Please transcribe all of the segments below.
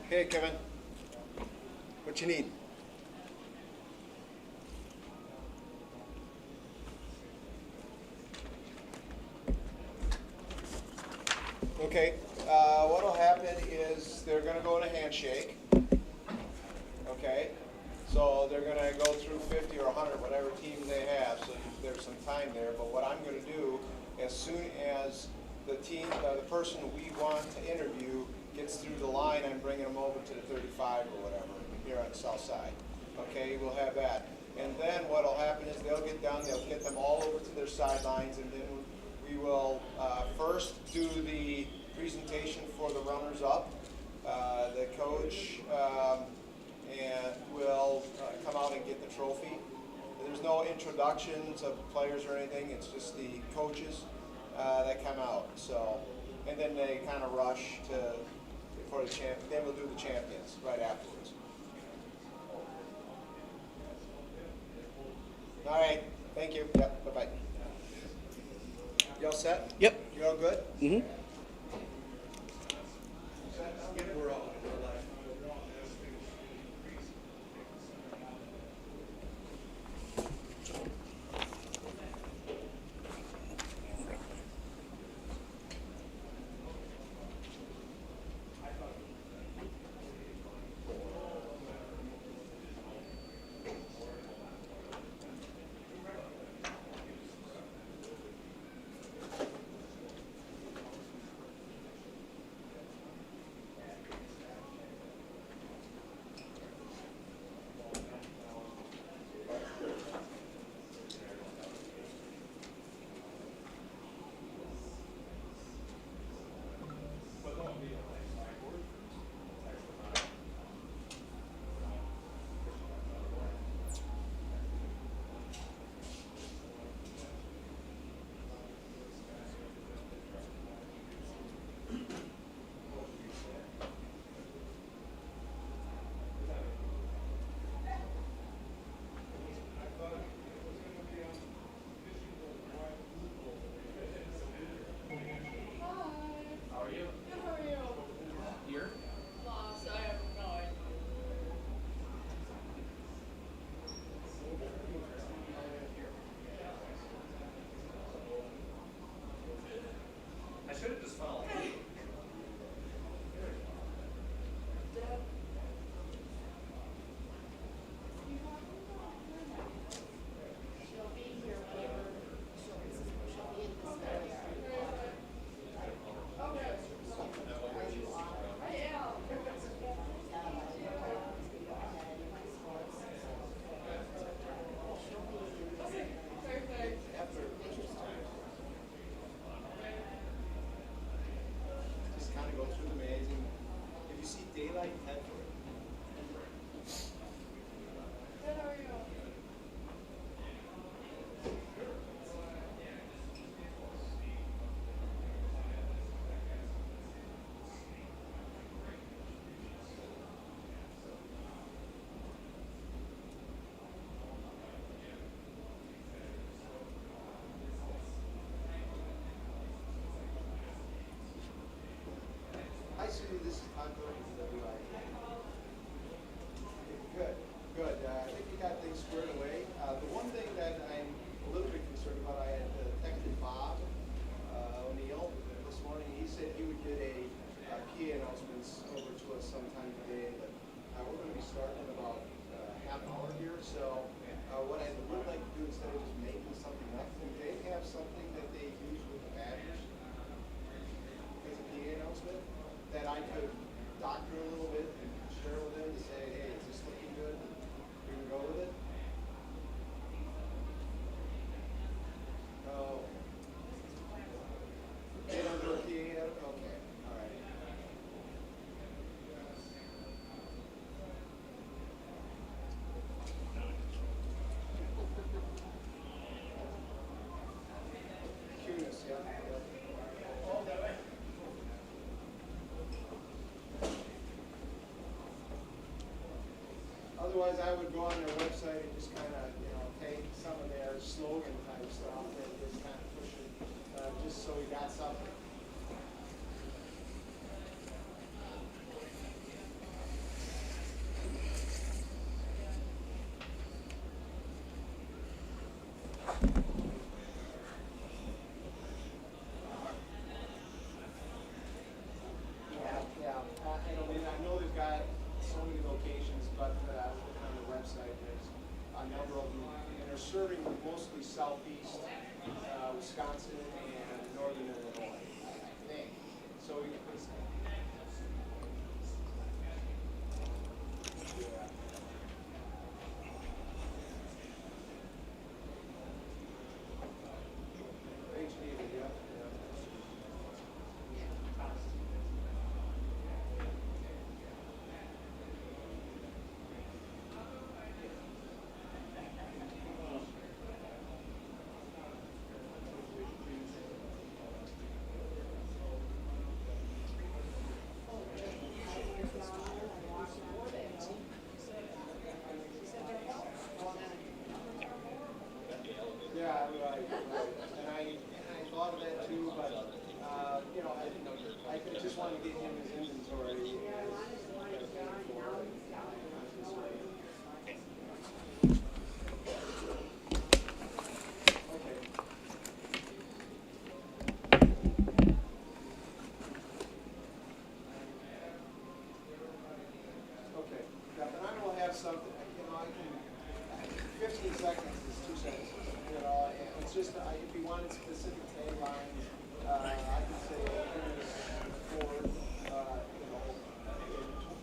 Hey, Kevin. What you need? Okay. What'll happen is they're going to go in a handshake. Okay. So they're going to go through 50 or 100, whatever team they have. So there's some time there. But what I'm going to do, as soon as the person we want to interview gets through the line, I'm bringing them over to the 35 or whatever here on the south side. Okay, we'll have that. And then what'll happen is they'll get down, they'll get them all over to their sidelines, and then we will first do the presentation for the runners up. The coach and will come out and get the trophy. There's no introductions of players or anything, it's just the coaches that come out. So, and then they kind of rush for the champ. Then we'll do the champions right afterwards. All right. Thank you. Yep. Bye bye. You all set? Yep. You all good? Mm-hmm. Yep, we're all. otherwise I would go on their website and just kind of, take some of their slogan type stuff and just kind of push it, just so we got something. I know they've got so many locations, but on the website there's a number of them, and they're serving mostly southeast Wisconsin and northern Illinois, I think. So we can put some. Yeah. HD, yeah. Yeah, right. And I thought of that too, but I just want to get him his inventory. Okay. Yeah, but I will have something. I can. 15 seconds is 2 sentences. And it's just if you wanted specific taglines, I can say here's Ford,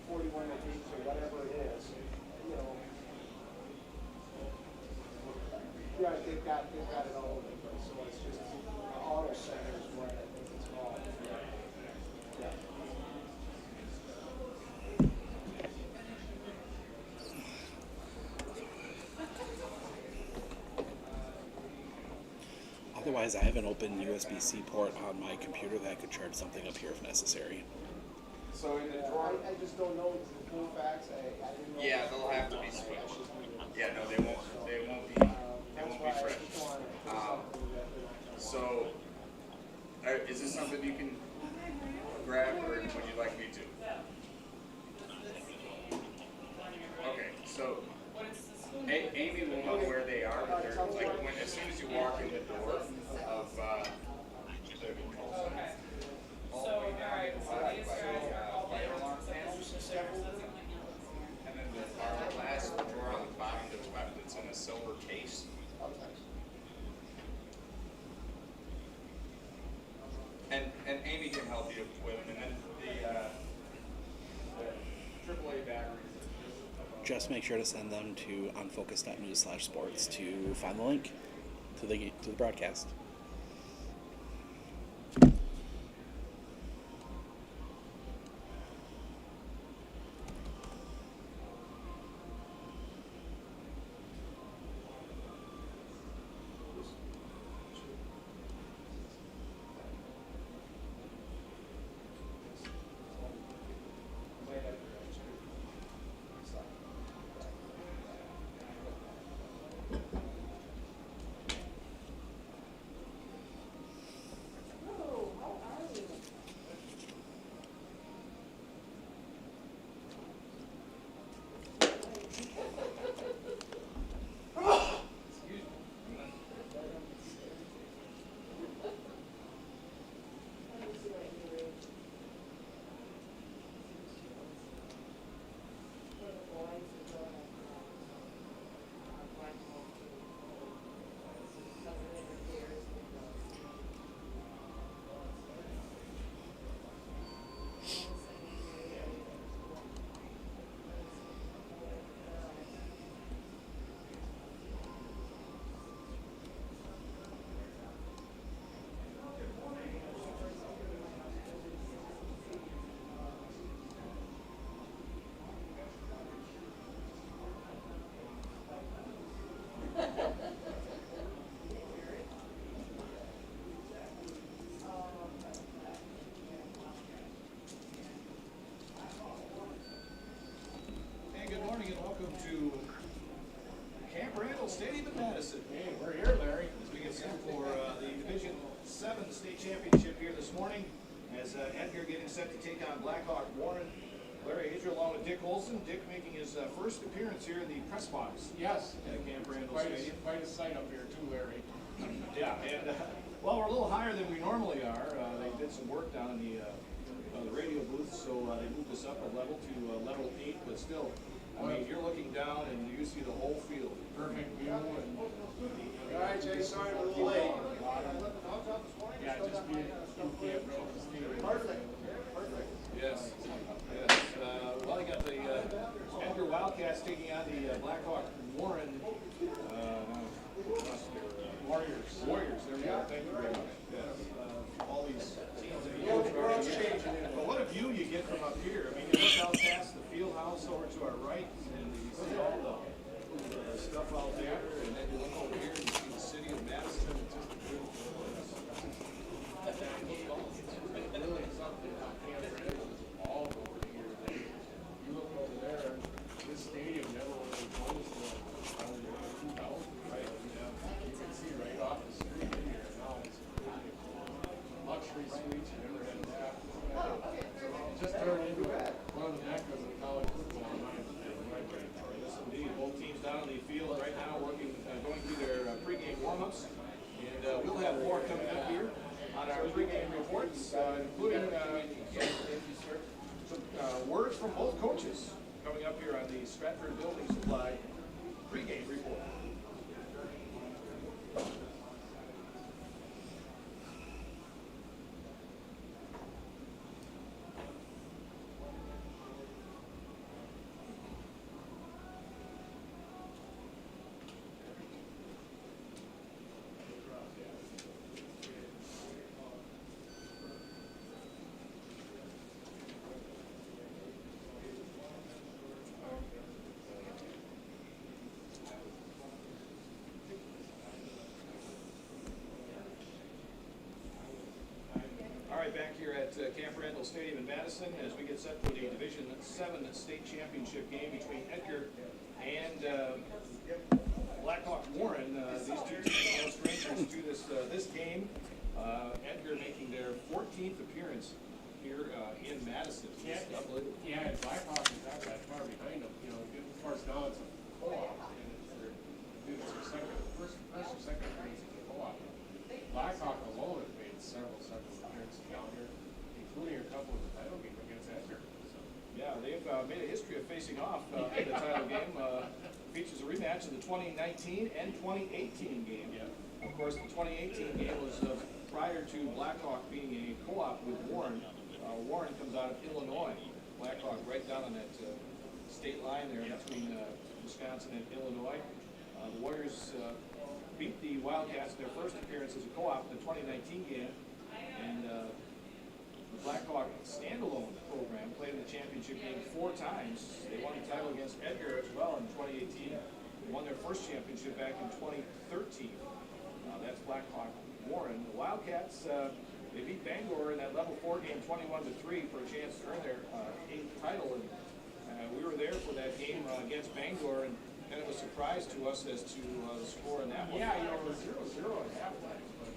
41 weeks or whatever it is. Yeah, they've got it all over the place. So it's just auto center is what I think it's called. Yeah. Otherwise, I have an open USB-C port on my computer that I could charge something up here if necessary. So in the drawer, I just don't know the full facts. I didn't know. Yeah, they'll have to be switched. Yeah, no, they won't be. They won't be fresh. So, is this something you can grab, or would you like me to? Okay, so Amy will know where they are, but they're like as soon as you walk in the door of the control center, all the way down inside by the fire alarm panels. And then our last drawer on the bottom that's left, it's in a silver case. And Amy can help you with them. And then the AAA batteries. Just make sure to send them to unfocus.news/sports to find the link to the broadcast. Campbell Stadium in Madison. Hey, we're here, Larry, as we get set for the Division 7 state championship here this morning. As Edgar getting set to take on Blackhawk Warren. Larry Adrian along with Dick Olson. Dick making his first appearance here in the press box. Yes. At Camp Randall Stadium. Quite a sight up here too, Larry. Yeah, and well, we're a little higher than we normally are. They did some work down in the radio booth, so they moved us up a level to level 8, but still, I mean, you're looking down and you see the whole field. Perfect view and. All right, Jay, sorry I'm a little late. Yeah, just be in Camp Randall Stadium. Perfect. Yes. Yes. Well, you got the Edgar Wildcats taking on the Blackhawk Warren Warriors. There we go. Thank you very much. Yes. All these teams that you changing. But what a view you get from up here. I mean, you look out past the field house over to our right, and you see all the stuff out there, and then you look over here and you see the city of Madison. It's just a beautiful place. Really something about Camp Randall is all over here. You look over there, this stadium never really closed until the early 2000s, right? You can see right off the street in here. Now it's luxury suites. You never had that. It just turned into one of the meccas of college football in my opinion. Yes, indeed. Both teams down on the field right now working, going through their pregame warm-ups. And we'll have more coming up here on our pregame reports, including some words from both coaches coming up here on the Stratford Building Supply pregame report. Back here at Camp Randall Stadium in Madison as we get set for the Division 7 state championship game between Edgar and Blackhawk Warren. These two teams are no strangers to this game. Edgar making their 14th appearance here in Madison. Yeah, and Blackhawk is not that far behind them. You know, of course now it's a co-op, and it's their first or second appearance as a co-op. Blackhawk alone has made several appearances down here, including a couple of the title game against Edgar. So. Yeah, they've made a history of facing off in the title game. Features a rematch of the 2019 and 2018 game. Yeah. Of course, the 2018 game was prior to Blackhawk being a co-op with Warren. Warren comes out of Illinois. Blackhawk right down on that state line there between Wisconsin and Illinois. The Warriors beat the Wildcats in their first appearance as a co-op in the 2019 game. And the Blackhawk standalone program played in the championship game 4 times. They won the title against Edgar as well in 2018. They won their first championship back in 2013. That's Blackhawk Warren. The Wildcats, they beat Bangor in that level 4 game 21-3 for a chance to earn their 8th title. And we were there for that game against Bangor, and kind of a surprise to us as to the score in that one. Yeah, you know, it was 0-0 at halftime, but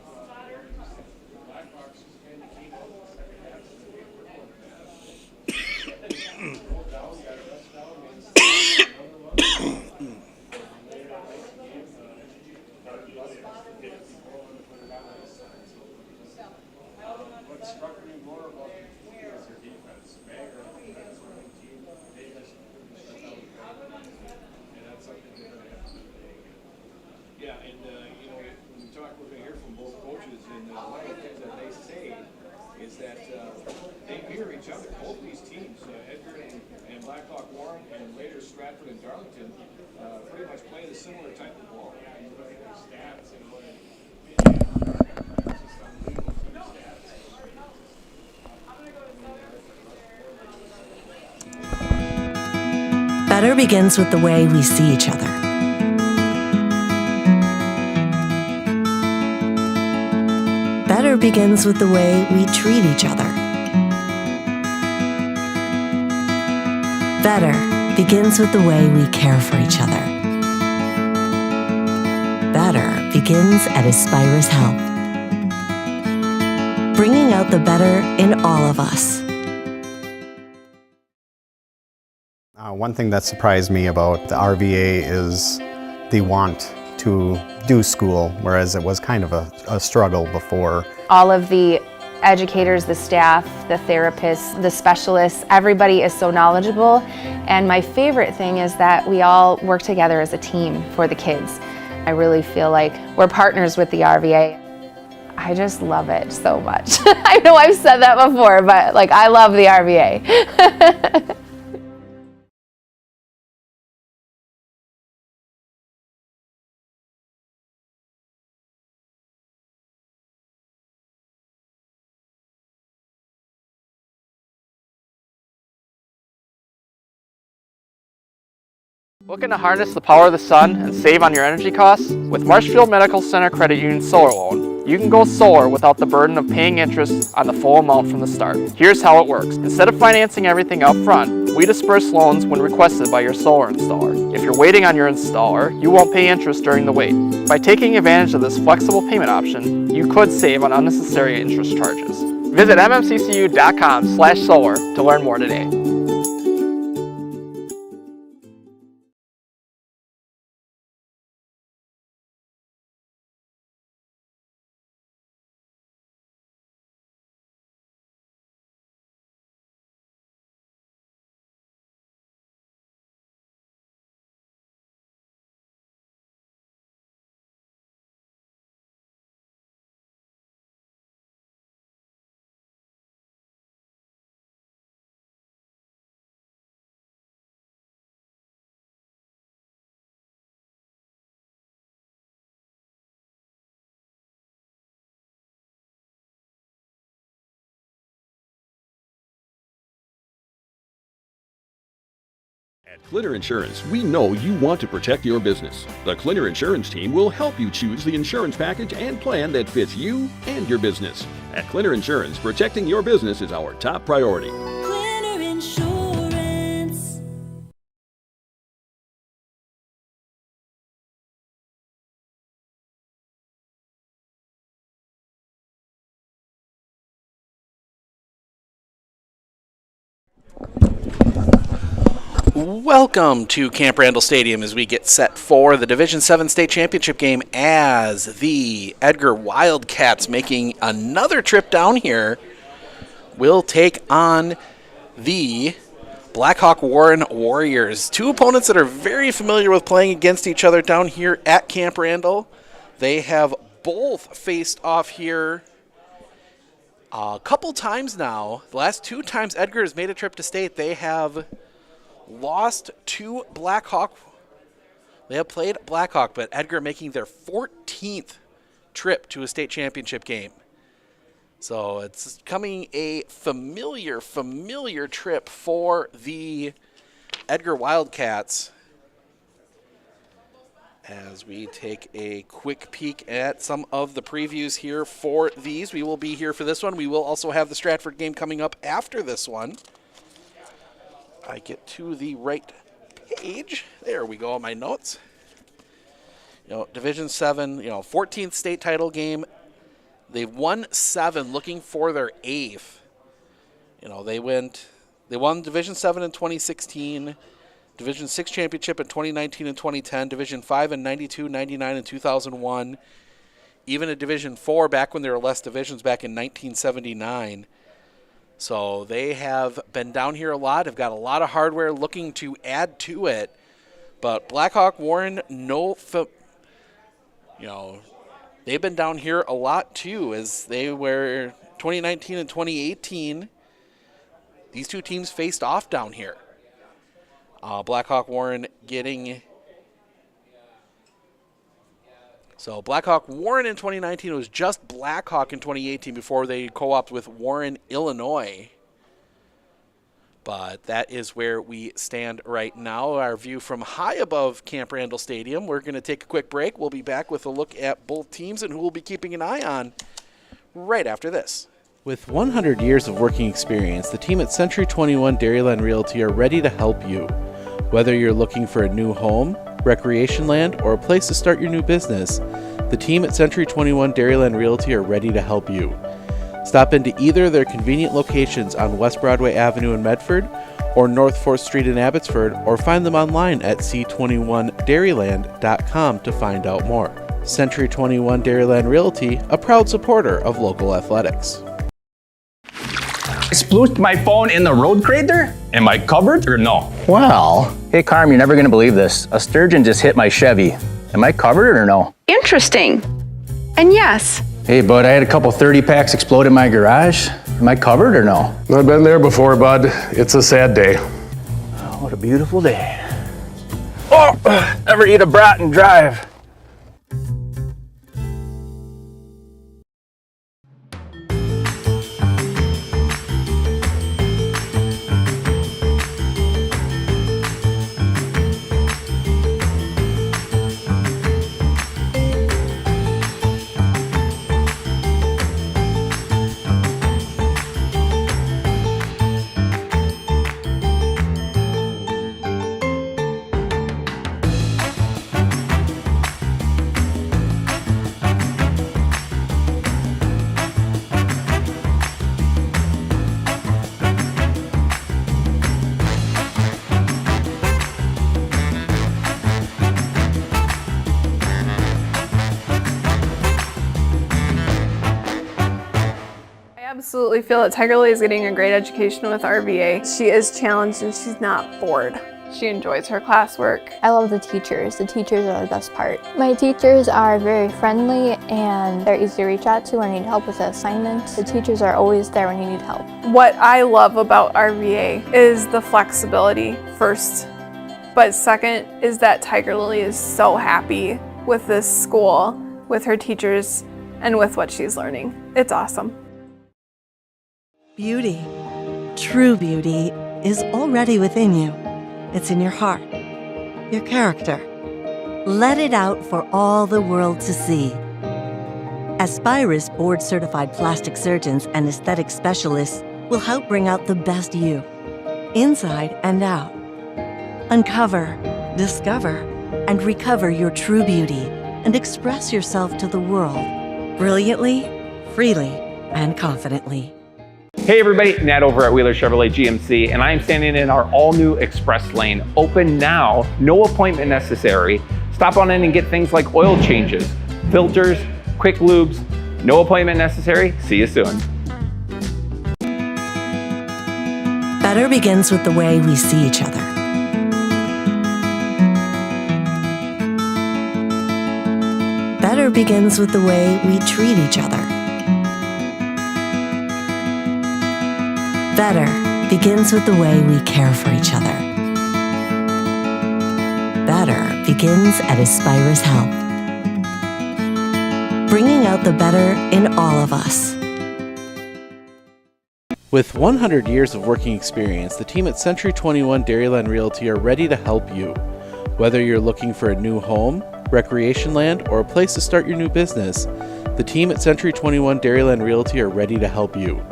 Blackhawks just kind of came out in the second half. Rolled down, got a rest down, and another one. Later that night, the game, started busting, get it before when they put it out on the side. What struck me more about the team is their defense. Bangor, that's one team, they just couldn't shut down the ground. And that's something they're going to have to do today again. Yeah, and you know, when we talk, we're going to hear from both coaches, and one of the things that they say is that they mirror each other. Both these teams, Edgar and Blackhawk Warren, and later Stratford and Darlington, pretty much play the similar type of ball. Yeah, you look at their stats, you know, and it's just unbelievable for their stats. Better begins with the way we see each other. Better begins with the way we treat each other. Better begins with the way we care for each other. better begins at Aspirus Health. Bringing out the better in all of us. One thing that surprised me about the RVA is the want to do school, whereas it was kind of a struggle before. All of the educators, the staff, the therapists, the specialists, everybody is so knowledgeable. And my favorite thing is that we all work together as a team for the kids. I really feel like we're partners with the RVA. I just love it so much. I know I've said that before, but like I love the RVA. Looking to harness the power of the sun and save on your energy costs? With Marshfield Medical Center Credit Union Solar Loan, you can go solar without the burden of paying interest on the full amount from the start. Here's how it works. Instead of financing everything up front, we disperse loans when requested by your solar installer. If you're waiting on your installer, you won't pay interest during the wait. By taking advantage of this flexible payment option, you could save on unnecessary interest charges. Visit mmccu.com/solar to learn more today. At Clinner Insurance, we know you want to protect your business. The Clinner Insurance team will help you choose the insurance package and plan that fits you and your business. At Clinner Insurance, protecting your business is our top priority. Clinner Insurance. Welcome to Camp Randall Stadium as we get set for the Division 7 State Championship game as the Edgar Wildcats, making another trip down here, will take on the Blackhawk Warren Warriors. Two opponents that are very familiar with playing against each other down here at Camp Randall. They have both faced off here a couple times now. The last two times Edgar has made a trip to state, they have lost to Blackhawk. They have played Blackhawk, but Edgar making their 14th trip to a state championship game. So it's coming a familiar trip for the Edgar Wildcats. As we take a quick peek at some of the previews here for these. We will be here for this one. We will also have the Stratford game coming up after this one. I get to the right page. There we go on my notes. Division 7, 14th state title game. They've won 7, looking for their 8th. They won Division 7 in 2016, Division 6 championship in 2019 and 2010, Division 5 in 92, 99, and 2001. Even a Division 4 back when there were less divisions back in 1979. So they have been down here a lot, have got a lot of hardware looking to add to it. But Blackhawk Warren, they've been down here a lot too, as they were 2019 and 2018. These two teams faced off down here. Blackhawk Warren getting... So Blackhawk Warren in 2019, it was just Blackhawk in 2018 before they co-opted with Warren, Illinois. But that is where we stand right now. Our view from high above Camp Randall Stadium. We're going to take a quick break. We'll be back with a look at both teams and who we'll be keeping an eye on right after this. With 100 years of working experience, the team at Century 21 Dairyland Realty are ready to help you. Whether you're looking for a new home, recreation land, or a place to start your new business, the team at Century 21 Dairyland Realty are ready to help you. Stop into either of their convenient locations on West Broadway Avenue in Medford or North 4th Street in Abbotsford, or find them online at c21dairyland.com to find out more. Century 21 Dairyland Realty, a proud supporter of local athletics. I splooshed my phone in the road crater? Am I covered or no? Well, hey Carm, you're never gonna believe this. A sturgeon just hit my Chevy. Am I covered or no? Interesting. And yes. Hey bud, I had a couple 30 packs explode in my garage. Am I covered or no? I've been there before, bud. It's a sad day. Oh, what a beautiful day. Oh, ever eat a brat and drive? I absolutely feel that Tiger Lily is getting a great education with RVA. She is challenged and she's not bored. She enjoys her classwork. I love the teachers. The teachers are the best part. My teachers are very friendly and they're easy to reach out to when you need help with an assignment. The teachers are always there when you need help. What I love about RVA is the flexibility first, but second is that Tiger Lily is so happy with this school, with her teachers, and with what she's learning. It's awesome. Beauty, true beauty, is already within you. It's in your heart, your character. Let it out for all the world to see. Aspirus board-certified plastic surgeons and aesthetic specialists will help bring out the best you, inside and out. Uncover, discover, and recover your true beauty and express yourself to the world brilliantly, freely, and confidently. Hey everybody, Nat over at Wheeler Chevrolet GMC, and I am standing in our all-new express lane. Open now, no appointment necessary. Stop on in and get things like oil changes, filters, quick lubes. No appointment necessary. See you soon. Better begins with the way we see each other. Better begins with the way we treat each other. Better begins with the way we care for each other. Better begins at Aspirus Health, bringing out the better in all of us. With 100 years of working experience, the team at Century 21 Dairyland Realty are ready to help you. Whether you're looking for a new home, recreation land, or a place to start your new business, the team at Century 21 Dairyland Realty are ready to help you.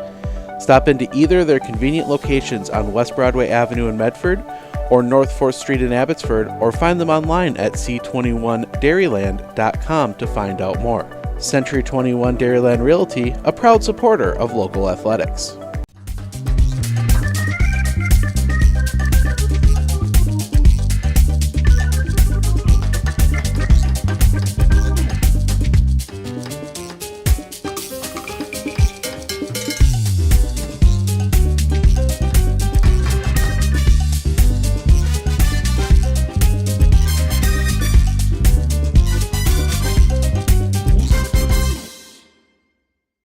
Stop into either of their convenient locations on West Broadway Avenue in Medford or North 4th Street in Abbotsford, or find them online at c21dairyland.com to find out more. Century 21 Dairyland Realty, a proud supporter of local athletics.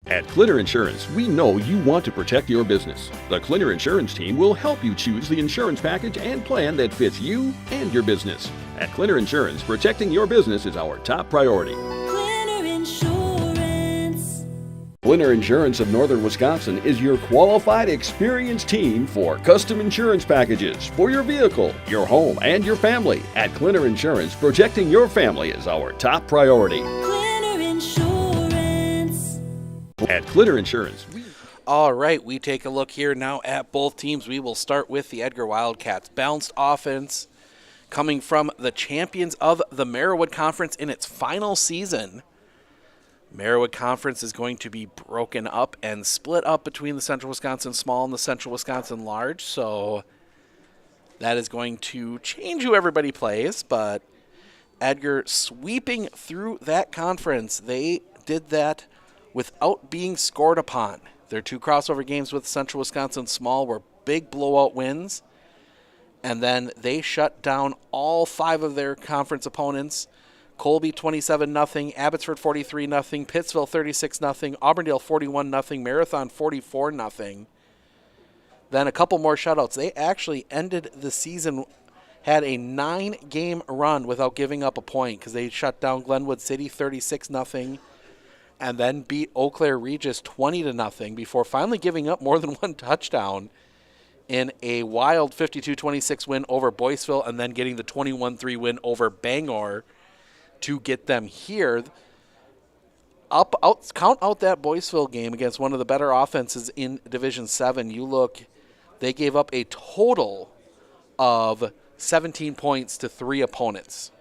At Clinner Insurance, we know you want to protect your business. The Clinner Insurance team will help you choose the insurance package and plan that fits you and your business. At Clinner Insurance, protecting your business is our top priority. Clinner Insurance. Clinner Insurance of Northern Wisconsin is your qualified, experienced team for custom insurance packages for your vehicle, your home, and your family. At Clinner Insurance, protecting your family is our top priority. Clinner Insurance. At Clinner Insurance, All right, we take a look here now at both teams. We will start with the Edgar Wildcats. Balanced offense, coming from the champions of the Merriwood Conference in its final season. Merriwood Conference is going to be broken up and split up between the Central Wisconsin Small and the Central Wisconsin Large, so that is going to change who everybody plays, but Edgar sweeping through that conference. They did that without being scored upon. Their 2 crossover games with Central Wisconsin Small were big blowout wins, and then they shut down all 5 of their conference opponents. Colby 27-0, Abbotsford 43-0, Pittsville 36-0, Auburndale 41-0, Marathon 44-0. Then a couple more shutouts. They actually ended the season, had a 9-game run without giving up a point because they shut down Glenwood City 36-0 and then beat Eau Claire Regis 20-0 before finally giving up more than 1 touchdown in a wild 52-26 win over Boyceville and then getting the 21-3 win over Bangor to get them here. Count out that Boyceville game against one of the better offenses in Division 7. You look, they gave up a total of 17 points to 3 opponents.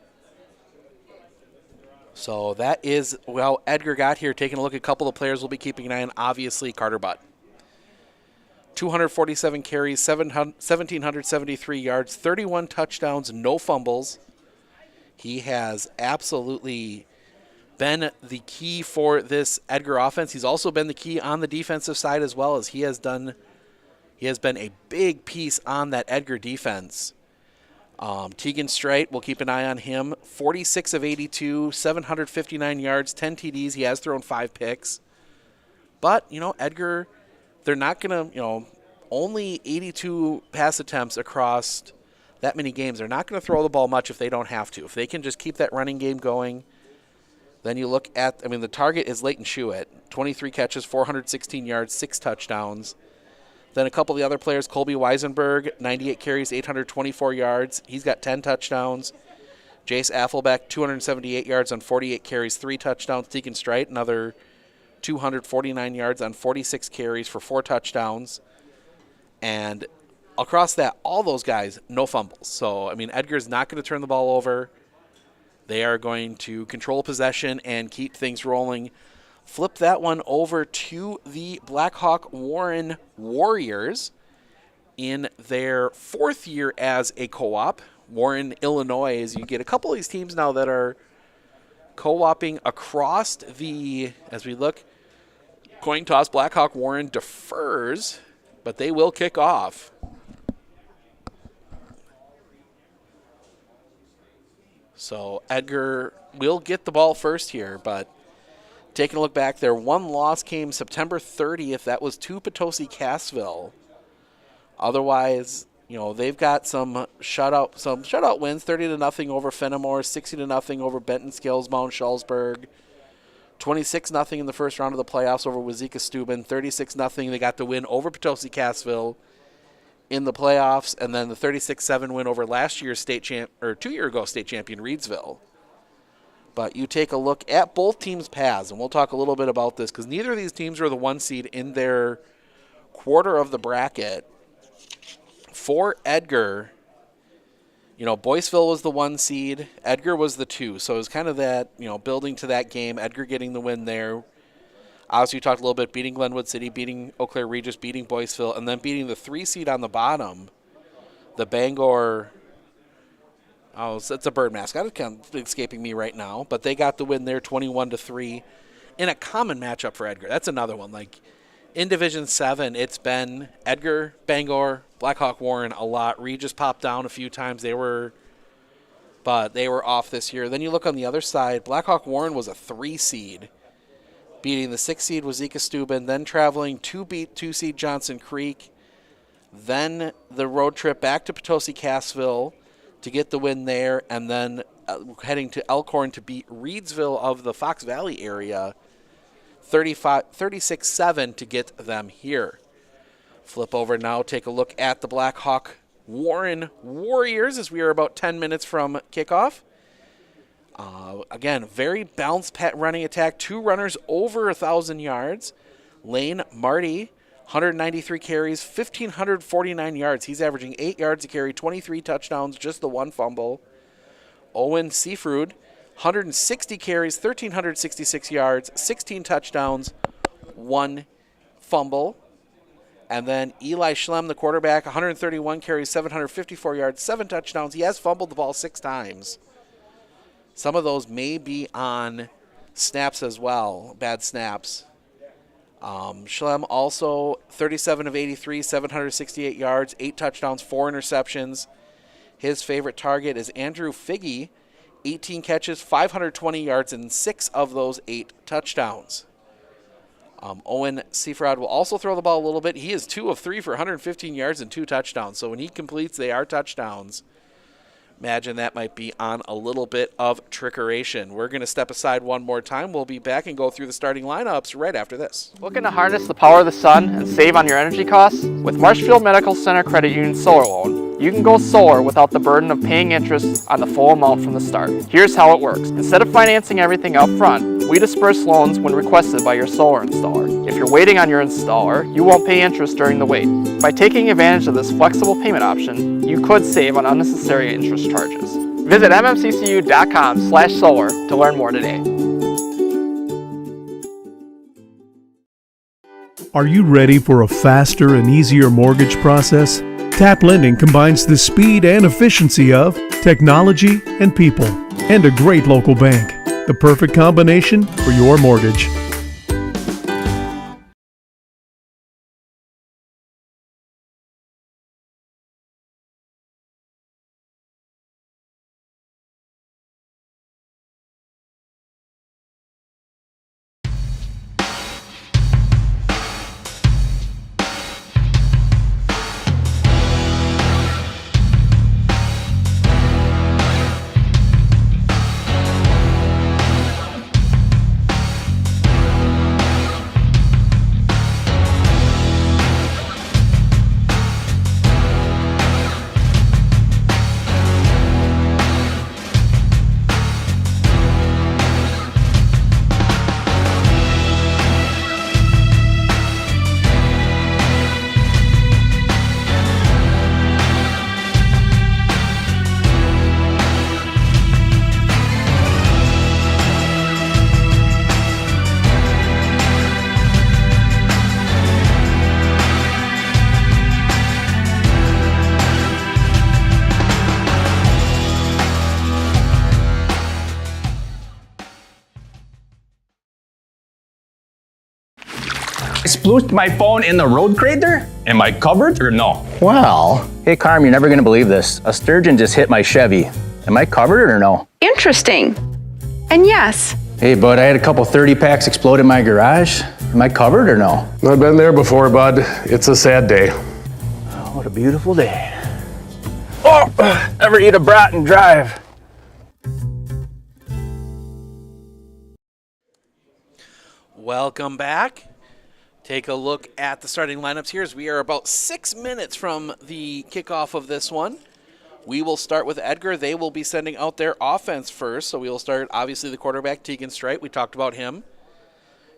So that is how Edgar got here. Taking a look at a couple of players we'll be keeping an eye on. Obviously, Carter Butt. 247 carries, 1,773 yards, 31 touchdowns, no fumbles. He has absolutely been the key for this Edgar offense. He's also been the key on the defensive side as well, as he has been a big piece on that Edgar defense. Tegan Straight, we'll keep an eye on him. 46 of 82, 759 yards, 10 TDs. He has thrown 5 picks. But, Edgar, they're not going to, only 82 pass attempts across that many games. They're not going to throw the ball much if they don't have to. If they can just keep that running game going, then you look at, the target is Leighton Schuett. 23 catches, 416 yards, 6 touchdowns. Then a couple of the other players, Colby Weisenberg, 98 carries, 824 yards. He's got 10 touchdowns. Jace Affelbeck, 278 yards on 48 carries, 3 touchdowns. Tegan Strite, another 249 yards on 46 carries for 4 touchdowns. And across that, all those guys, no fumbles. So, Edgar's not going to turn the ball over. They are going to control possession and keep things rolling. Flip that one over to the Blackhawk Warren Warriors in their 4th year as a co-op. Warren, Illinois, as you get a couple of these teams now that are co-oping across as we look, coin toss, Blackhawk Warren defers, but they will kick off. So Edgar will get the ball first here, but taking a look back, their one loss came September 30th. That was to Potosi Cassville. Otherwise, they've got some shutout wins, 30-0 over Fenimore, 60-0 over Benton Skills, Mount Schulzberg, 26-0 in the first round of the playoffs over Wazeeka Steuben, 36-0 they got the win over Potosi Cassville in the playoffs, and then the 36-7 win over last year's 2 year ago state champion Reedsville. But you take a look at both teams' paths, and we'll talk a little bit about this because neither of these teams are the 1 seed in their quarter of the bracket. For Edgar, Boyceville was the 1 seed, Edgar was the 2, so it was kind of that, building to that game, Edgar getting the win there. Obviously, you talked a little bit, beating Glenwood City, beating Eau Claire Regis, beating Boyceville, and then beating the 3 seed on the bottom, the Bangor. Oh, it's a bird mask. It's kind of escaping me right now, but they got the win there, 21-3, in a common matchup for Edgar. That's another one. In Division 7, it's been Edgar, Bangor, Blackhawk Warren a lot. Regis popped down a few times. They were off this year. Then you look on the other side, Blackhawk Warren was a 3 seed. Beating the 6 seed Wazeeka Steuben, then traveling to beat 2 seed Johnson Creek, then the road trip back to Potosi Cassville to get the win there, and then heading to Elkhorn to beat Reedsville of the Fox Valley area, 36-7 to get them here. Flip over now, take a look at the Blackhawk Warren Warriors as we are about 10 minutes from kickoff. Again, very balanced running attack. 2 runners over 1,000 yards. Lane Marty 193 carries, 1,549 yards. He's averaging 8 yards a carry, 23 touchdowns, just the one fumble. Owen Seafruid, 160 carries, 1,366 yards, 16 touchdowns, 1 fumble. And then Eli Schlem, the quarterback, 131 carries, 754 yards, 7 touchdowns. He has fumbled the ball 6 times. Some of those may be on snaps as well, bad snaps. Schlem also 37 of 83, 768 yards, 8 touchdowns, 4 interceptions. His favorite target is Andrew Figge, 18 catches, 520 yards, and 6 of those 8 touchdowns. Owen Seafried will also throw the ball a little bit. He is 2 of 3 for 115 yards and 2 touchdowns. So when he completes, they are touchdowns. Imagine that might be on a little bit of trickeration. We're going to step aside one more time. We'll be back and go through the starting lineups right after this. Looking to harness the power of the sun and save on your energy costs? With Marshfield Medical Center Credit Union Solar Loan, you can go solar without the burden of paying interest on the full amount from the start. Here's how it works. Instead of financing everything up front, we disperse loans when requested by your solar installer. If you're waiting on your installer, you won't pay interest during the wait. By taking advantage of this flexible payment option, you could save on unnecessary interest charges. Visit mmccu.com/solar to learn more today. Are you ready for a faster and easier mortgage process? Tap Lending combines the speed and efficiency of technology and people, and a great local bank. The perfect combination for your mortgage. I splooshed my phone in the road crater? Am I covered or no? Well, hey Carm, you're never gonna believe this. A sturgeon just hit my Chevy. Am I covered or no? Interesting. And yes. Hey bud, I had a couple 30 packs explode in my garage. Am I covered or no? I've been there before, bud. It's a sad day. Oh, what a beautiful day. Oh, ever eat a brat and drive? Welcome back. Take a look at the starting lineups here as we are about 6 minutes from the kickoff of this one. We will start with Edgar. They will be sending out their offense first. So we will start, obviously, the quarterback, Tegan Strite. We talked about him.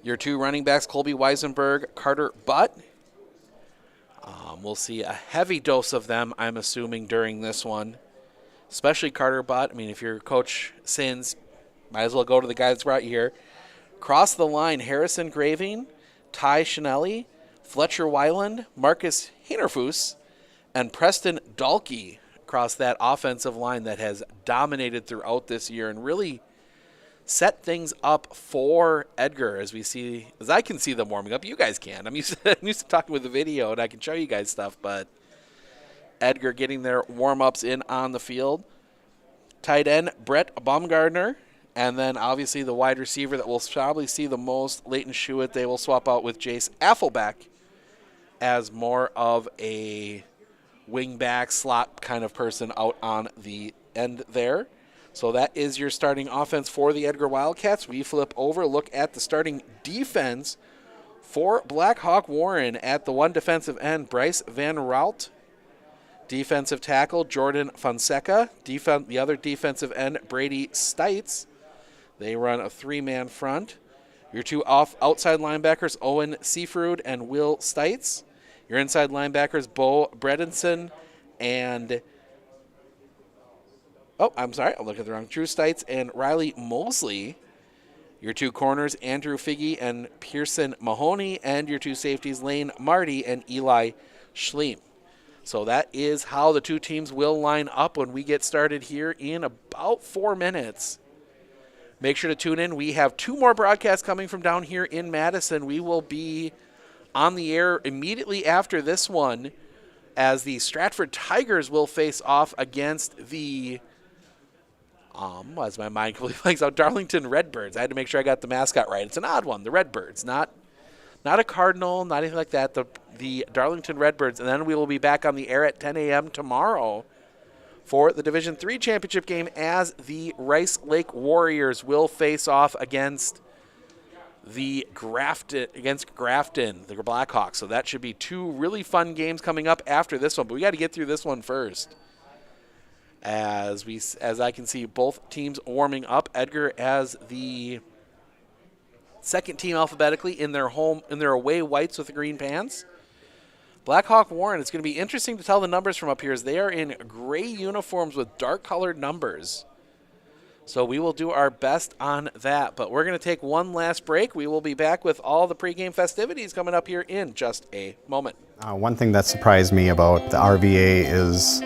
Your 2 running backs, Colby Weisenberg, Carter Butt. We'll see a heavy dose of them, I'm assuming, during this one, especially Carter Butt. I mean, if your coach sins, might as well go to the guy that's brought you here. Cross the line, Harrison Graving, Ty Schinelli, Fletcher Weiland, Marcus Hinerfus, and Preston Dalkey across that offensive line that has dominated throughout this year and really set things up for Edgar as I can see them warming up. You guys can. I'm used to talking with the video and I can show you guys stuff, but Edgar getting their warm-ups in on the field. Tight end, Brett Baumgardner. And then, obviously, the wide receiver that we'll probably see the most, Leighton Schuett, they will swap out with Jace Affelbeck as more of a wing-back slot kind of person out on the end there. So that is your starting offense for the Edgar Wildcats. We flip over, look at the starting defense for Blackhawk Warren. At the 1 defensive end, Bryce Van Rout. Defensive tackle, Jordan Fonseca. The other defensive end, Brady Stites. They run a 3-man front. Your two outside linebackers, Owen Seafrude and Will Stites. Your inside linebackers, Bo Bredinson and, I'm looking at the wrong, Drew Stites and Riley Mosley. Your two corners, Andrew Figge and Pearson Mahoney, and your two safeties, Lane Marty and Eli Schleem. So that is how the two teams will line up when we get started here in about 4 minutes. Make sure to tune in. We have 2 more broadcasts coming from down here in Madison. We will be on the air immediately after this one as the Stratford Tigers will face off against the, as my mind completely blanks out, Darlington Redbirds. I had to make sure I got the mascot right. It's an odd one, the Redbirds, not a Cardinal, not anything like that, the Darlington Redbirds. And then we will be back on the air at 10 a.m. tomorrow for the Division III championship game as the Rice Lake Warriors will face off against Grafton, the Blackhawks. So that should be 2 really fun games coming up after this one. But we got to get through this one first. As I can see both teams warming up. Edgar as the second team alphabetically in their away whites with the green pants. Blackhawk Warren, it's going to be interesting to tell the numbers from up here as they are in gray uniforms with dark colored numbers. So we will do our best on that. But we're going to take one last break. We will be back with all the pregame festivities coming up here in just a moment. One thing that surprised me about the RVA is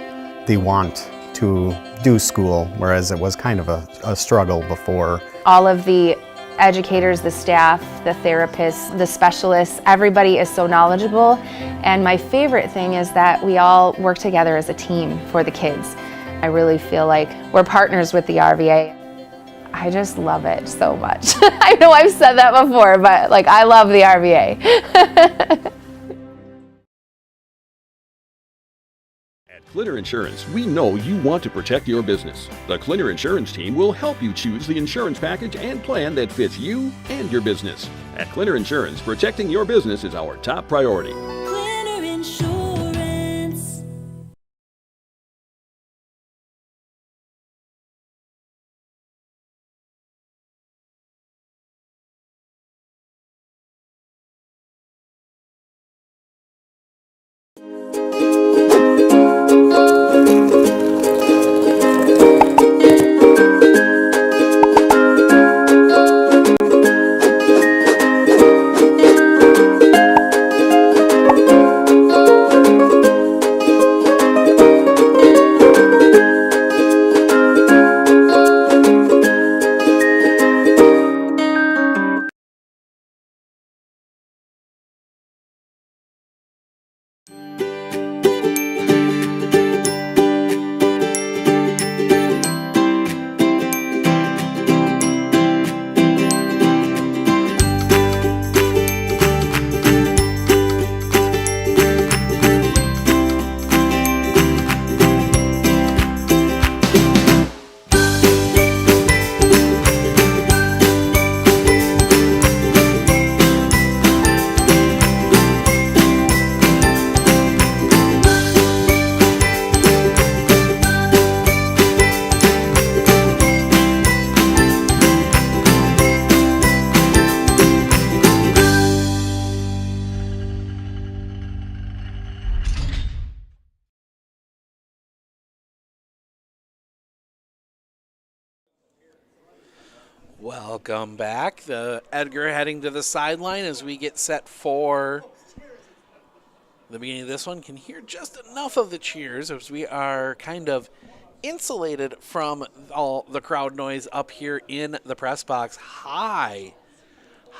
the want to do school, whereas it was kind of a struggle before. All of the educators, the staff, the therapists, the specialists, everybody is so knowledgeable. And my favorite thing is that we all work together as a team for the kids. I really feel like we're partners with the RVA. I just love it so much. I know I've said that before, but I love the RVA. Clitter Insurance, we know you want to protect your business. The Clitter Insurance team will help you choose the insurance package and plan that fits you and your business. At Clitter Insurance, protecting your business is our top priority. Clitter Insurance. Welcome back. The Edgar heading to the sideline as we get set for the beginning of this one. Can hear just enough of the cheers as we are kind of insulated from all the crowd noise up here in the press box high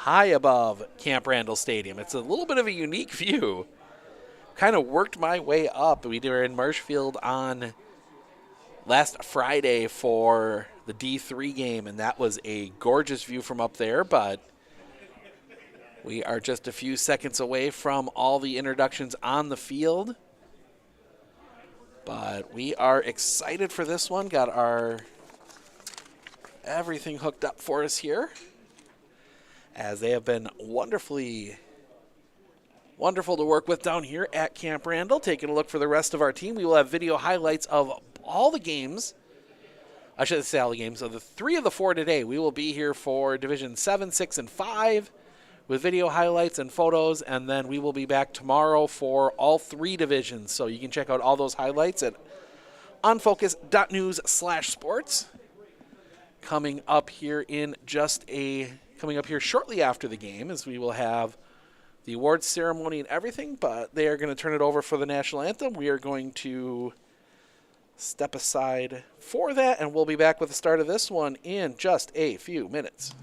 above Camp Randall Stadium. It's a little bit of a unique view. Kind of worked my way up. We were in Marshfield on last Friday for the D3 game, and that was a gorgeous view from up there, but we are just a few seconds away from all the introductions on the field. But we are excited for this one. Got our everything hooked up for us here, as they have been wonderful to work with down here at Camp Randall. Taking a look for the rest of our team, we will have video highlights of all the games I should say all the games. So the 3 of the 4 today, we will be here for Division 7, 6, and 5 with video highlights and photos, and then we will be back tomorrow for all 3 divisions. So you can check out all those highlights at onfocus.news/sports. Coming up here shortly after the game, as we will have the awards ceremony and everything, but they are going to turn it over for the national anthem. We are going to step aside for that, and we'll be back with the start of this one in just a few minutes.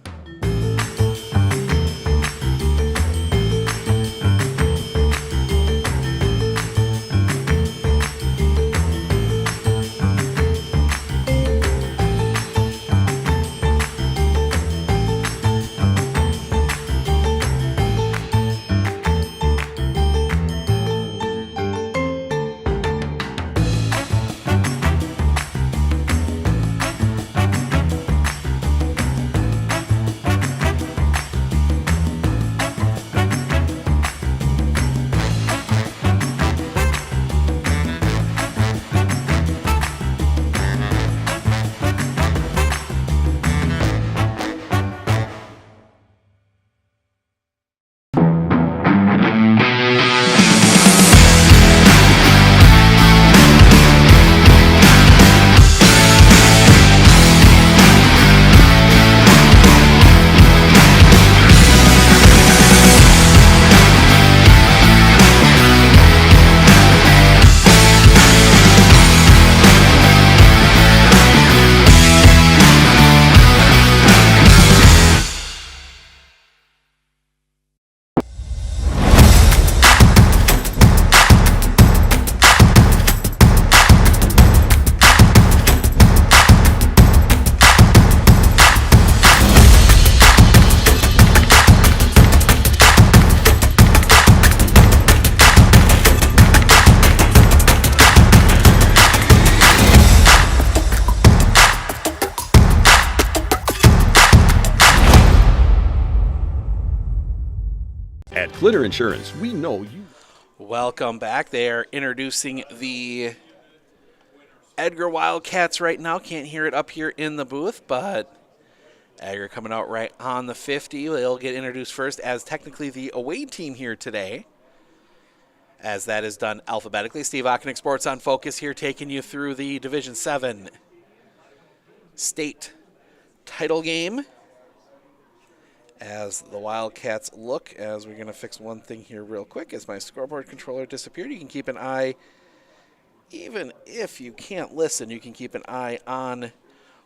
At Glitter Insurance, we know you. Welcome back. They are introducing the Edgar Wildcats right now. Can't hear it up here in the booth, but Edgar coming out right on the 50. They'll get introduced first as technically the away team here today, as that is done alphabetically. Steve Ockenick, Sports on Focus here, taking you through the Division 7 state title game. As the Wildcats look, as we're going to fix one thing here real quick, as my scoreboard controller disappeared. You can keep an eye, even if you can't listen, you can keep an eye on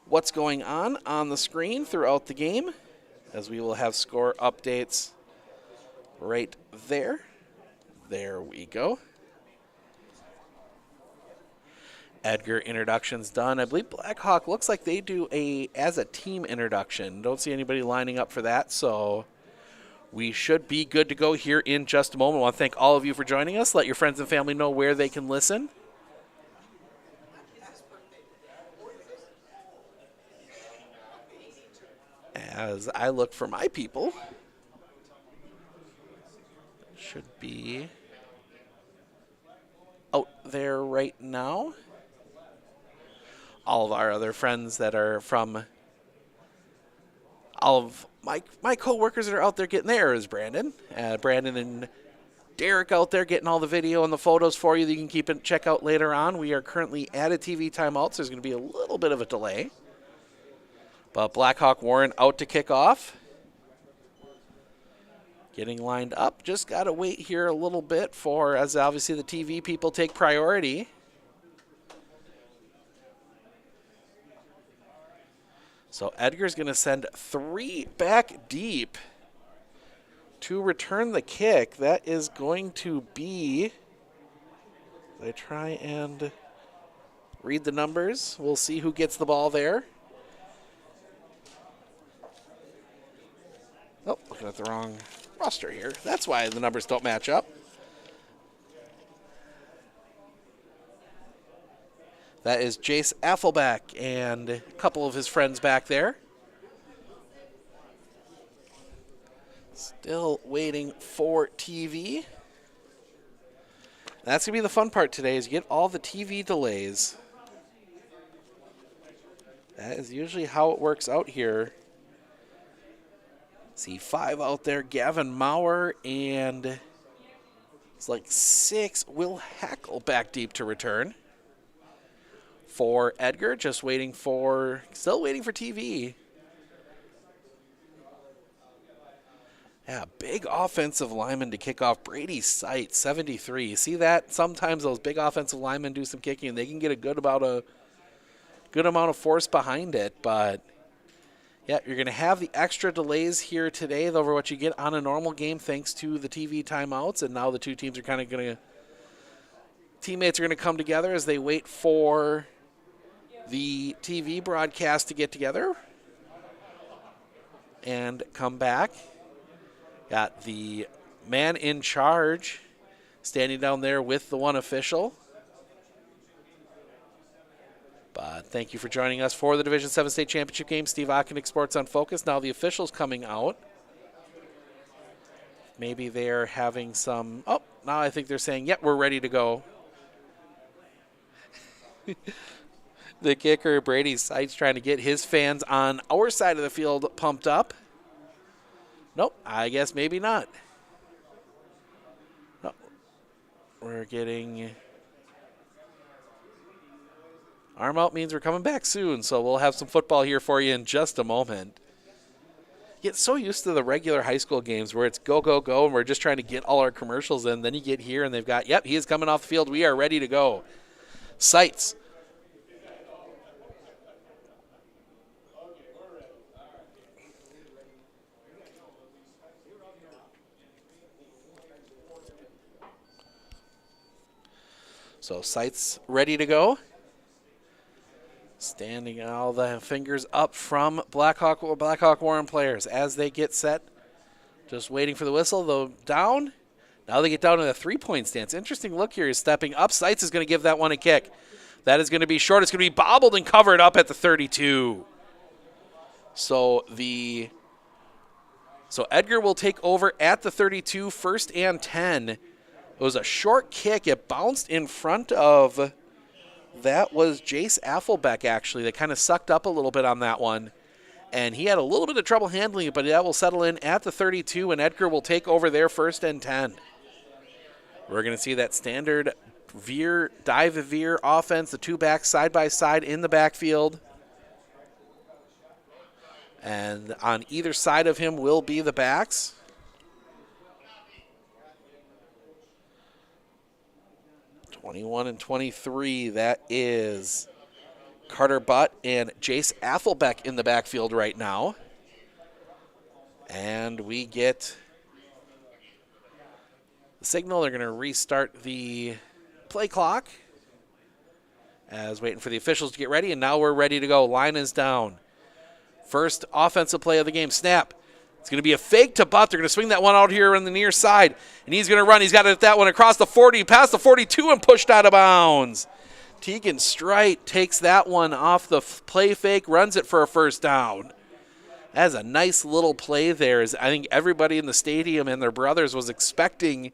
what's going on the screen throughout the game, as we will have score updates right there. There we go. Edgar introduction's done. I believe Blackhawk looks like they do as a team introduction. Don't see anybody lining up for that, so we should be good to go here in just a moment. I want to thank all of you for joining us. Let your friends and family know where they can listen. As I look for my people, should be out there right now. All of our other friends that are from, all of my co-workers that are out there getting there is Brandon. Brandon and Derek out there getting all the video and the photos for you that you can check out later on. We are currently at a TV timeout, so there's going to be a little bit of a delay. But Blackhawk Warren out to kick off. Getting lined up. Just got to wait here a little bit as obviously the TV people take priority. So Edgar's going to send 3 back deep to return the kick. That is going to be, I try and read the numbers. We'll see who gets the ball there. Oh, looking at the wrong roster here. That's why the numbers don't match up. That is Jace Affelback and a couple of his friends back there. Still waiting for TV. That's going to be the fun part today, is you get all the TV delays. That is usually how it works out here. See 5 out there, Gavin Maurer, and it's like 6, Will Hackle back deep to return. For Edgar, still waiting for TV. Yeah, big offensive lineman to kick off. Brady Sight, 73. You see that? Sometimes those big offensive linemen do some kicking, and they can get a good amount of force behind it. But yeah, you're going to have the extra delays here today over what you get on a normal game, thanks to the TV timeouts. And now the two teams are kind of teammates are going to come together as they wait for the TV broadcast to get together and come back. Got the man in charge standing down there with the one official. But thank you for joining us for the Division 7 State Championship game. Steve Ockenick, Sports on Focus. Now the officials coming out. Maybe they're having some... Oh, now I think they're saying, yep, we're ready to go. The kicker, Brady Sites, trying to get his fans on our side of the field pumped up. Nope, I guess maybe not. No, we're getting... Arm out means we're coming back soon, so we'll have some football here for you in just a moment. Get so used to the regular high school games where it's go, go, go, and we're just trying to get all our commercials in. Then you get here, and they've got, yep, he is coming off the field. We are ready to go. Sights. So Sights ready to go. Standing all the fingers up from Blackhawk Warren players as they get set. Just waiting for the whistle, though down. Now they get down in a 3-point stance. Interesting look here. He's stepping up. Sights is going to give that one a kick. That is going to be short. It's going to be bobbled and covered up at the 32. So Edgar will take over at the 32, 1st and 10. It was a short kick. It bounced in front of, that was Jace Affelbeck, actually. They kind of sucked up a little bit on that one. And he had a little bit of trouble handling it, but that will settle in at the 32, and Edgar will take over there 1st and 10. We're going to see that standard dive veer offense, the two backs side by side in the backfield. And on either side of him will be the backs. '21 and 23, that is Carter Butt and Jace Affelbeck in the backfield right now. And we get the signal. They're going to restart the play clock as waiting for the officials to get ready. And now we're ready to go. Line is down. First offensive play of the game. Snap. It's going to be a fake to Butt. They're going to swing that one out here on the near side. And he's going to run. He's got that one across the 40, past the 42, and pushed out of bounds. Tegan Strite takes that one off the play fake, runs it for a 1st down. That's a nice little play there. I think everybody in the stadium and their brothers was expecting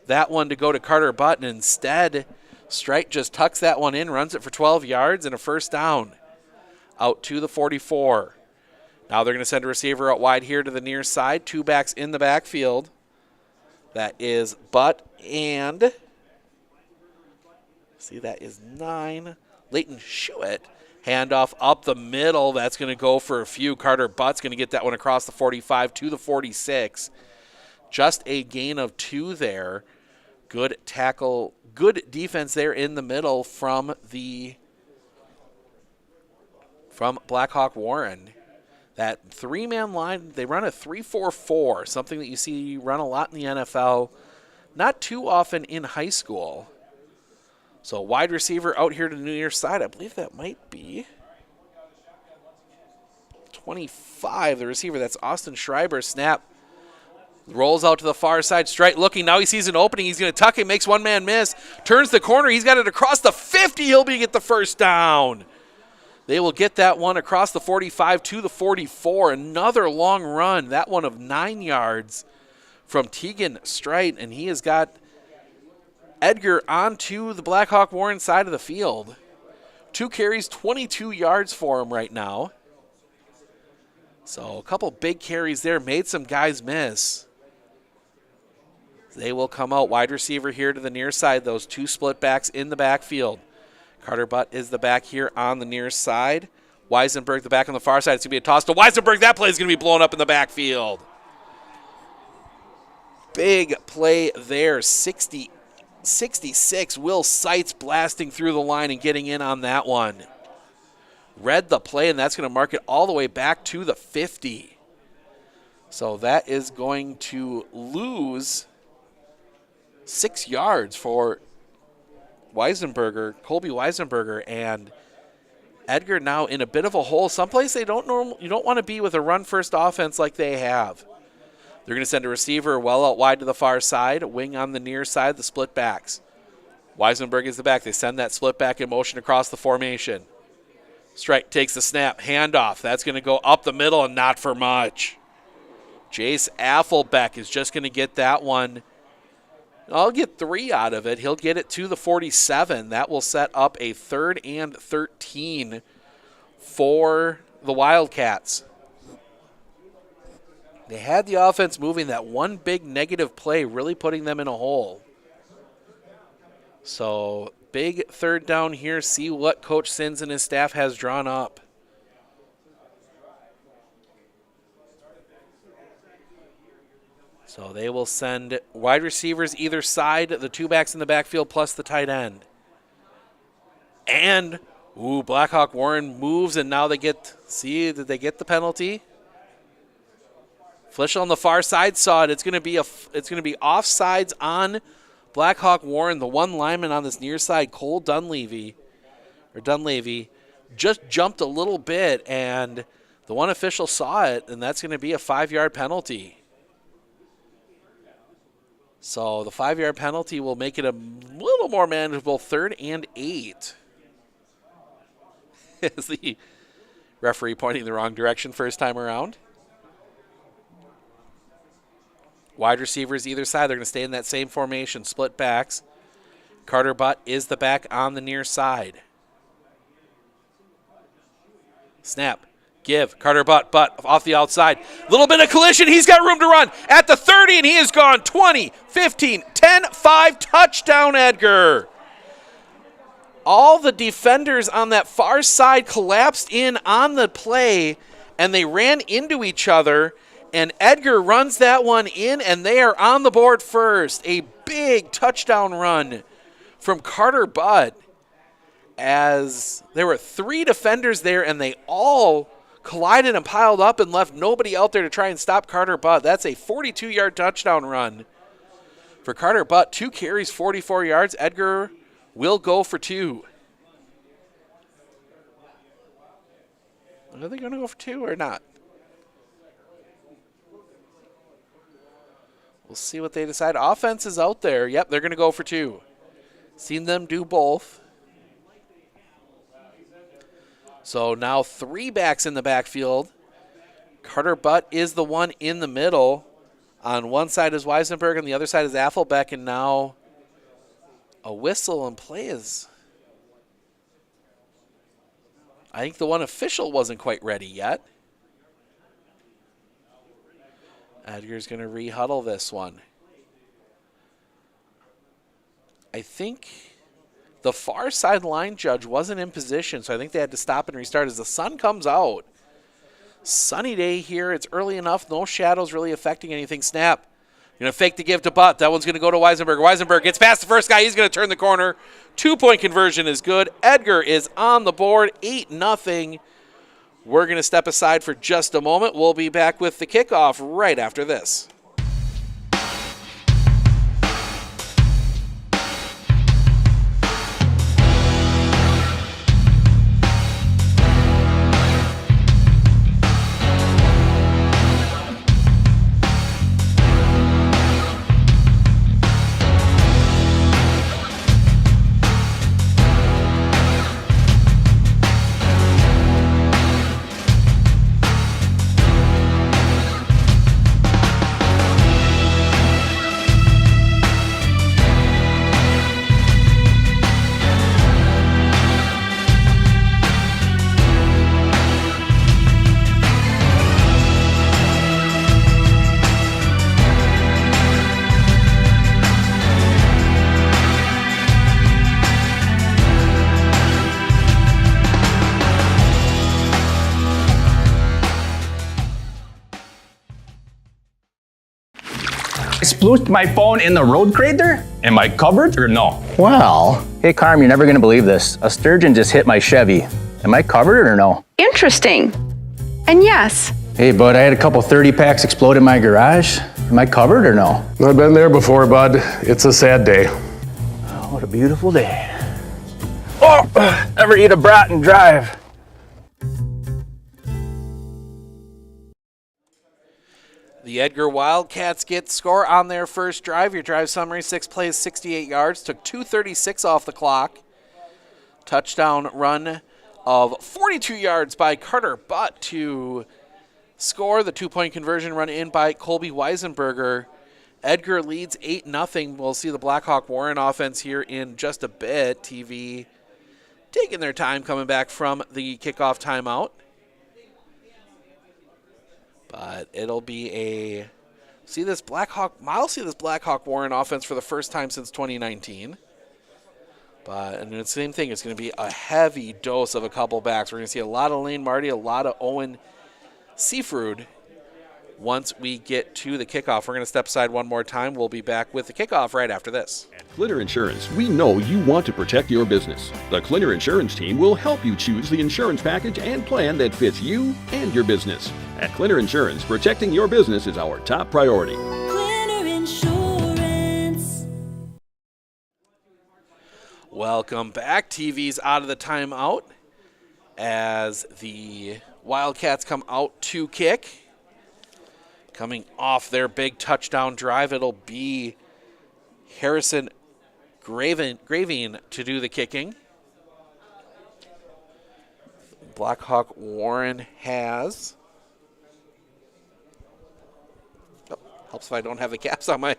that one to go to Carter Butt, and instead, Strite just tucks that one in, runs it for 12 yards and a 1st down. Out to the 44. Now they're going to send a receiver out wide here to the near side. Two backs in the backfield. That is Butt and, see, that is 9. Leighton Schuett. Handoff up the middle. That's going to go for a few. Carter Butt's going to get that one across the 45 to the 46. Just a gain of 2 there. Good tackle, good defense there in the middle from Blackhawk Warren. That 3-man line, they run a 3-4-4, something that you see run a lot in the NFL, not too often in high school. So wide receiver out here to the near side. I believe that might be 25, the receiver. That's Austin Schreiber. Snap. Rolls out to the far side. Straight looking. Now he sees an opening. He's going to tuck it. Makes one man miss. Turns the corner. He's got it across the 50. He'll get the 1st down. They will get that one across the 45 to the 44. Another long run. That one of 9 yards from Tegan Strite. And he has got Edgar onto the Blackhawk Warren side of the field. 2 carries, 22 yards for him right now. So a couple big carries there, made some guys miss. They will come out. Wide receiver here to the near side. Those 2 split backs in the backfield. Carter Butt is the back here on the near side. Weisenberg the back on the far side. It's going to be a toss to Weisenberg. That play is going to be blown up in the backfield. Big play there. 66. Will Seitz blasting through the line and getting in on that one. Read the play, and that's going to mark it all the way back to the 50. So that is going to lose 6 yards for Colby Weisenberger, and Edgar now in a bit of a hole. Someplace you don't want to be with a run-first offense like they have. They're going to send a receiver well out wide to the far side, wing on the near side, the split backs. Weisenberg is the back. They send that split back in motion across the formation. Strike takes the snap, handoff. That's going to go up the middle and not for much. Jace Affelbeck is just going to get that one. I'll get 3 out of it. He'll get it to the 47. That will set up a 3rd and 13 for the Wildcats. They had the offense moving. That one big negative play really putting them in a hole. So big 3rd down here. See what Coach Sins and his staff has drawn up. So they will send wide receivers either side, the 2 backs in the backfield plus the tight end. And, Blackhawk Warren moves, and now did they get the penalty? Flischel on the far side saw it. It's going to be offsides on Blackhawk Warren. The one lineman on this near side, Cole Dunleavy, just jumped a little bit, and the one official saw it, and that's going to be a 5-yard penalty. So the 5-yard penalty will make it a little more manageable 3rd and 8. Is the referee pointing the wrong direction first time around? Wide receivers either side. They're going to stay in that same formation. Split backs. Carter Butt is the back on the near side. Snap. Give. Carter Butt off the outside. Little bit of collision. He's got room to run at the 30, and he is gone. 20, 15, 10, 5. Touchdown, Edgar. All the defenders on that far side collapsed in on the play, and they ran into each other, and Edgar runs that one in, and they are on the board first. A big touchdown run from Carter Butt, as there were 3 defenders there, and they all collided and piled up and left nobody out there to try and stop Carter Butt. That's a 42-yard touchdown run for Carter Butt. 2 carries, 44 yards. Edgar will go for 2. Are they going to go for 2 or not? We'll see what they decide. Offense is out there. Yep, they're going to go for 2. Seen them do both. So now 3 backs in the backfield. Carter Butt is the one in the middle. On one side is Weisenberg, and the other side is Affelbeck, and now a whistle and play is... I think the one official wasn't quite ready yet. Edgar's going to re-huddle this one. I think the far sideline judge wasn't in position, so I think they had to stop and restart as the sun comes out. Sunny day here. It's early enough. No shadows really affecting anything. Snap. Going to fake the give to Butt. That one's going to go to Weisenberg. Weisenberg gets past the first guy. He's going to turn the corner. 2-point conversion is good. Edgar is on the board. 8-0. We're going to step aside for just a moment. We'll be back with the kickoff right after this. splooshed my phone in the road crate there? Am I covered or no? Well, hey Carm, you're never gonna believe this. A sturgeon just hit my Chevy. Am I covered or no? Interesting. And yes. Hey bud, I had a couple 30 packs explode in my garage. Am I covered or no? I've been there before, bud. It's a sad day. Oh, what a beautiful day. Oh, ever eat a brat and drive? The Edgar Wildcats get score on their first drive. Your drive summary, 6 plays, 68 yards. Took 2:36 off the clock. Touchdown run of 42 yards by Carter Butt to score. The 2-point conversion run in by Colby Weisenberger. Edgar leads 8-0. We'll see the Blackhawk Warren offense here in just a bit. TV taking their time coming back from the kickoff timeout. But it'll be I'll see this Blackhawk Warren offense for the first time since 2019. And the same thing, it's going to be a heavy dose of a couple backs. We're going to see a lot of Lane Marty, a lot of Owen Seafruid once we get to the kickoff. We're going to step aside one more time. We'll be back with the kickoff right after this. At Clitter Insurance, we know you want to protect your business. The Clitter Insurance team will help you choose the insurance package and plan that fits you and your business. At Clitter Insurance, protecting your business is our top priority. Clitter Insurance. Welcome back. TV's out of the timeout as the Wildcats come out to kick. Coming off their big touchdown drive, it'll be Harrison Gravine to do the kicking. Blackhawk Warren has. Oh, helps if I don't have the caps on my.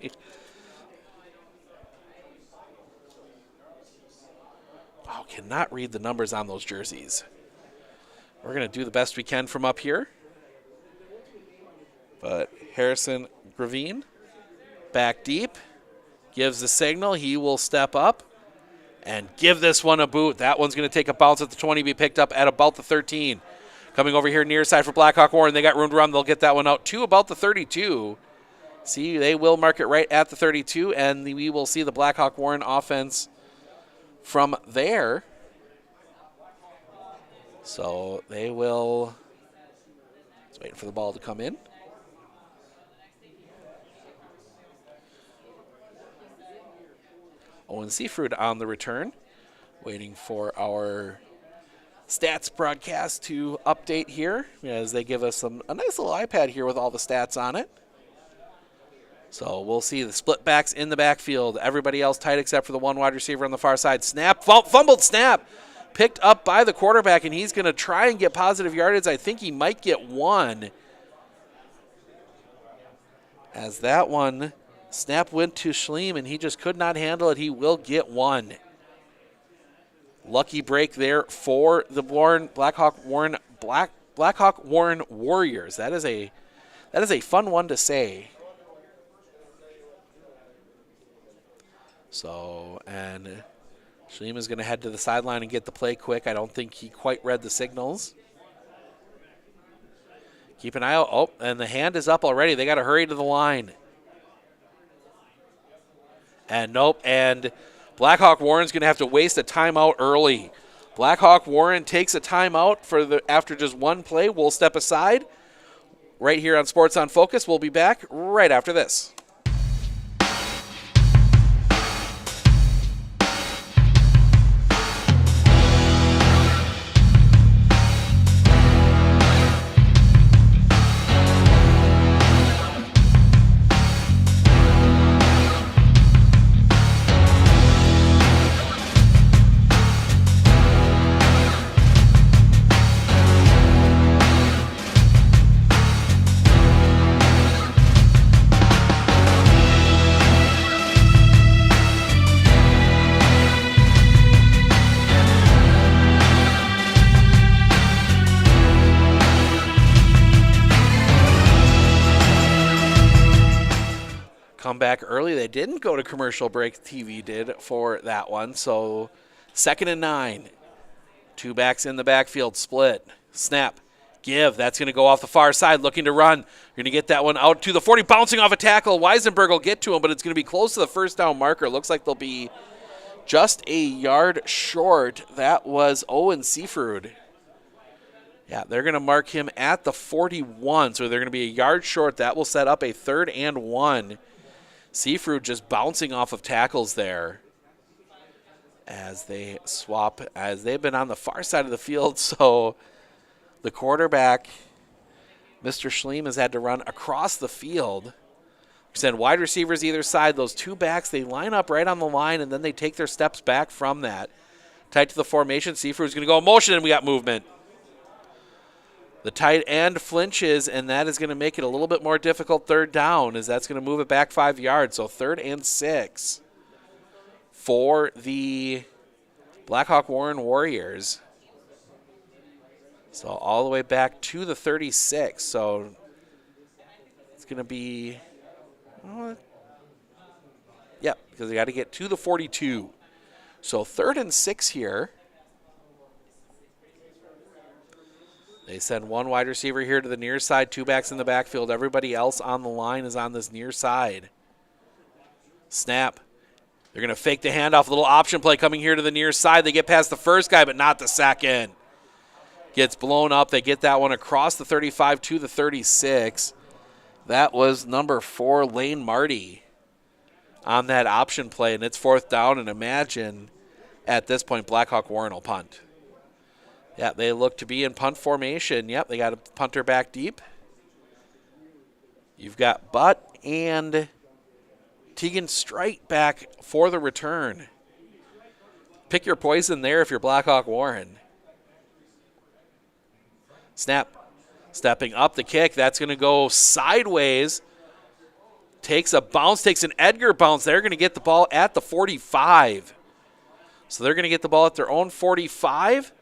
Oh, cannot read the numbers on those jerseys. We're going to do the best we can from up here. But Harrison Gravine, back deep, gives the signal. He will step up and give this one a boot. That one's going to take a bounce at the 20, be picked up at about the 13. Coming over here near side for Blackhawk Warren. They got room to run. They'll get that one out to about the 32. See, they will mark it right at the 32, and we will see the Blackhawk Warren offense from there. So they will. Just waiting for the ball to come in. Owen Seafruid on the return, waiting for our stats broadcast to update here as they give us a nice little iPad here with all the stats on it. So we'll see the split backs in the backfield. Everybody else tight except for the one wide receiver on the far side. Snap, fumbled snap, picked up by the quarterback, and he's going to try and get positive yardage. I think he might get one. As that one, snap went to Schleem, and he just could not handle it. He will get one. Lucky break there for the Blackhawk Warren Warriors. That is a fun one to say. So, and Schleem is going to head to the sideline and get the play quick. I don't think he quite read the signals. Keep an eye out. Oh, and the hand is up already. They got to hurry to the line. And nope, and Blackhawk Warren's going to have to waste a timeout early. Blackhawk Warren takes a timeout after just one play. We'll step aside right here on Sports on Focus. We'll be back right after this. Come back early. They didn't go to commercial break. TV did for that one. So 2nd and 9. Two backs in the backfield. Split. Snap. Give. That's going to go off the far side, looking to run. You're going to get that one out to the 40, bouncing off a tackle. Weisenberg will get to him, but it's going to be close to the first down marker. Looks like they'll be just a yard short. That was Owen Seafrude. Yeah, they're going to mark him at the 41, so they're going to be a yard short. That will set up a 3rd and 1. Seafrude just bouncing off of tackles there as they swap, as they've been on the far side of the field. So the quarterback, Mr. Schleem, has had to run across the field. Send wide receivers either side. Those two backs, they line up right on the line, and then they take their steps back from that. Tight to the formation. Seafrude's going to go in motion, and we got movement. The tight end flinches, and that is going to make it a little bit more difficult 3rd down, as that's going to move it back 5 yards. So 3rd and 6 for the Blackhawk Warren Warriors. So all the way back to the 36. So it's going to be, because they got to get to the 42. So 3rd and 6 here. They send one wide receiver here to the near side, 2 backs in the backfield. Everybody else on the line is on this near side. Snap. They're going to fake the handoff. A little option play coming here to the near side. They get past the first guy, but not the second. Gets blown up. They get that one across the 35 to the 36. That was number 4, Lane Marty, on that option play, and it's 4th down. And imagine at this point, Blackhawk Warren will punt. Yeah, they look to be in punt formation. Yep, they got a punter back deep. You've got Butt and Tegan Strite back for the return. Pick your poison there if you're Blackhawk Warren. Snap. Stepping up the kick. That's going to go sideways. Takes a bounce, takes an Edgar bounce. They're going to get the ball at the 45. So they're going to get the ball at their own 45.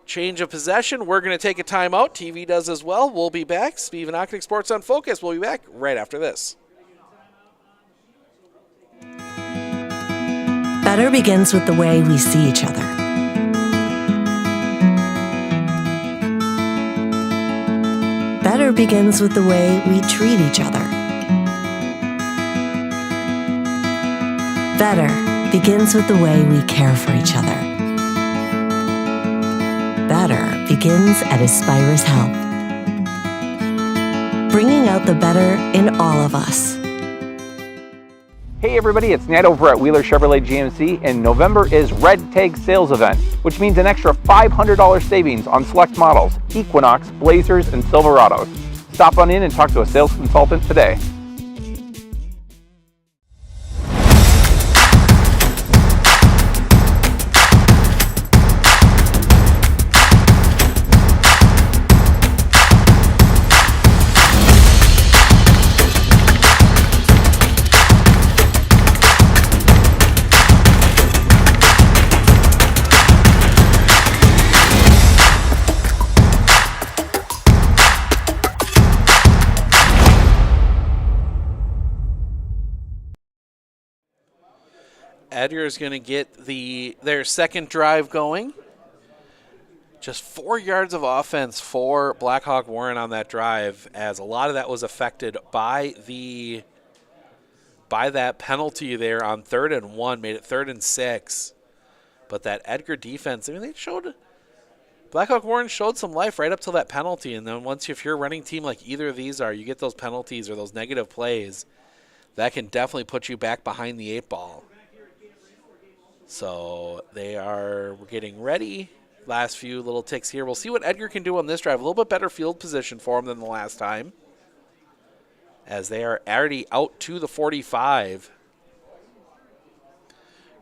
Change of possession. We're going to take a timeout. TV does as well. We'll be back. Stephen Ocknick, Sports on Focus. We'll be back right after this. Better begins with the way we see each other. Better begins with the way we treat each other. Better begins with the way we care for each other. Better begins at Aspirus Health, bringing out the better in all of us. Hey everybody, it's Ned over at Wheeler Chevrolet GMC, and November is Red Tag Sales Event, which means an extra $500 savings on select models, Equinox, Blazers, and Silverados. Stop on in and talk to a sales consultant today. Edgar is going to get their second drive going. Just 4 yards of offense for Blackhawk Warren on that drive, as a lot of that was affected by that penalty there on 3rd and 1, made it 3rd and 6. But that Edgar defense, I mean, Blackhawk Warren showed some life right up till that penalty, and then if you're a running team like either of these are, you get those penalties or those negative plays, that can definitely put you back behind the 8 ball. So they are getting ready. Last few little ticks here. We'll see what Edgar can do on this drive. A little bit better field position for him than the last time, as they are already out to the 45.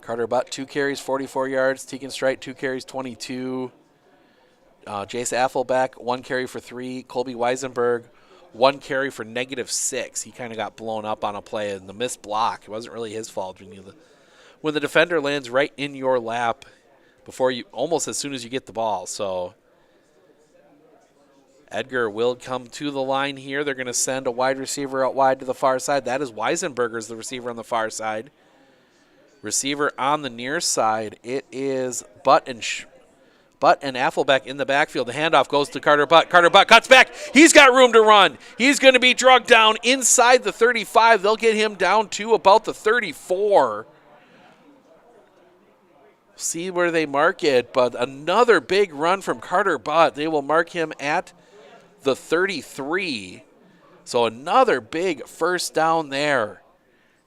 Carter Butt, 2 carries, 44 yards. Tegan Strite, 2 carries, 22. Jace Affelbeck, 1 carry for 3. Colby Weisenberg, 1 carry for -6. He kind of got blown up on a play in the missed block. It wasn't really his fault. When the defender lands right in your lap almost as soon as you get the ball. So Edgar will come to the line here. They're going to send a wide receiver out wide to the far side. That is Weisenberger's the receiver on the far side. Receiver on the near side, it is Butt and Butt and Affelbeck in the backfield. The handoff goes to Carter Butt. Carter Butt cuts back. He's got room to run. He's going to be drugged down inside the 35. They'll get him down to about the 34. See where they mark it, but another big run from Carter Butt. They will mark him at the 33. So another big first down there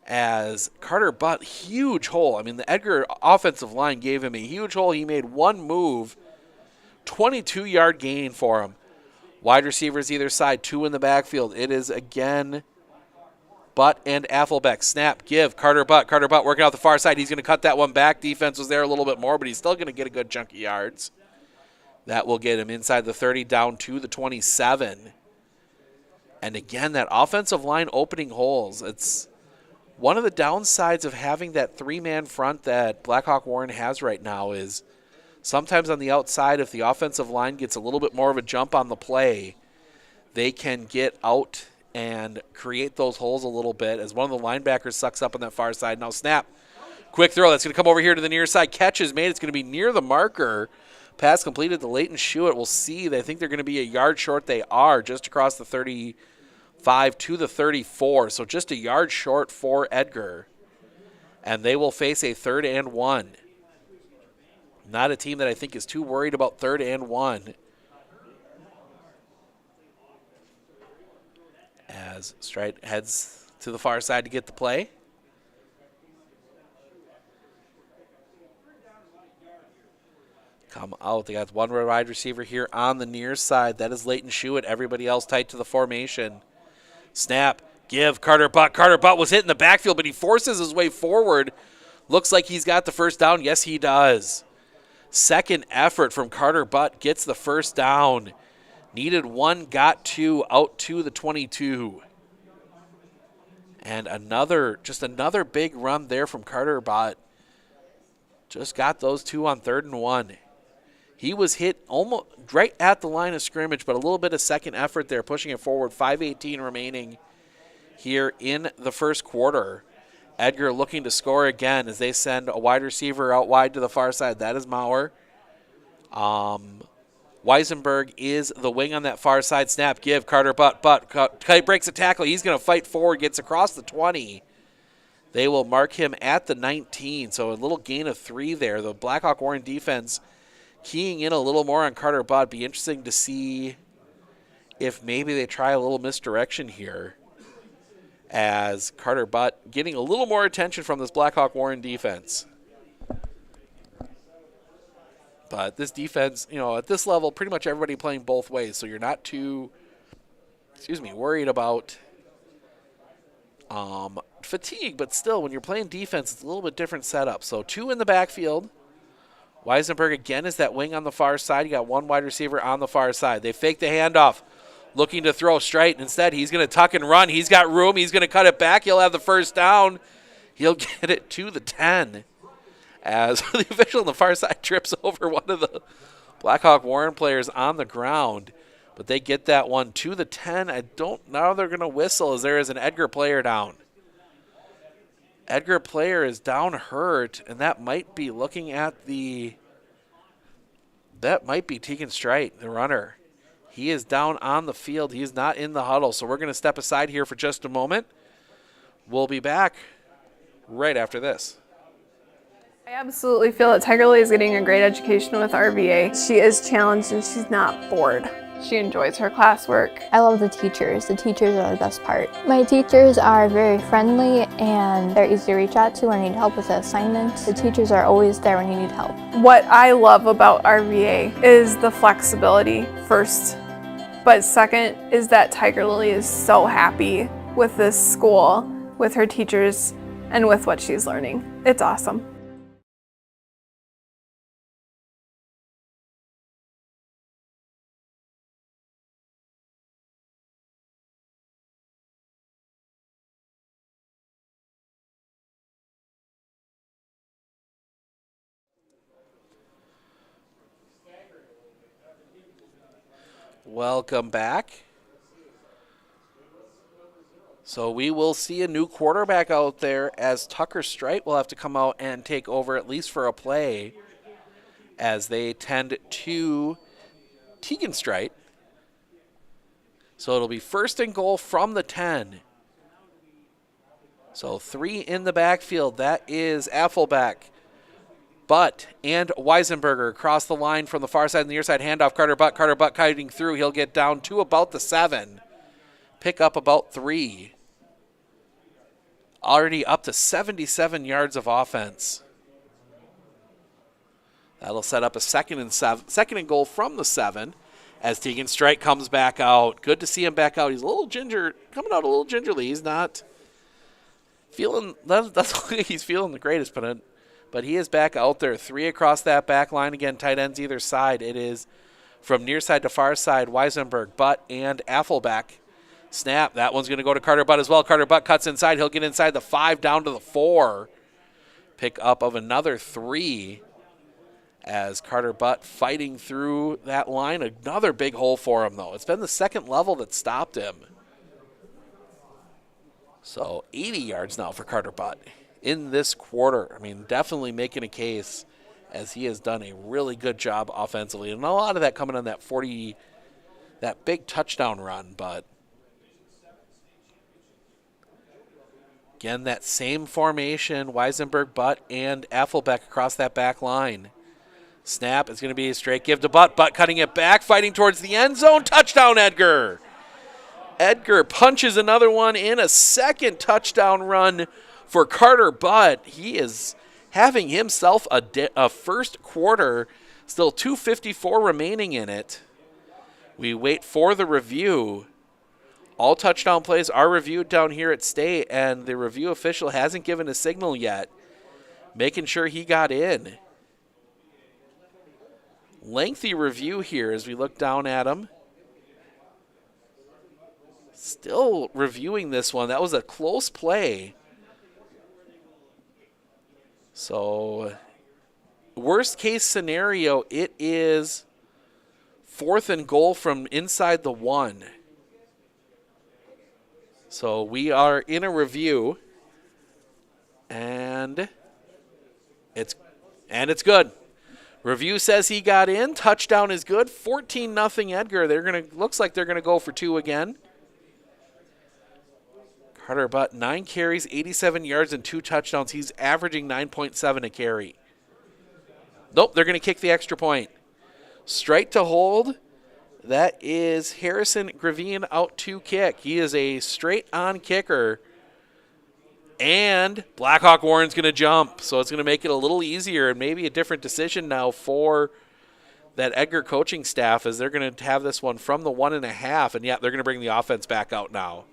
as Carter Butt, huge hole. I mean, the Edgar offensive line gave him a huge hole. He made one move, 22-yard gain for him. Wide receivers either side, 2 in the backfield. It is again Butt and Affelbeck. Snap, give, Carter Butt. Carter Butt working out the far side. He's going to cut that one back. Defense was there a little bit more, but he's still going to get a good chunk of yards. That will get him inside the 30 down to the 27. And again, that offensive line opening holes. It's one of the downsides of having that 3-man front that Blackhawk Warren has right now is sometimes on the outside, if the offensive line gets a little bit more of a jump on the play, they can get out and create those holes a little bit as one of the linebackers sucks up on that far side. Now snap, quick throw. That's going to come over here to the near side. Catch is made. It's going to be near the marker. Pass completed to Leighton Schuett. We'll see. They think they're going to be a yard short. They are just across the 35 to the 34. So just a yard short for Edgar. And they will face a 3rd and 1. Not a team that I think is too worried about 3rd and 1. As Strite heads to the far side to get the play. Come out. They got one wide receiver here on the near side. That is Leighton Schuett. Everybody else tight to the formation. Snap. Give. Carter Butt. Carter Butt was hit in the backfield, but he forces his way forward. Looks like he's got the first down. Yes, he does. Second effort from Carter Butt gets the first down. Needed 1, got 2, out to the 22. And just another big run there from Carter Butt. Just got those 2 on 3rd and 1. He was hit almost right at the line of scrimmage, but a little bit of second effort there, pushing it forward. 5:18 remaining here in the first quarter. Edgar looking to score again as they send a wide receiver out wide to the far side. That is Maurer. Weisenberg is the wing on that far side. Snap, give, Carter Butt. Breaks a tackle. He's going to fight forward, gets across the 20. They will mark him at the 19, so a little gain of 3 there. The Blackhawk Warren defense keying in a little more on Carter Butt. Be interesting to see if maybe they try a little misdirection here as Carter Butt getting a little more attention from this Blackhawk Warren defense. But this defense, at this level, pretty much everybody playing both ways, so you're not too, worried about fatigue, but still, when you're playing defense, it's a little bit different setup. So 2 in the backfield. Weisenberg again is that wing on the far side. You got 1 wide receiver on the far side. They fake the handoff, looking to throw straight. Instead, he's going to tuck and run. He's got room. He's going to cut it back. He'll have the first down. He'll get it to the 10 as the official on the far side trips over one of the Blackhawk Warren players on the ground. But they get that one to the 10. I don't know they're going to whistle as there is an Edgar player down. Edgar player is down hurt, and that might be Tegan Strite, the runner. He is down on the field. He is not in the huddle, so we're going to step aside here for just a moment. We'll be back right after this. I absolutely feel that Tiger Lily is getting a great education with RVA. She is challenged and she's not bored. She enjoys her classwork. I love the teachers. The teachers are the best part. My teachers are very friendly and they're easy to reach out to when I need help with the assignments. The teachers are always there when you need help. What I love about RVA is the flexibility first, but second is that Tiger Lily is so happy with this school, with her teachers, and with what she's learning. It's awesome. Welcome back. So we will see a new quarterback out there as Tucker Strite will have to come out and take over at least for a play as they tend to Teganstreit. So it'll be 1st and goal from the 10. So 3 in the backfield. That is Affelbeck, Butt, and Weisenberger across the line from the far side and the near side. Handoff Carter Butt. Carter Butt kiting through. He'll get down to about the 7. Pick up about 3. Already up to 77 yards of offense. That'll set up a 2nd and goal from the 7 as Teganstreit comes back out. Good to see him back out. He's a little coming out a little gingerly. He's not feeling, that's why he's feeling the greatest, but he is back out there. 3 across that back line. Again, tight ends either side. It is from near side to far side, Weisenberg, Butt, and Affelbeck. Snap. That one's going to go to Carter Butt as well. Carter Butt cuts inside. He'll get inside the 5 down to the 4. Pick up of another 3 as Carter Butt fighting through that line. Another big hole for him, though. It's been the 2nd level that stopped him. So 80 yards now for Carter Butt in this quarter. I mean, definitely making a case as he has done a really good job offensively. And a lot of that coming on that that big touchdown run, but again, that same formation, Weisenberg, Butt, and Affelbeck across that back line. Snap is going to be a straight give to Butt. Butt cutting it back, fighting towards the end zone. Touchdown, Edgar. Edgar punches another one in. A 2nd touchdown run for Carter Butt. He is having himself a first quarter. Still 2:54 remaining in it. We wait for the review. All touchdown plays are reviewed down here at State, and the review official hasn't given a signal yet, making sure he got in. Lengthy review here as we look down at him. Still reviewing this one. That was a close play. So, worst case scenario, it is 4th and goal from inside the 1. So we are in a review, and it's good. Review says he got in. Touchdown is good. 14-0 Edgar. Looks like they're gonna go for 2 again. Carter Butt, 9 carries, 87 yards, and 2 touchdowns. He's averaging 9.7 a carry. Nope, they're gonna kick the extra point. Straight to hold. That is Harrison Gravine out to kick. He is a straight-on kicker. And Blackhawk Warren's going to jump, so it's going to make it a little easier and maybe a different decision now for that Edgar coaching staff as they're going to have this one from the 1.5, and yeah, they're going to bring the offense back out now.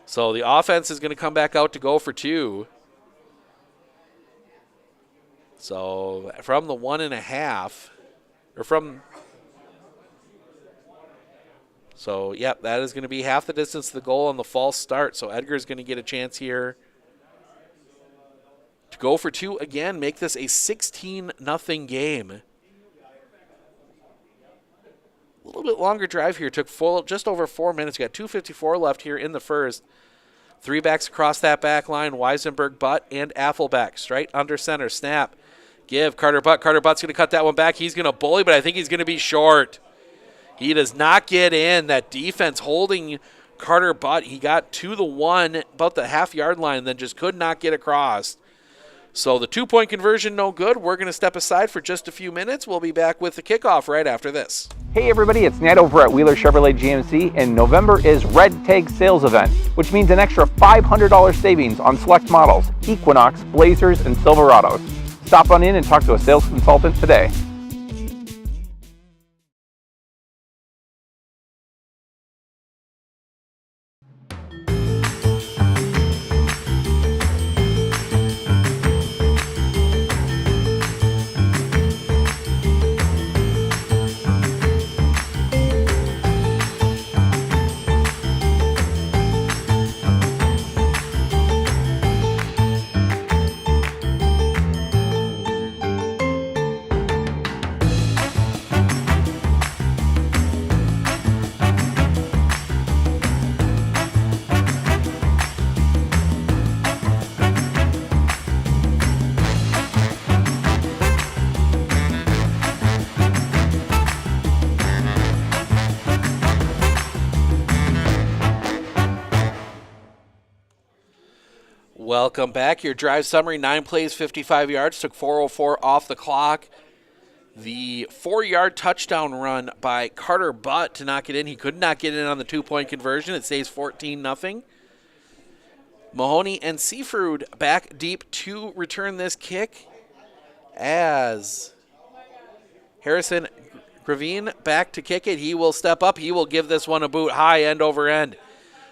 So the offense is going to come back out to go for 2. So from the 1.5, or from... So, yep, that is going to be half the distance to the goal on the false start. So Edgar's going to get a chance here to go for 2 again, make this a 16-0 game. A little bit longer drive here. Took just over 4 minutes. We got 2:54 left here in the first. 3 backs across that back line. Weisenberg, Butt, and Affelbeck. Straight under center. Snap. Give Carter Butt. Carter Butt's going to cut that one back. He's going to bully, but I think he's going to be short. He does not get in. That defense holding Carter Butt. He got to the 1, about the half-yard line, and then just could not get across. So the 2-point conversion, no good. We're going to step aside for just a few minutes. We'll be back with the kickoff right after this. Hey everybody, it's Ned over at Wheeler Chevrolet GMC, and November is Red Tag Sales Event, which means an extra $500 savings on select models, Equinox, Blazers, and Silverados. Stop on in and talk to a sales consultant today. Welcome back. Your drive summary, 9 plays, 55 yards, took 4:04 off the clock. The 4-yard touchdown run by Carter Butt to knock it in. He could not get in on the 2-point conversion. It stays 14-0. Mahoney and Seafruid back deep to return this kick as Harrison Gravine back to kick it. He will step up. He will give this one a boot high, end over end.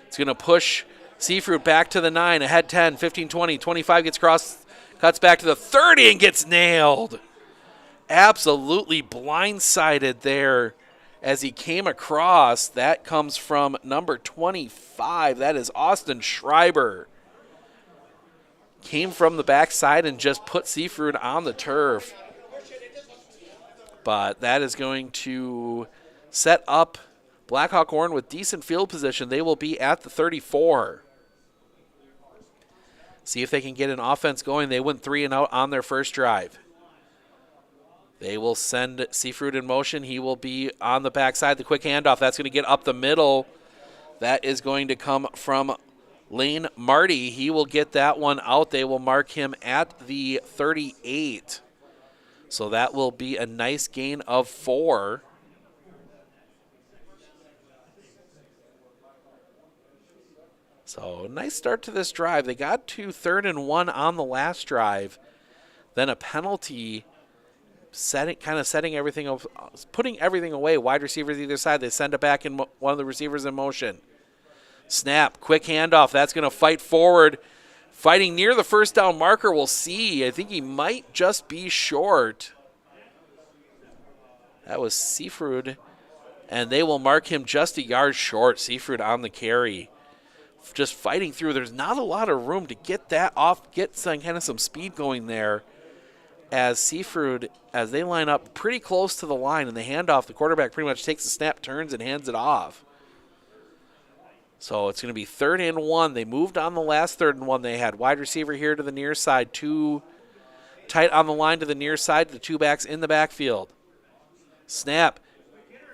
It's going to push Seafruid back to the 9, ahead 10, 15, 20, 25 gets crossed, cuts back to the 30 and gets nailed. Absolutely blindsided there as he came across. That comes from number 25. That is Austin Schreiber. Came from the backside and just put Seafruid on the turf. But that is going to set up Blackhawk Horn with decent field position. They will be at the 34. See if they can get an offense going. They went 3 and out on their first drive. They will send Seafruid in motion. He will be on the backside. The quick handoff, that's going to get up the middle. That is going to come from Lane Marty. He will get that one out. They will mark him at the 38. So that will be a nice gain of 4. So nice start to this drive. They got to 3rd and 1 on the last drive. Then a penalty setting everything up, putting everything away. Wide receivers either side. They send it back in one of the receivers in motion. Snap, quick handoff. That's going to fight forward. Fighting near the first down marker. We'll see. I think he might just be short. That was Seafruid. And they will mark him just a yard short. Seafruid on the carry. Just fighting through. There's not a lot of room to get that off, get some speed going there. As Seafruid, as they line up pretty close to the line and the handoff, the quarterback pretty much takes the snap, turns, and hands it off. So it's going to be 3rd and 1. They moved on the last 3rd and 1 they had. Wide receiver here to the near side. 2 tight on the line to the near side. The 2 backs in the backfield. Snap.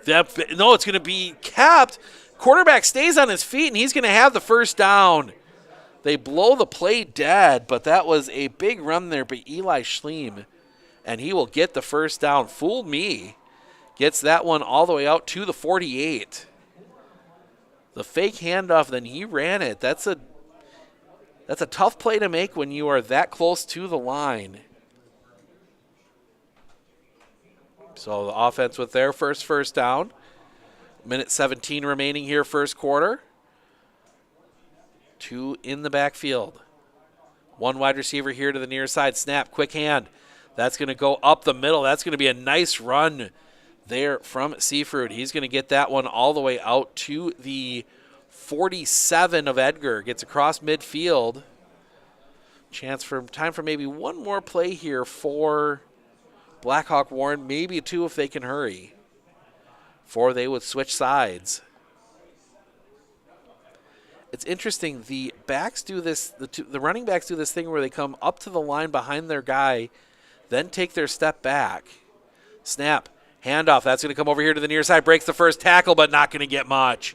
No, it's going to be capped. Quarterback stays on his feet, and he's going to have the first down. They blow the play dead, but that was a big run there by Eli Schleem, and he will get the first down. Fooled me. Gets that one all the way out to the 48. The fake handoff, then he ran it. That's a tough play to make when you are that close to the line. So the offense with their first down. Minute 17 remaining here, first quarter. 2 in the backfield. 1 wide receiver here to the near side. Snap, quick hand. That's going to go up the middle. That's going to be a nice run there from Seafruid. He's going to get that one all the way out to the 47 of Edgar. Gets across midfield. Time for maybe one more play here for Blackhawk Warren. Maybe 2 if they can hurry. 4 they would switch sides. It's interesting. The backs do this. The running backs do this thing where they come up to the line behind their guy, then take their step back. Snap, handoff. That's going to come over here to the near side. Breaks the first tackle, but not going to get much.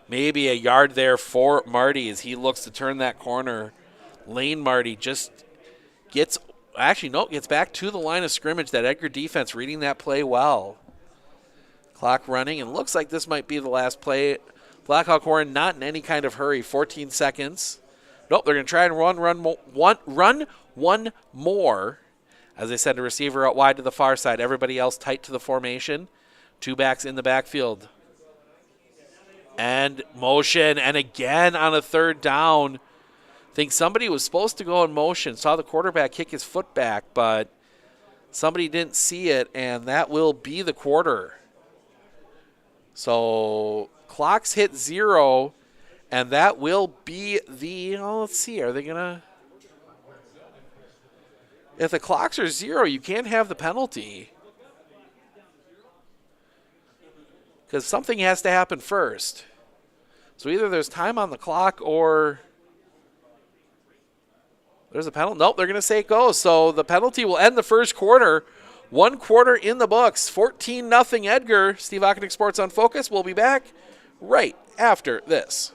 Maybe a yard there for Marty as he looks to turn that corner. Lane Marty just gets back to the line of scrimmage. That Edgar defense reading that play well. Clock running, and looks like this might be the last play. Blackhawk Warren not in any kind of hurry. 14 seconds. Nope, they're going to try and run one more as they send a receiver out wide to the far side. Everybody else tight to the formation. 2 backs in the backfield. And motion, and again on a 3rd down. I think somebody was supposed to go in motion. Saw the quarterback kick his foot back, but somebody didn't see it, and that will be the quarter. So clocks hit 0, and that will be the, let's see, are they going to? If the clocks are 0, you can't have the penalty. Because something has to happen first. So either there's time on the clock or there's a penalty. Nope, they're going to say it goes. So the penalty will end the first quarter. 1 quarter in the books. 14-0 Edgar. Steve Ockenick Sports on Focus. We'll be back right after this.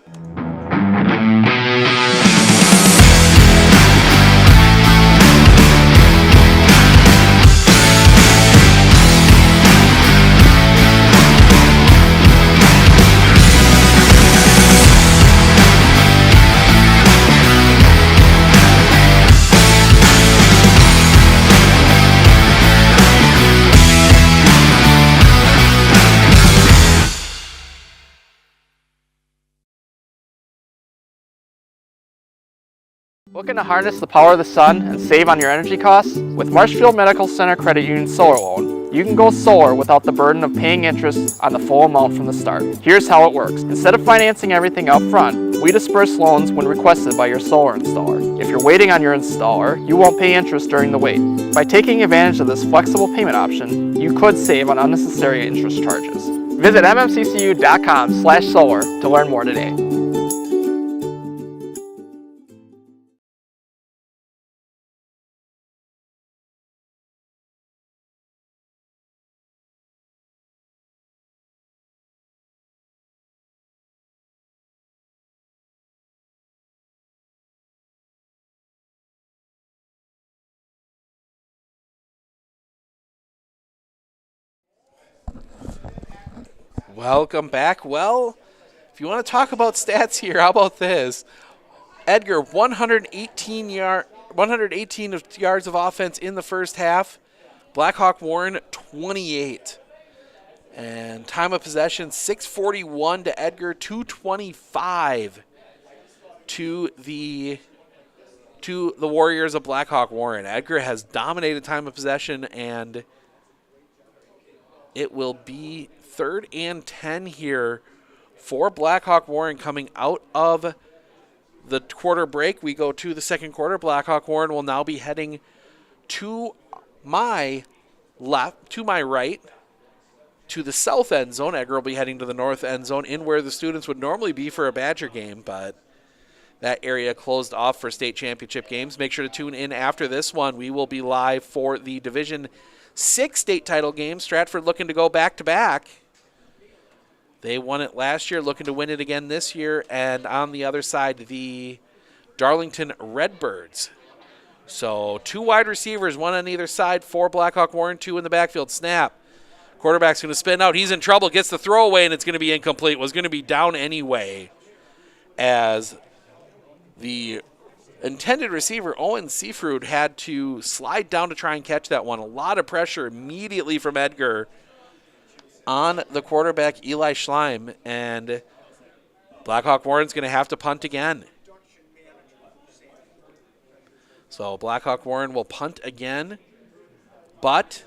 Looking to harness the power of the sun and save on your energy costs? With Marshfield Medical Center Credit Union Solar Loan, you can go solar without the burden of paying interest on the full amount from the start. Here's how it works. Instead of financing everything up front, we disperse loans when requested by your solar installer. If you're waiting on your installer, you won't pay interest during the wait. By taking advantage of this flexible payment option, you could save on unnecessary interest charges. Visit mmccu.com/solar to learn more today. Welcome back. Well, if you want to talk about stats here, how about this? Edgar, 118 yards of offense in the first half. Blackhawk Warren, 28. And time of possession, 6:41 to Edgar, 2:25 to the Warriors of Blackhawk Warren. Edgar has dominated time of possession, and it will be 3rd and 10 here for Blackhawk Warren coming out of the quarter break. We go to the second quarter. Blackhawk Warren will now be heading to my left, to my right, to the south end zone. Edgar will be heading to the north end zone, in where the students would normally be for a Badger game, but that area closed off for state championship games. Make sure to tune in after this one. We will be live for the Division 6 state title game. Stratford looking to go back-to-back. They won it last year, looking to win it again this year. And on the other side, the Darlington Redbirds. So 2 wide receivers, 1 on either side for Blackhawk Warren, 2 in the backfield. Snap. Quarterback's going to spin out. He's in trouble, gets the throw away, and it's going to be incomplete. Was going to be down anyway, as the intended receiver, Owen Seafruit, had to slide down to try and catch that one. A lot of pressure immediately from Edgar on the quarterback, Eli Schleim, and Blackhawk Warren's going to have to punt again. So Blackhawk Warren will punt again. Butt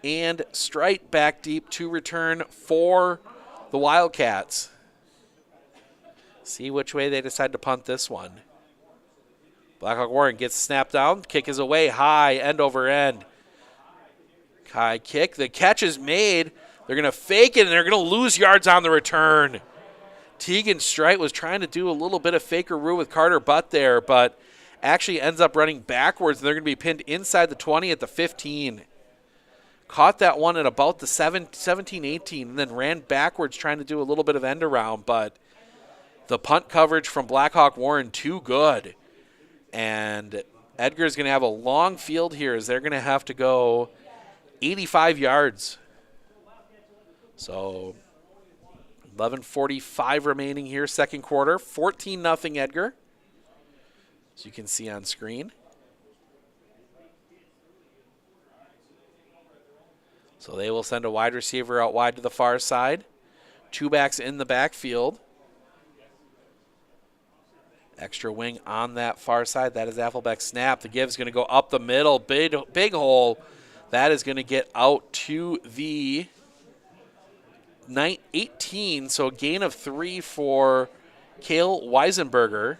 and Strite back deep to return for the Wildcats. See which way they decide to punt this one. Blackhawk Warren gets snapped down. Kick is away high, end over end. High kick. The catch is made. They're going to fake it, and they're going to lose yards on the return. Tegan Strite was trying to do a little bit of fakeroo with Carter Butt there, but actually ends up running backwards. They're going to be pinned inside the 20 at the 15. Caught that one at about the 17-18, and then ran backwards trying to do a little bit of end around, but the punt coverage from Blackhawk Warren too good. And Edgar's going to have a long field here, as they're going to have to go 85 yards. So 11:45 remaining here, second quarter. 14-0 Edgar, as you can see on screen. So they will send a wide receiver out wide to the far side. 2 backs in the backfield. Extra wing on that far side. That is Applebeck snap. The give's going to go up the middle. Big hole. That is going to get out to the 18. So a gain of 3 for Kale Weisenberger.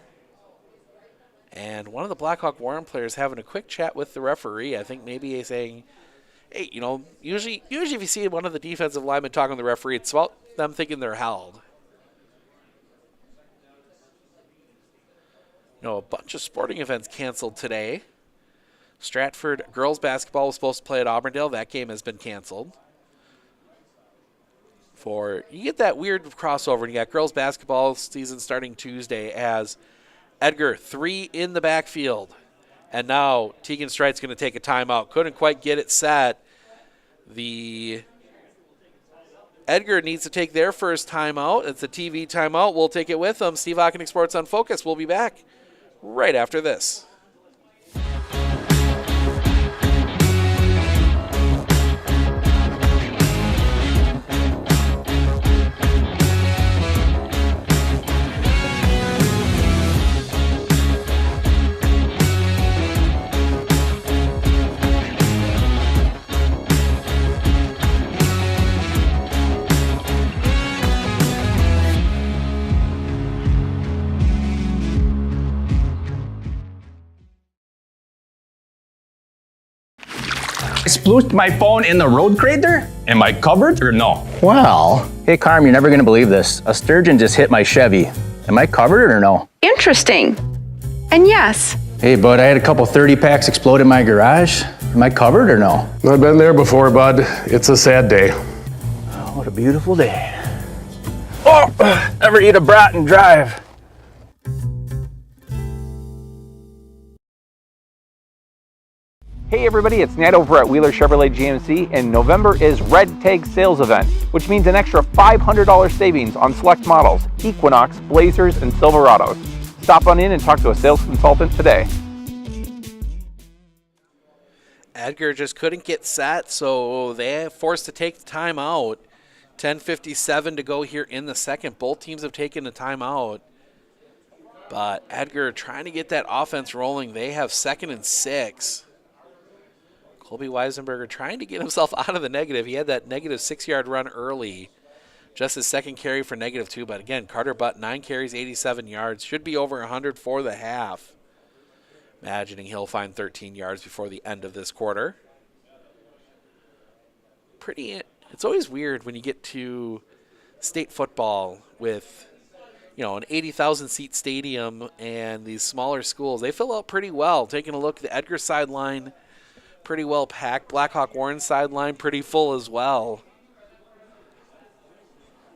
And one of the Blackhawk Warren players having a quick chat with the referee. I think maybe he's saying, hey, you know, usually if you see one of the defensive linemen talking to the referee, it's about them thinking they're held. You know, a bunch of sporting events canceled today. Stratford girls basketball was supposed to play at Auburndale. That game has been canceled. You get that weird crossover, and you got girls basketball season starting Tuesday, as Edgar 3 in the backfield. And now Tegan Strite's going to take a timeout. Couldn't quite get it set. Edgar needs to take their first timeout. It's a TV timeout. We'll take it with them. Steve Ockenick Sports on Focus. We'll be back right after this. splooshed my phone in the road crate there? Am I covered or no? Well, hey Carm, you're never gonna believe this. A sturgeon just hit my Chevy. Am I covered or no? Interesting. And yes. Hey bud, I had a couple 30 packs explode in my garage. Am I covered or no? I've been there before, bud. It's a sad day. What a beautiful day. Oh, ever eat a brat and drive? Hey everybody, it's Ned over at Wheeler Chevrolet GMC, and November is Red Tag Sales Event, which means an extra $500 savings on select models, Equinox, Blazers, and Silverados. Stop on in and talk to a sales consultant today. Edgar just couldn't get set, so they forced to take the time out. 10:57 to go here in the second. Both teams have taken the timeout. But Edgar trying to get that offense rolling. They have 2nd and 6. Colby Weisenberger trying to get himself out of the negative. He had that negative 6-yard run early. Just his second carry for -2. But again, Carter Butt, 9 carries, 87 yards. Should be over 100 for the half. Imagining he'll find 13 yards before the end of this quarter. It's always weird when you get to state football with, an 80,000 seat stadium and these smaller schools. They fill out pretty well. Taking a look at the Edgar sideline, pretty well packed. Blackhawk Warren sideline, pretty full as well.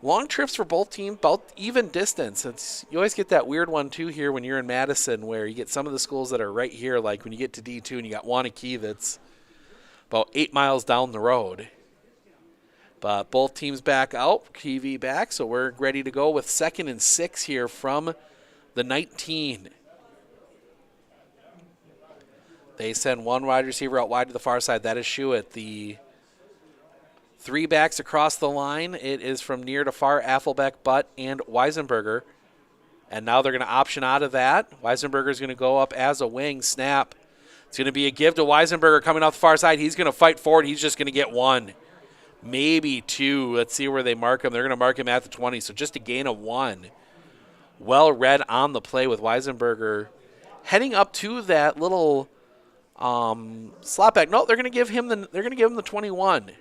Long trips for both teams, about even distance. You always get that weird one, too, here when you're in Madison, where you get some of the schools that are right here, like when you get to D2 and you got Wanakee that's about 8 miles down the road. But both teams back out, TV back, so we're ready to go with 2nd and 6 here from the 19. They send one wide receiver out wide to the far side. That is Schuett. The 3 backs across the line. It is from near to far, Affelbeck, Butt, and Weisenberger. And now they're going to option out of that. Weisenberger is going to go up as a wing. Snap. It's going to be a give to Weisenberger coming off the far side. He's going to fight forward. He's just going to get 1, maybe 2. Let's see where they mark him. They're going to mark him at the 20, so just a gain of 1. Well read on the play with Weisenberger heading up to that little slot back. No, they're going to give him the 21.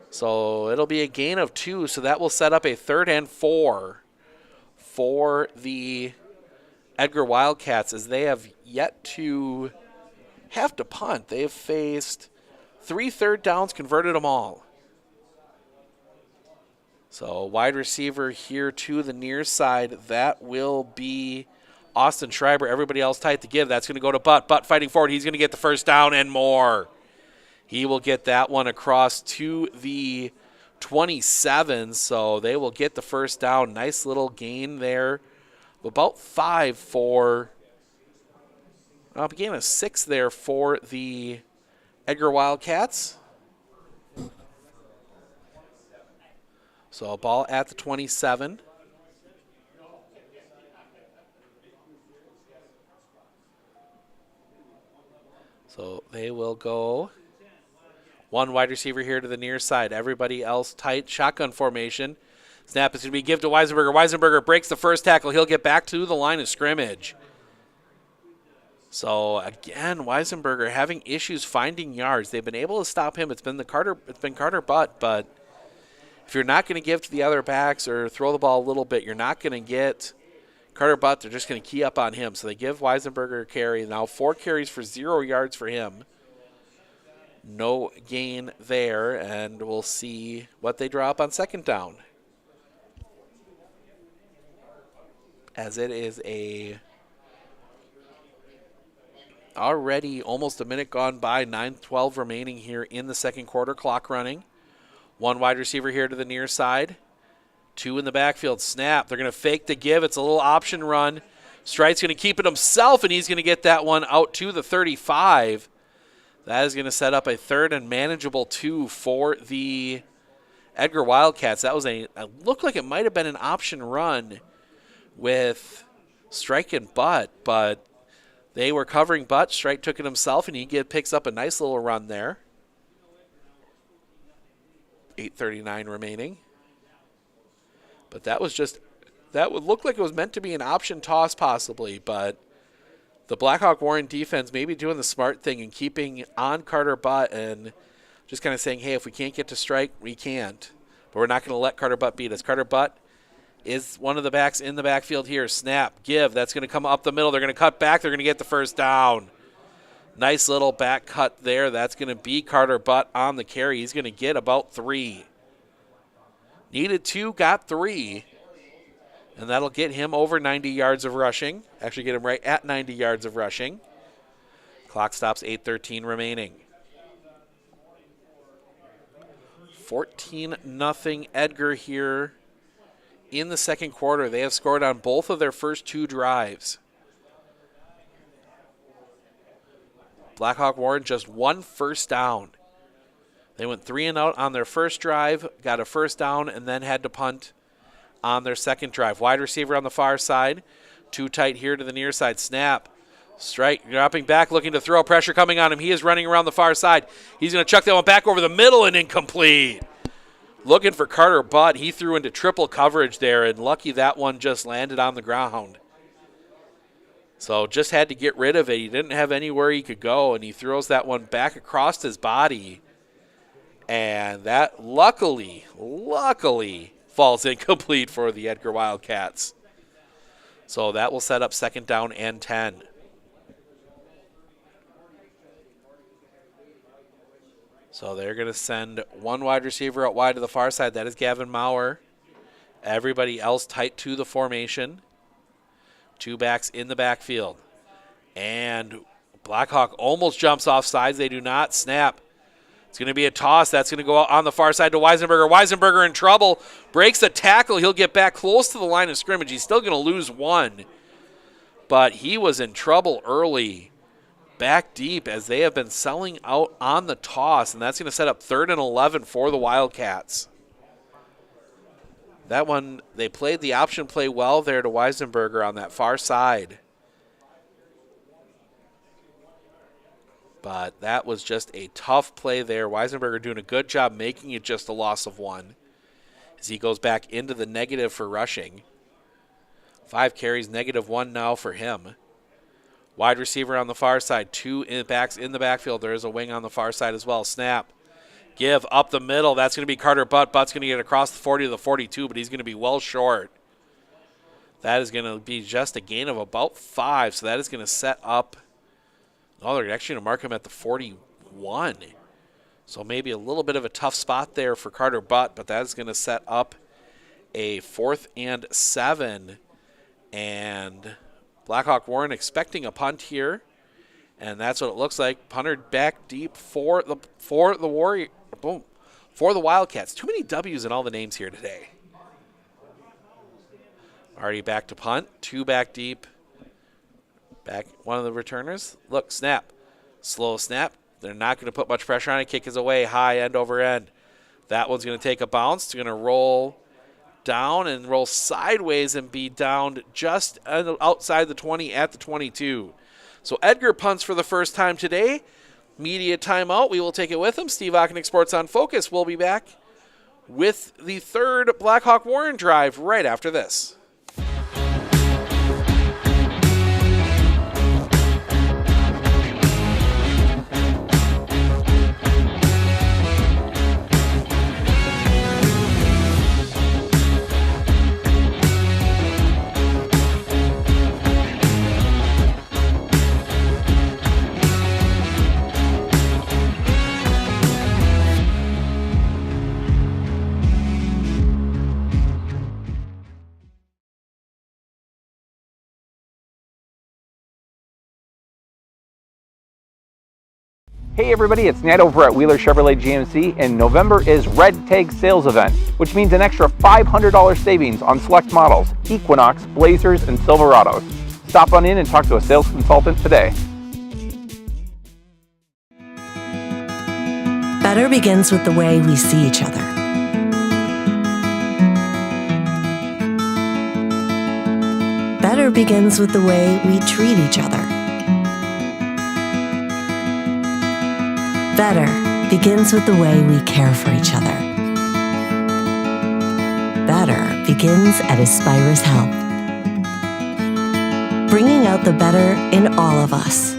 So it'll be a gain of 2, so that will set up a 3rd and 4 for the Edgar Wildcats, as they have yet to have to punt. They have faced 3 third downs, converted them all. So wide receiver here to the near side, that will be Austin Schreiber. Everybody else tight to give. That's going to go to Butt. Butt fighting forward. He's going to get the first down and more. He will get that one across to the 27, so they will get the first down. Nice little gain there. About 5 for, gain of 6 there for the Edgar Wildcats. So a ball at the 27. So they will go one wide receiver here to the near side. Everybody else tight. Shotgun formation. Snap is going to be give to Weisenberger. Weisenberger breaks the first tackle. He'll get back to the line of scrimmage. So again, Weisenberger having issues finding yards. They've been able to stop him. It's been Carter Butt, but if you're not going to give to the other backs or throw the ball a little bit, you're not going to get Carter Butt. They're just going to key up on him. So they give Weisenberger a carry. Now 4 carries for 0 yards for him. No gain there, and we'll see what they draw up on 2nd down. As it is already almost a minute gone by, 9:12 remaining here in the second quarter, clock running. 1 wide receiver here to the near side. 2 in the backfield. Snap. They're going to fake the give. It's a little option run. Strite's going to keep it himself, and he's going to get that one out to the 35. That is going to set up a 3rd and manageable 2 for the Edgar Wildcats. That was it looked like it might have been an option run with Strike and Butt, but they were covering Butt. Strike took it himself, and he picks up a nice little run there. 8:39 remaining. But that would look like it was meant to be an option toss possibly, but the Blackhawk Warren defense maybe doing the smart thing and keeping on Carter Butt, and just kind of saying, hey, if we can't get to strike, we can't. But we're not going to let Carter Butt beat us. Carter Butt is one of the backs in the backfield here. Snap, give. That's going to come up the middle. They're going to cut back. They're going to get the first down. Nice little back cut there. That's going to be Carter Butt on the carry. He's going to get about 3. Needed 2, got 3. And that'll get him over 90 yards of rushing. Actually get him right at 90 yards of rushing. Clock stops, 8:13 remaining. 14-0 Edgar here in the second quarter. They have scored on both of their first 2 drives. Blackhawk Warren just 1 first down. They went 3 and out on their first drive, got a first down, and then had to punt on their second drive. Wide receiver on the far side. Too tight here to the near side. Snap. Strike. Dropping back, looking to throw. Pressure coming on him. He is running around the far side. He's going to chuck that one back over the middle and incomplete. Looking for Carter Butt. He threw into triple coverage there, and lucky that one just landed on the ground. So just had to get rid of it. He didn't have anywhere he could go, and he throws that one back across his body. And that luckily falls incomplete for the Edgar Wildcats. So that will set up second down and 10. So they're going to send one wide receiver out wide to the far side. That is Gavin Maurer. Everybody else tight to the formation. 2 backs in the backfield. And Blackhawk almost jumps off sides. They do not. Snap. It's going to be a toss. That's going to go out on the far side to Weisenberger. Weisenberger in trouble. Breaks the tackle. He'll get back close to the line of scrimmage. He's still going to lose 1. But he was in trouble early. Back deep as they have been selling out on the toss. And that's going to set up 3rd and 11 for the Wildcats. That one, they played the option play well there to Weisenberger on that far side. But that was just a tough play there. Weisenberger doing a good job making it just a loss of 1 as he goes back into the negative for rushing. 5 carries, -1 now for him. Wide receiver on the far side, 2 backs in the backfield. There is a wing on the far side as well. Snap. Give up the middle. That's going to be Carter Butt. Butt's going to get across the 40 to the 42, but he's going to be well short. That is going to be just a gain of about 5, so that is going to set up. Oh, they're actually going to mark him at the 41. So maybe a little bit of a tough spot there for Carter Butt, but that is going to set up a 4th and 7. And Blackhawk Warren expecting a punt here. And that's what it looks like. Punter back deep for the Warrior. Boom. For the Wildcats. Too many W's in all the names here today. Already back to punt. 2 back deep. Back one of the returners. Look, snap. Slow snap. They're not going to put much pressure on it. Kick is away. High end over end. That one's going to take a bounce. It's going to roll down and roll sideways and be down just outside the 20 at the 22. So Edgar punts for the first time today. Media timeout. We will take it with him. Steve Ockenick, Sports on Focus. We'll be back with the 3rd Blackhawk Warren drive right after this. Hey everybody, it's Ned over at Wheeler Chevrolet GMC, and November is Red Tag Sales Event, which means an extra $500 savings on select models, Equinox, Blazers, and Silverados. Stop on in and talk to a sales consultant today. Better begins with the way we see each other. Better begins with the way we treat each other. Better begins with the way we care for each other. Better begins at Aspirus Health, bringing out the better in all of us.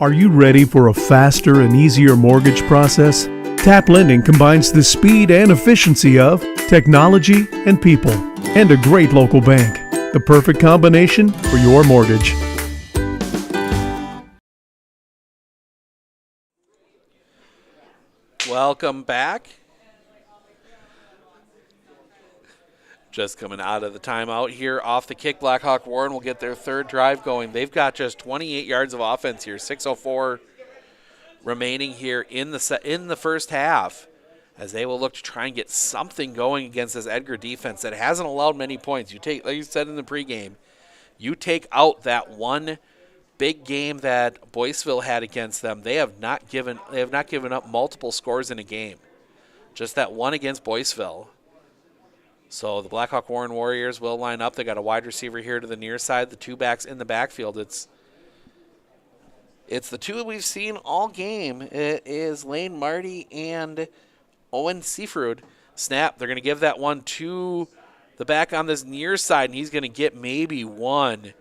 Are you ready for a faster and easier mortgage process? Tap Lending combines the speed and efficiency of technology and people, and a great local bank. The perfect combination for your mortgage. Welcome back. Just coming out of the timeout here off the kick, Blackhawk Warren will get their third drive going. They've got just 28 yards of offense here, 6:04 remaining here in the first half, as they will look to try and get something going against this Edgar defense that hasn't allowed many points. You take, like you said in the pregame, you take out that one big game that Boyceville had against them. They have not given up multiple scores in a game. Just that one against Boyceville. So the Blackhawk Warren Warriors will line up. They got a wide receiver here to the near side, the two backs in the backfield. It's the two that we've seen all game. It is Lane Marty and Owen Seafruid. Snap. They're going to give that one to the back on this near side, and he's going to get maybe one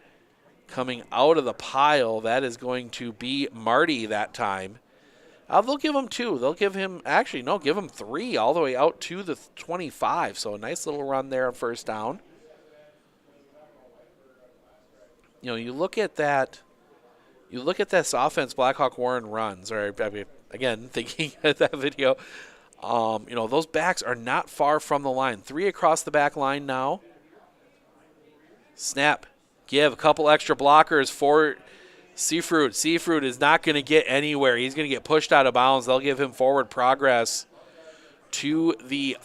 coming out of the pile. That is going to be Marty that time. They'll give him two. They'll give him, give him three all the way out to the 25. So a nice little run there on first down. You look at that. You look at this offense Blackhawk Warren runs, or again, thinking of that video, those backs are not far from the line. Three across the back line now. Snap. Give a couple extra blockers for Seafruid. Seafruid is not going to get anywhere. He's going to get pushed out of bounds. They'll give him forward progress to the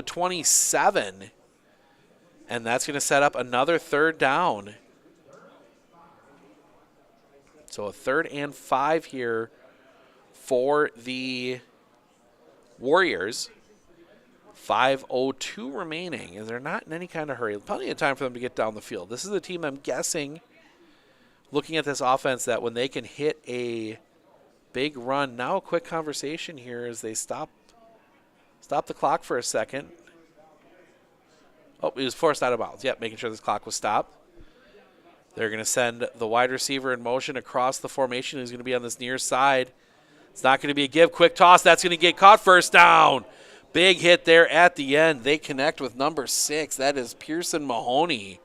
27. And that's going to set up another third down. So a 3rd and 5 here for the Warriors. 5:02 remaining, and they're not in any kind of hurry. Plenty of time for them to get down the field. This is a team, I'm guessing, looking at this offense, that when they can hit a big run. Now a quick conversation here as they stop the clock for a second. Oh, he was forced out of bounds. Yep, making sure this clock was stopped. They're going to send the wide receiver in motion across the formation. Who's going to be on this near side. It's not going to be a give. Quick toss. That's going to get caught. First down. Big hit there at the end. They connect with number 6. That is Pearson Mahoney.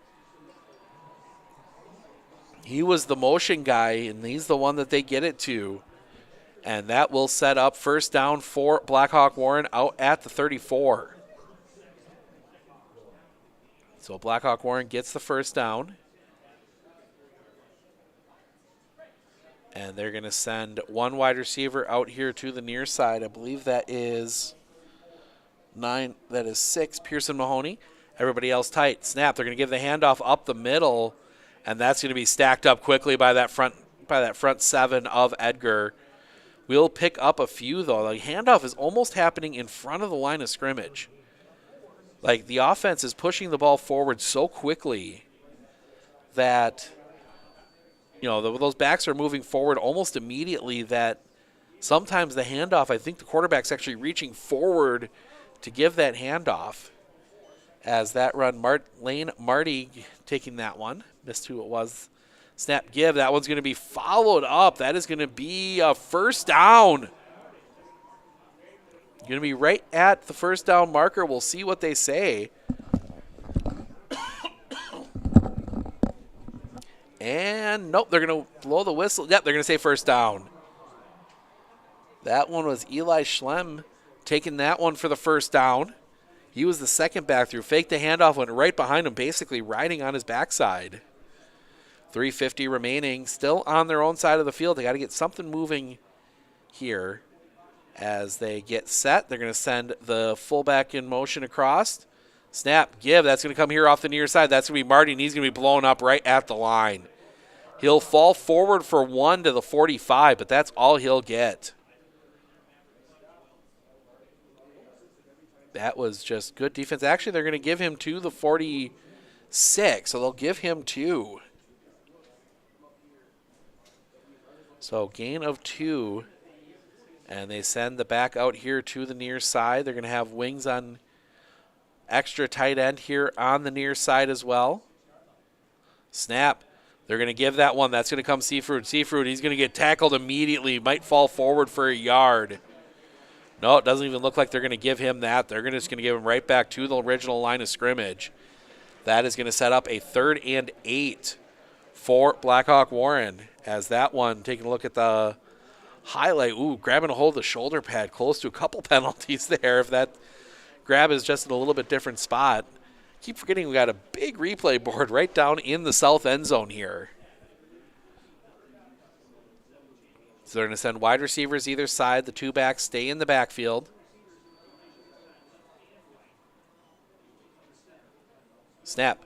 He was the motion guy, and he's the one that they get it to. And that will set up first down for Blackhawk Warren out at the 34. So Blackhawk Warren gets the first down. And they're going to send one wide receiver out here to the near side. I believe that is 6, Pearson Mahoney. Everybody else tight. Snap. They're going to give the handoff up the middle, and that's going to be stacked up quickly by that front 7 of Edgar. We'll pick up a few, though. The handoff is almost happening in front of the line of scrimmage. Like, the offense is pushing the ball forward so quickly that, those backs are moving forward almost immediately, that sometimes the handoff, I think the quarterback's actually reaching forward to give that handoff. As that run, Lane Marty taking that one. Missed who it was. Snap, give. That one's going to be followed up. That is going to be a first down. Going to be right at the first down marker. We'll see what they say. And nope, they're going to blow the whistle. Yep, they're going to say first down. That one was Eli Schlem taking that one for the first down. He was the second back through. Faked the handoff, went right behind him, basically riding on his backside. 3:50 remaining, still on their own side of the field. They got to get something moving here. As they get set, they're going to send the fullback in motion across. Snap, give. That's going to come here off the near side. That's going to be Marty, and he's going to be blown up right at the line. He'll fall forward for 1 to the 45, but that's all he'll get. That was just good defense. Actually, they're going to give him to the 46, so they'll give him 2. So gain of 2. And they send the back out here to the near side. They're going to have wings on extra tight end here on the near side as well. Snap. They're going to give that one. That's going to come Seafruit. Seafruit, he's going to get tackled immediately. Might fall forward for a yard. No, it doesn't even look like they're going to give him that. They're just going to give him right back to the original line of scrimmage. That is going to set up a 3rd and 8 for Blackhawk Warren. As that one, taking a look at the highlight, ooh, grabbing a hold of the shoulder pad, close to a couple penalties there if that grab is just in a little bit different spot. Keep forgetting we got a big replay board right down in the south end zone here. So they're going to send wide receivers either side. The 2 backs stay in the backfield. Snap.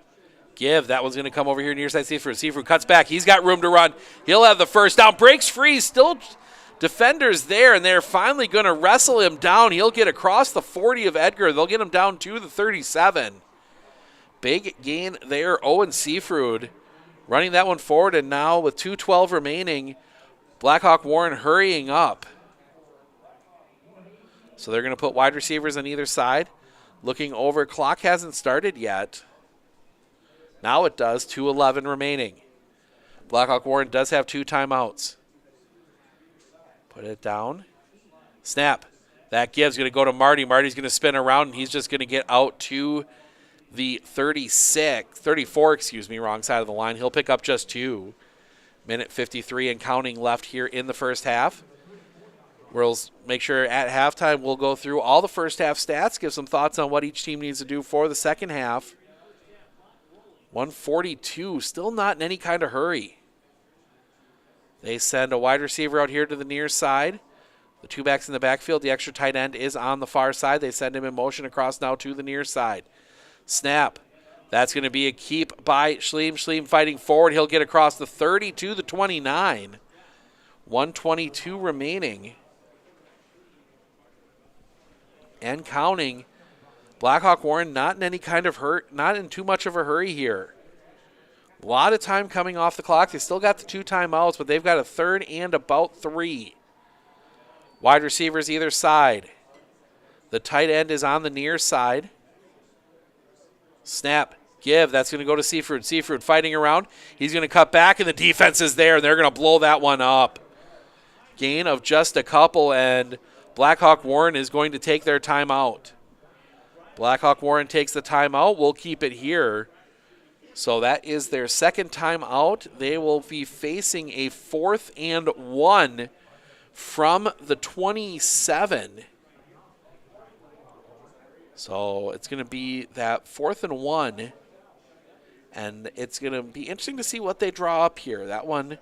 Give. That one's going to come over here near side Seafruit. Seafruit cuts back. He's got room to run. He'll have the first down. Breaks free. Still defenders there, and they're finally going to wrestle him down. He'll get across the 40 of Edgar. They'll get him down to the 37. Big gain there. Owen Seafruit running that one forward, and now with 2:12 remaining, Blackhawk Warren hurrying up. So they're going to put wide receivers on either side. Looking over, clock hasn't started yet. Now it does, 2:11 remaining. Blackhawk Warren does have 2 timeouts. Put it down. Snap. That give's going to go to Marty. Marty's going to spin around, and he's just going to get out to the 34, wrong side of the line. He'll pick up just 2. Minute 53 and counting left here in the first half. We'll make sure at halftime we'll go through all the first half stats, give some thoughts on what each team needs to do for the second half. 142, still not in any kind of hurry. They send a wide receiver out here to the near side. The 2 backs in the backfield. The extra tight end is on the far side. They send him in motion across now to the near side. Snap. That's going to be a keep by Schleem. Schleem fighting forward. He'll get across the 30 to the 29. 122 remaining. And counting. Blackhawk Warren not in any kind of hurt, not in too much of a hurry here. A lot of time coming off the clock. They still got the 2 timeouts, but they've got a 3rd and about 3. Wide receivers either side. The tight end is on the near side. Snap. Give. That's going to go to Seafruit. Seafruit fighting around. He's going to cut back, and the defense is there, and they're going to blow that one up. Gain of just a couple, and Blackhawk Warren is going to take their timeout. Blackhawk Warren takes the timeout. We'll keep it here. So that is their second timeout. They will be facing a 4th and 1 from the 27. So it's going to be that 4th and 1. And it's going to be interesting to see what they draw up here. That one,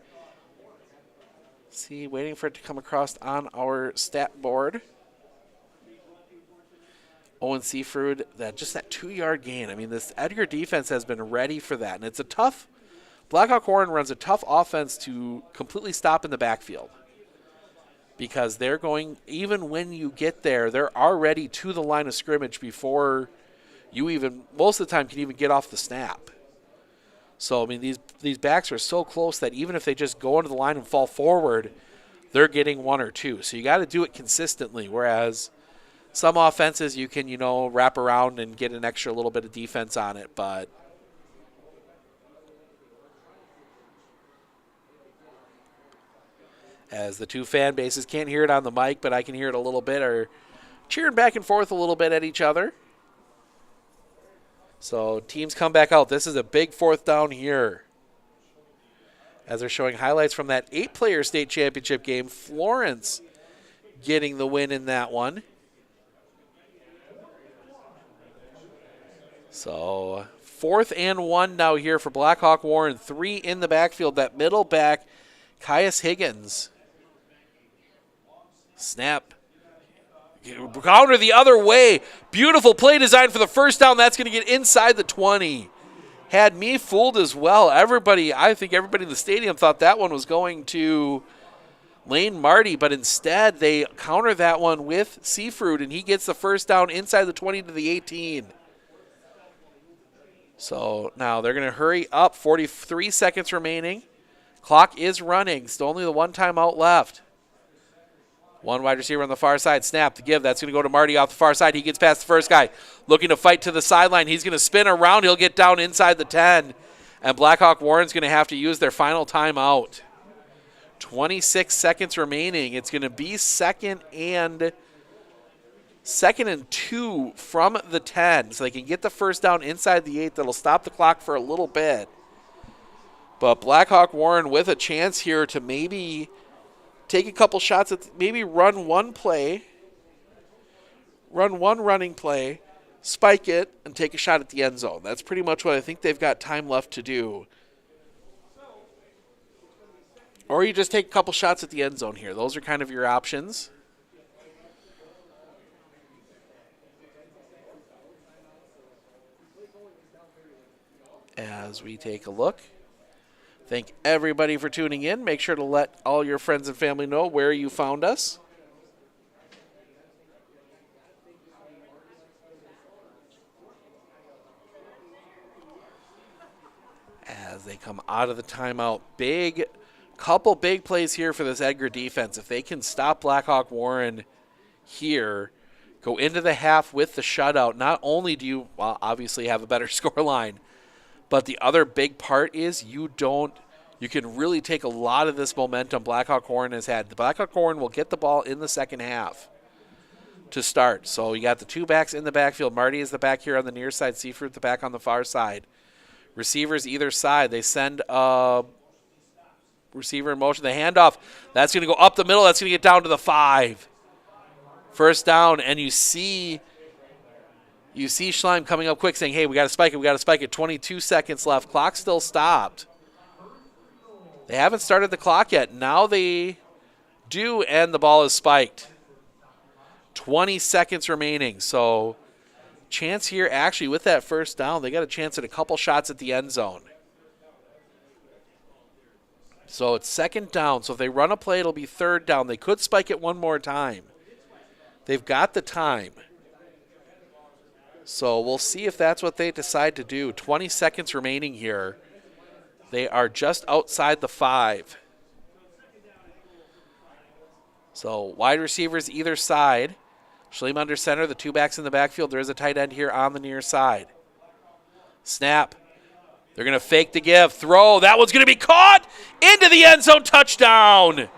see, waiting for it to come across on our stat board. Owen Seafruit, that 2-yard gain. I mean, this Edgar defense has been ready for that. And it's a tough, Blackhawk Warren runs a tough offense to completely stop in the backfield. Because they're going, even when you get there, they're already to the line of scrimmage before you even, most of the time, can even get off the snap. So, I mean, these backs are so close that even if they just go into the line and fall forward, they're getting 1 or 2. So you got to do it consistently, whereas some offenses you can, wrap around and get an extra little bit of defense on it, but as the 2 fan bases, can't hear it on the mic, but I can hear it a little bit, are cheering back and forth a little bit at each other. So teams come back out. This is a big 4th down here. As they're showing highlights from that 8-player state championship game. Florence getting the win in that one. So 4th and 1 now here for Blackhawk Warren. 3 in the backfield. That middle back, Caius Higgins. Snap. Counter the other way. Beautiful play design for the first down. That's going to get inside the 20. Had me fooled as well. I think everybody in the stadium thought that one was going to Lane Marty, but instead they counter that one with Seafruit, and he gets the first down inside the 20 to the 18. So now they're going to hurry up. 43 seconds remaining. Clock is running. Still only the 1 timeout left. 1 wide receiver on the far side. Snap, the give. That's going to go to Marty off the far side. He gets past the first guy. Looking to fight to the sideline. He's going to spin around. He'll get down inside the 10. And Blackhawk Warren's going to have to use their final timeout. 26 seconds remaining. It's going to be second and 2 from the 10. So they can get the first down inside the 8. That'll stop the clock for a little bit. But Blackhawk Warren with a chance here to maybe take a couple shots at maybe run one play, run one running play, spike it, and take a shot at the end zone. That's pretty much what I think they've got time left to do. Or you just take a couple shots at the end zone here. Those are kind of your options. As we take a look. Thank everybody for tuning in. Make sure to let all your friends and family know where you found us. As they come out of the timeout, couple big plays here for this Edgar defense. If they can stop Blackhawk Warren here, go into the half with the shutout, not only do you obviously have a better score line, but the other big part is you can really take a lot of this momentum Blackhawk Warren has had. The Blackhawk Warren will get the ball in the second half to start. So you got the two backs in the backfield. Marty is the back here on the near side. Seafruit the back on the far side. Receivers either side. They send a receiver in motion. The handoff. That's going to go up the middle. That's going to get down to the 5. First down, and you see Schleim coming up quick saying, hey, we got to spike it. We got to spike it. 22 seconds left. Clock still stopped. They haven't started the clock yet. Now they do, and the ball is spiked. 20 seconds remaining. So chance here actually with that first down. They got a chance at a couple shots at the end zone. So it's second down. So if they run a play, it'll be third down. They could spike it one more time. They've got the time. So we'll see if that's what they decide to do. 20 seconds remaining here. They are just outside the 5. So wide receivers either side. Schleem under center, the two backs in the backfield. There is a tight end here on the near side. Snap. They're going to fake the give. Throw. That one's going to be caught into the end zone. Touchdown.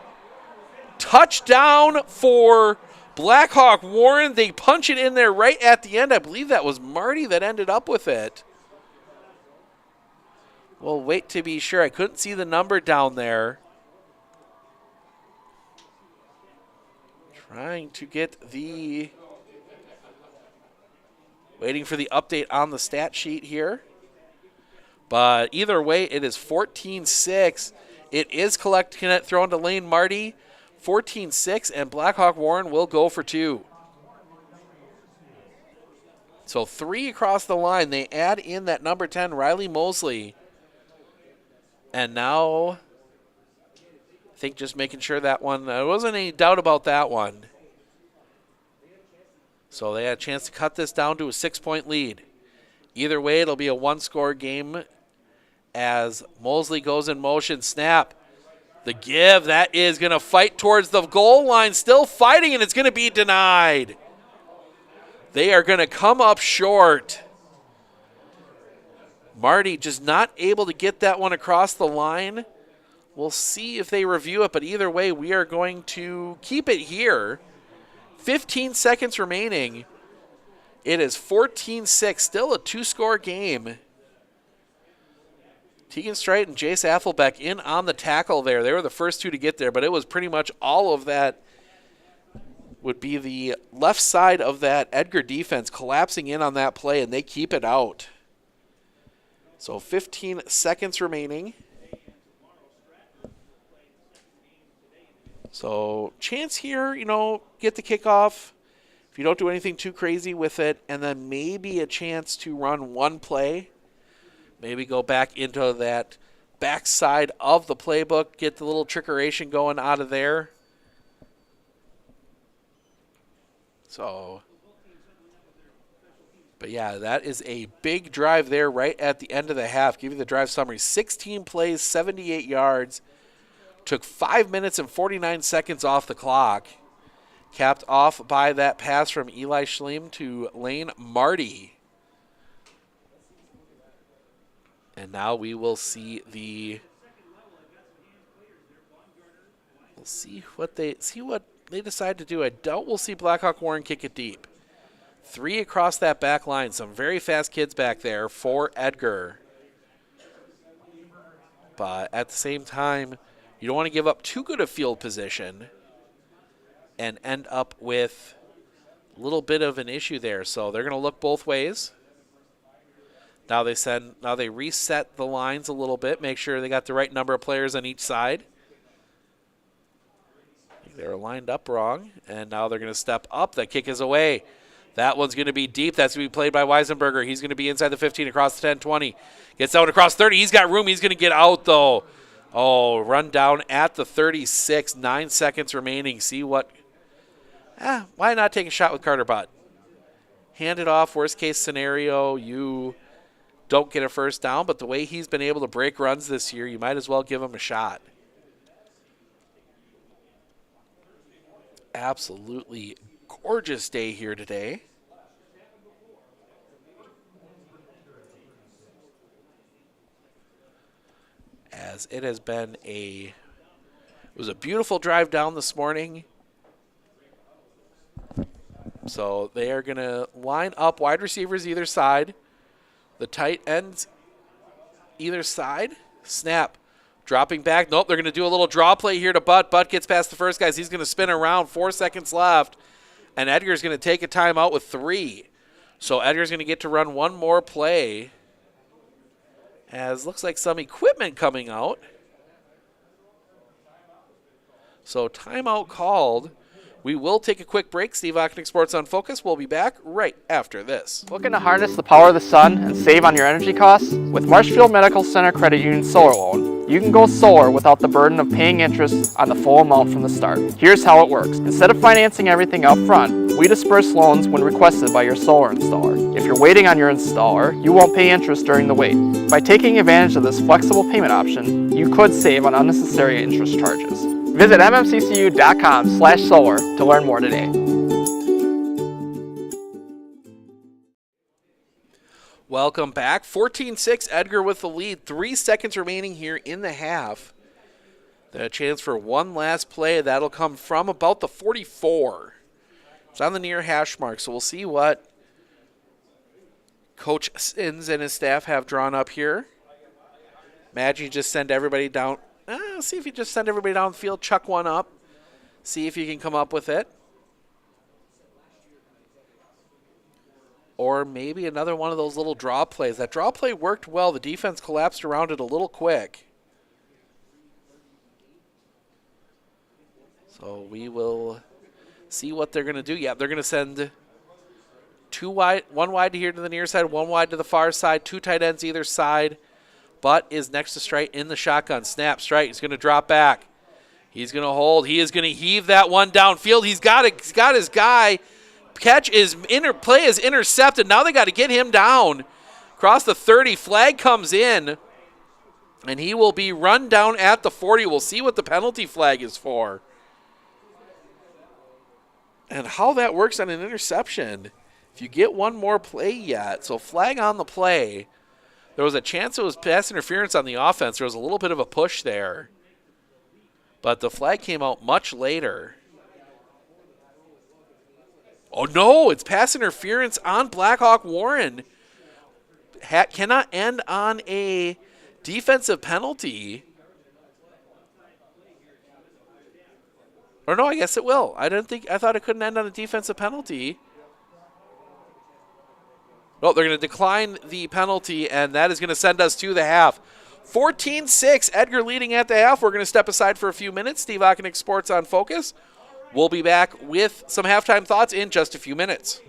Touchdown for Blackhawk Warren. They punch it in there right at the end. I believe that was Marty that ended up with it. We'll wait to be sure. I couldn't see the number down there. Trying to get waiting for the update on the stat sheet here. But either way, it is 14-6. It is Connect thrown to Lane Marty. 14-6, and Blackhawk Warren will go for 2. So 3 across the line. They add in that number 10, Riley Mosley. And now, I think just making sure that one, there wasn't any doubt about that one. So they had a chance to cut this down to a 6-point lead. Either way, it'll be a one-score game as Mosley goes in motion. Snap. The give, that is going to fight towards the goal line. Still fighting, and it's going to be denied. They are going to come up short. Marty just not able to get that one across the line. We'll see if they review it, but either way, we are going to keep it here. 15 seconds remaining. It is 14-6, still a 2-score game. Tegan Strite and Jace Affelbeck in on the tackle there. They were the first 2 to get there, but it was pretty much all of that would be the left side of that Edgar defense collapsing in on that play, and they keep it out. So 15 seconds remaining. So chance here, get the kickoff. If you don't do anything too crazy with it, and then maybe a chance to run one play. Maybe go back into that backside of the playbook, get the little trickeration going out of there. So, but yeah, that is a big drive there right at the end of the half. Give you the drive summary. 16 plays, 78 yards. Took 5 minutes and 49 seconds off the clock. Capped off by that pass from Eli Schleem to Lane Marty. And now we will see we'll see what they decide to do. I doubt we'll see Blackhawk Warren kick it deep. 3 across that back line. Some very fast kids back there for Edgar. But at the same time, you don't want to give up too good a field position and end up with a little bit of an issue there. So they're going to look both ways. Now they reset the lines a little bit, make sure they got the right number of players on each side. They were lined up wrong, and now they're going to step up. The kick is away. That one's going to be deep. That's going to be played by Weisenberger. He's going to be inside the 15, across the 10, 20. Gets out across 30. He's got room. He's going to get out, though. Oh, run down at the 36. 9 seconds remaining. See what... why not take a shot with Carter Butt? Hand it off. Worst case scenario, you don't get a first down, but the way he's been able to break runs this year, you might as well give him a shot. Absolutely gorgeous day here today. As it has been it was a beautiful drive down this morning. So they are going to line up wide receivers either side. The tight ends either side. Snap. Dropping back. Nope, they're going to do a little draw play here to Butt. Butt gets past the first guys. He's going to spin around. 4 seconds left. And Edgar's going to take a timeout with 3. So Edgar's going to get to run one more play. As looks like some equipment coming out. So timeout called. We will take a quick break. Steve Ocknick, Sports on Focus. We'll be back right after this. Looking to harness the power of the sun and save on your energy costs? With Marshfield Medical Center Credit Union Solar Loan, you can go solar without the burden of paying interest on the full amount from the start. Here's how it works. Instead of financing everything up front, we disperse loans when requested by your solar installer. If you're waiting on your installer, you won't pay interest during the wait. By taking advantage of this flexible payment option, you could save on unnecessary interest charges. Visit mmccu.com/solar to learn more today. Welcome back. 14-6, Edgar with the lead. 3 seconds remaining here in the half. The chance for one last play. That'll come from about the 44. It's on the near hash mark, so we'll see what Coach Sins and his staff have drawn up here. Imagine you just send everybody down. See if you just send everybody down the field, chuck one up. See if you can come up with it. Or maybe another one of those little draw plays. That draw play worked well. The defense collapsed around it a little quick. So we will see what they're going to do. Yeah, they're going to send 2 wide, 1 wide here to the near side, 1 wide to the far side, 2 tight ends either side. Butt is next to Strite in the shotgun. Snap, Strite. He's going to drop back. He's going to hold. He is going to heave that one downfield. He's got it. He's got his guy. Play is intercepted. Now they got to get him down. Across the 30. Flag comes in. And he will be run down at the 40. We'll see what the penalty flag is for. And how that works on an interception. If you get one more play yet. So flag on the play. There was a chance it was pass interference on the offense. There was a little bit of a push there. But the flag came out much later. Oh, no, it's pass interference on Blackhawk Warren. Cannot end on a defensive penalty. Or no, I guess it will. I thought it couldn't end on a defensive penalty. No, they're going to decline the penalty, and that is going to send us to the half. 14-6, Edgar leading at the half. We're going to step aside for a few minutes. Steve Ocknick, Sports on Focus. We'll be back with some halftime thoughts in just a few minutes.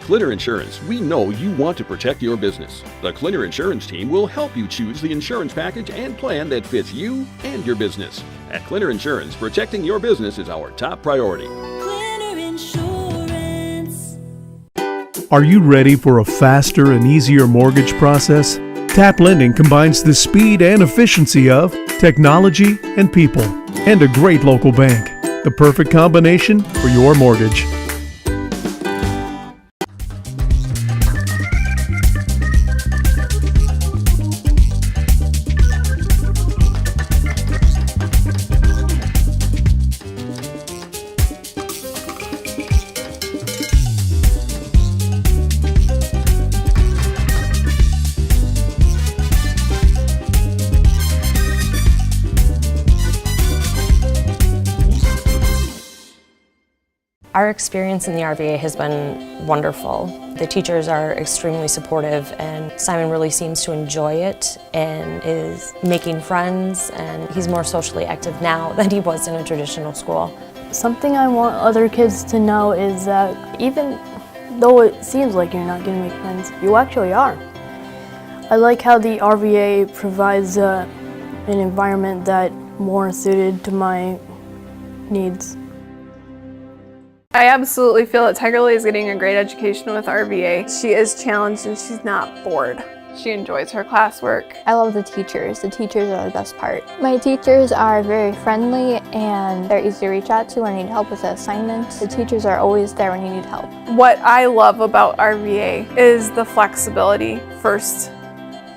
Clitter Insurance, we know you want to protect your business. The Clitter Insurance team will help you choose the insurance package and plan that fits you and your business. At Clitter Insurance, protecting your business is our top priority. Cleaner Insurance. Are you ready for a faster and easier mortgage process? Tap Lending combines the speed and efficiency of technology and people, and a great local bank. The perfect combination for your mortgage. Our experience in the RVA has been wonderful. The teachers are extremely supportive, and Simon really seems to enjoy it and is making friends, and he's more socially active now than he was in a traditional school. Something I want other kids to know is that even though it seems like you're not going to make friends, you actually are. I like how the RVA provides an environment that more suited to my needs. I absolutely feel that Tiger Lily is getting a great education with RVA. She is challenged and she's not bored. She enjoys her classwork. I love the teachers. The teachers are the best part. My teachers are very friendly and they're easy to reach out to when I need help with an assignment. The teachers are always there when you need help. What I love about RVA is the flexibility first,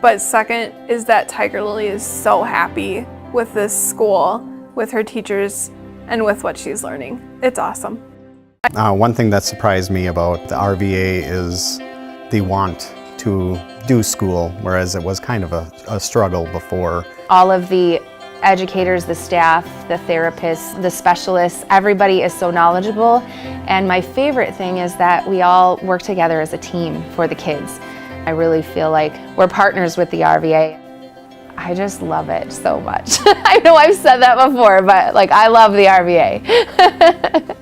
but second is that Tiger Lily is so happy with this school, with her teachers, and with what she's learning. It's awesome. One thing that surprised me about the RVA is the want to do school, whereas it was kind of a struggle before. All of the educators, the staff, the therapists, the specialists, everybody is so knowledgeable. And my favorite thing is that we all work together as a team for the kids. I really feel like we're partners with the RVA. I just love it so much. I know I've said that before, but like I love the RVA.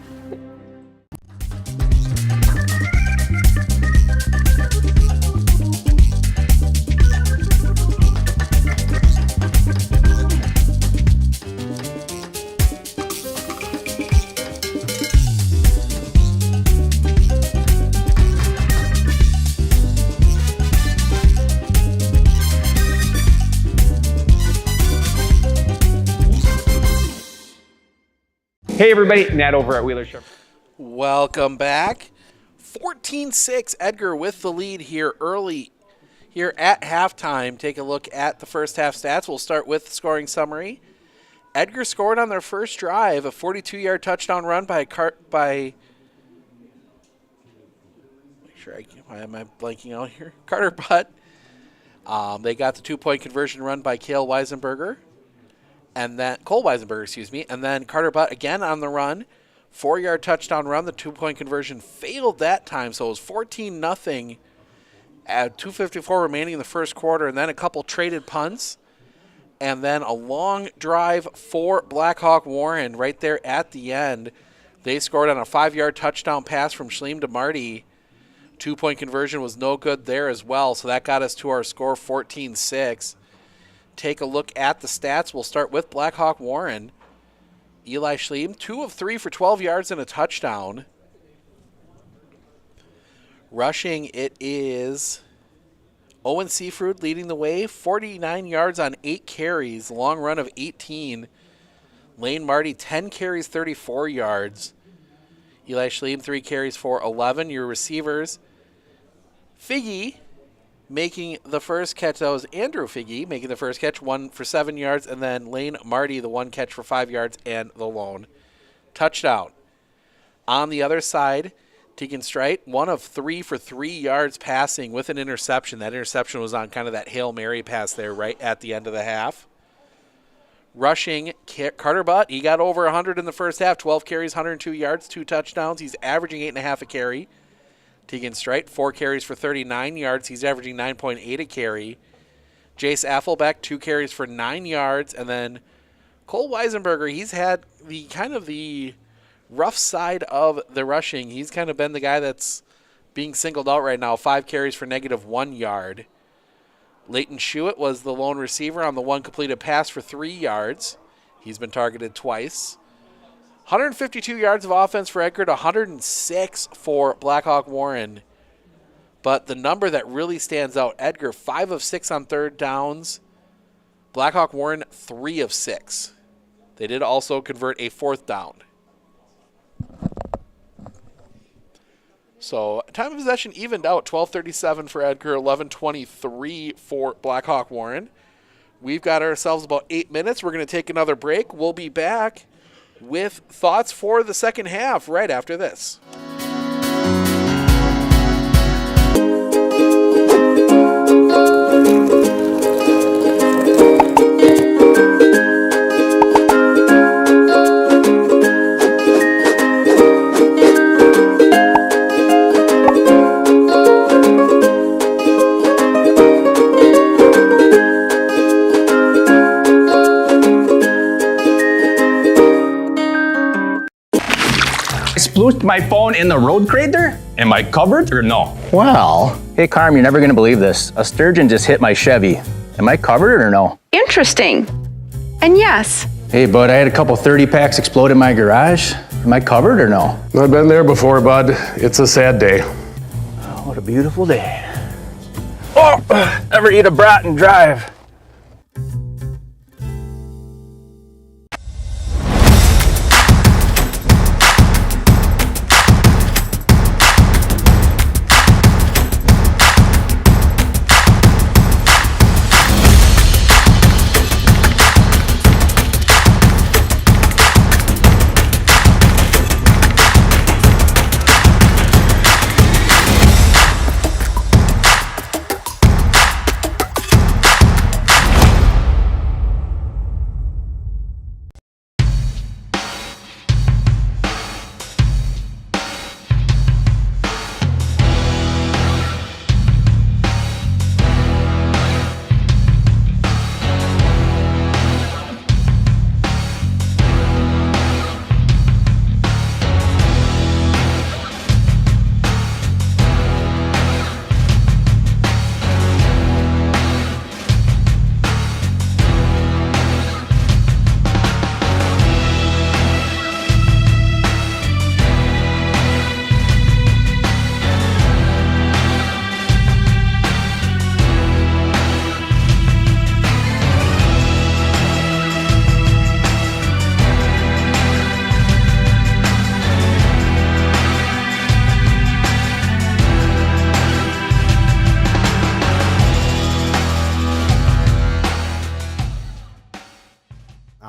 Hey everybody, Nat over at Wheeler Chevrolet. Welcome back. 14-6, Edgar with the lead here early here at halftime. Take a look at the first half stats. We'll start with the scoring summary. Edgar scored on their first drive, a 42-yard touchdown run by why am I blanking out here? Carter Butt. They got the 2-point conversion run by Cole Weisenberger, and then Carter Butt again on the run, 4-yard touchdown run. The 2-point conversion failed that time, so it was 14-0 at 2:54 remaining in the first quarter, and then a couple traded punts, and then a long drive for Blackhawk Warren right there at the end. They scored on a 5-yard touchdown pass from Schleem to Marty. 2-point conversion was no good there as well, so that got us to our score 14-6. Take a look at the stats. We'll start with Blackhawk Warren. Eli Schleem, 2 of 3 for 12 yards and a touchdown. Rushing, it is Owen Seafruit leading the way, 49 yards on 8 carries, long run of 18. Lane Marty, 10 carries, 34 yards. Eli Schleem, 3 carries for 11. Your receivers, Figgy making the first catch. That was Andrew Figgy making the first catch, 1 for 7 yards, and then Lane Marty, the 1 catch for 5 yards and the lone touchdown. On the other side, Tegan Strite, 1 of 3 for 3 yards passing with an interception. That interception was on kind of that Hail Mary pass there right at the end of the half. Rushing, Carter Butt, he got over 100 in the first half, 12 carries, 102 yards, 2 touchdowns. He's averaging 8.5 a carry. Tegan Strite, 4 carries for 39 yards. He's averaging 9.8 a carry. Jace Affelbeck, 2 carries for 9 yards. And then Cole Weisenberger, he's had the kind of the rough side of the rushing. He's kind of been the guy that's being singled out right now, 5 carries for -1 yard. Leighton Schuett was the lone receiver on the one completed pass for 3 yards. He's been targeted twice. 152 yards of offense for Edgar to 106 for Blackhawk Warren. But the number that really stands out, Edgar 5 of 6 on third downs. Blackhawk Warren 3 of 6. They did also convert a 4th down. So time of possession evened out, 12:37 for Edgar, 11:23 for Blackhawk Warren. We've got ourselves about 8 minutes. We're going to take another break. We'll be back with thoughts for the second half right after this. Splooshed my phone in the road crater? Am I covered or no? Well, hey Carm, you're never gonna believe this. A sturgeon just hit my Chevy. Am I covered or no? Interesting. And yes. Hey bud, I had a couple 30 packs explode in my garage. Am I covered or no? I've been there before, bud. It's a sad day. Oh, what a beautiful day. Oh, ever eat a brat and drive?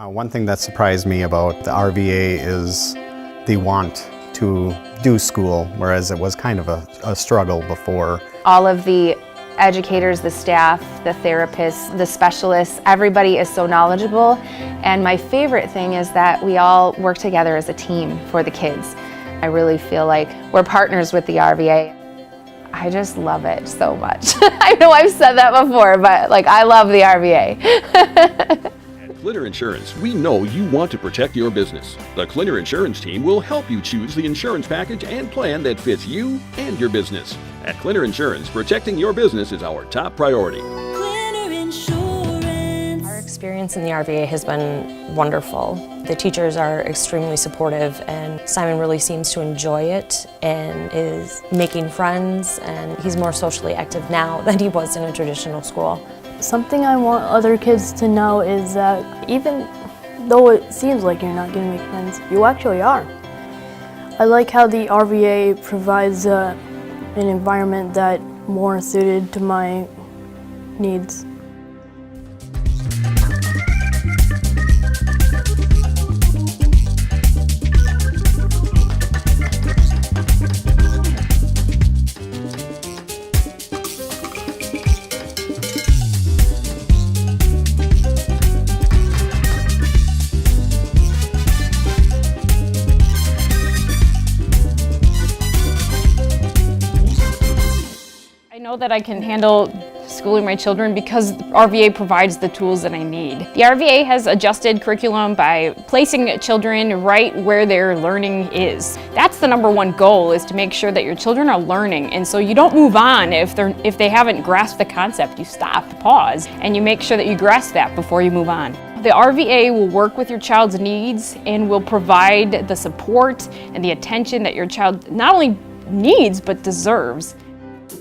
One thing that surprised me about the RVA is the want to do school, whereas it was kind of a struggle before. All of the educators, the staff, the therapists, the specialists, everybody is so knowledgeable. And my favorite thing is that we all work together as a team for the kids. I really feel like we're partners with the RVA. I just love it so much. I know I've said that before, but like I love the RVA. Clinner Insurance, we know you want to protect your business. The Clinner Insurance team will help you choose the insurance package and plan that fits you and your business. At Clinner Insurance, protecting your business is our top priority. Our experience in the RVA has been wonderful. The teachers are extremely supportive, and Simon really seems to enjoy it and is making friends, and he's more socially active now than he was in a traditional school. Something I want other kids to know is that even though it seems like you're not going to make friends, you actually are. I like how the RVA provides an environment that more suited to my needs. That I can handle schooling my children because RVA provides the tools that I need. The RVA has adjusted curriculum by placing children right where their learning is. That's the #1 goal, is to make sure that your children are learning, and so you don't move on if they haven't grasped the concept. You stop, pause, and you make sure that you grasp that before you move on. The RVA will work with your child's needs and will provide the support and the attention that your child not only needs but deserves.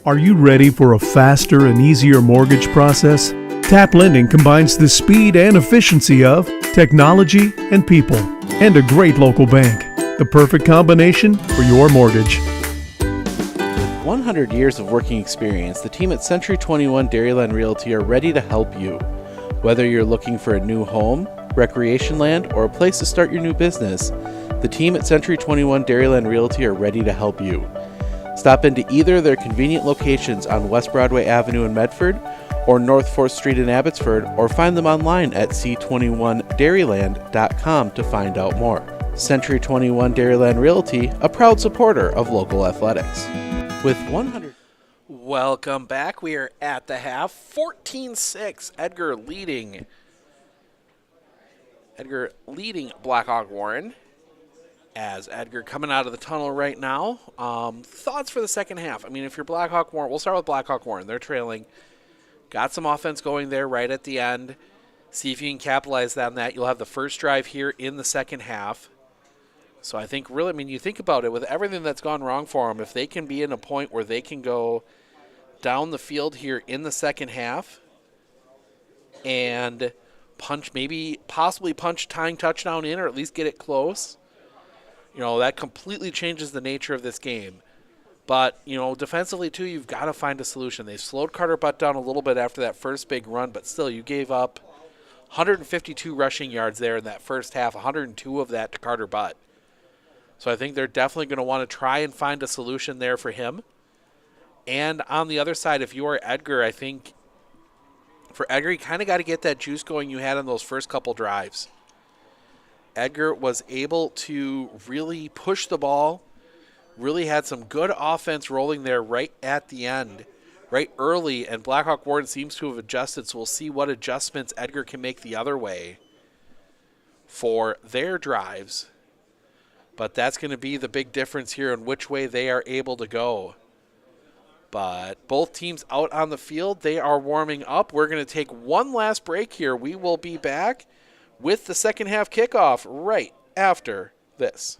Are you ready for a faster and easier mortgage process? Tap Lending combines the speed and efficiency of technology and people, and a great local bank. The perfect combination for your mortgage. 100 years of working experience, the team at Century 21 Dairyland Realty are ready to help you. Whether you're looking for a new home, recreation land, or a place to start your new business, the team at Century 21 Dairyland Realty are ready to help you. Stop into either of their convenient locations on West Broadway Avenue in Medford or North 4th Street in Abbotsford, or find them online at c21dairyland.com to find out more. Century 21 Dairyland Realty, a proud supporter of local athletics. With 100... Welcome back. We are at the half. 14-6. Edgar leading Blackhawk Warren. As Edgar coming out of the tunnel right now. Thoughts for the second half? I mean, if you're Blackhawk Warren, we'll start with Blackhawk Warren. They're trailing. Got some offense going there right at the end. See if you can capitalize on that. You'll have the first drive here in the second half. So I think really, I mean, you think about it, with everything that's gone wrong for them, if they can be in a point where they can go down the field here in the second half and possibly punch tying touchdown in, or at least get it close, that completely changes the nature of this game. But, defensively, too, you've got to find a solution. They've slowed Carter Butt down a little bit after that first big run, but still, you gave up 152 rushing yards there in that first half, 102 of that to Carter Butt. So I think they're definitely going to want to try and find a solution there for him. And on the other side, if you are Edgar, I think for Edgar, you kind of got to get that juice going you had on those first couple drives. Edgar was able to really push the ball, really had some good offense rolling there right at the end, right early, and Blackhawk Warren seems to have adjusted, so we'll see what adjustments Edgar can make the other way for their drives. But that's going to be the big difference here in which way they are able to go. But both teams out on the field, they are warming up. We're going to take one last break here. We will be back with the second half kickoff right after this.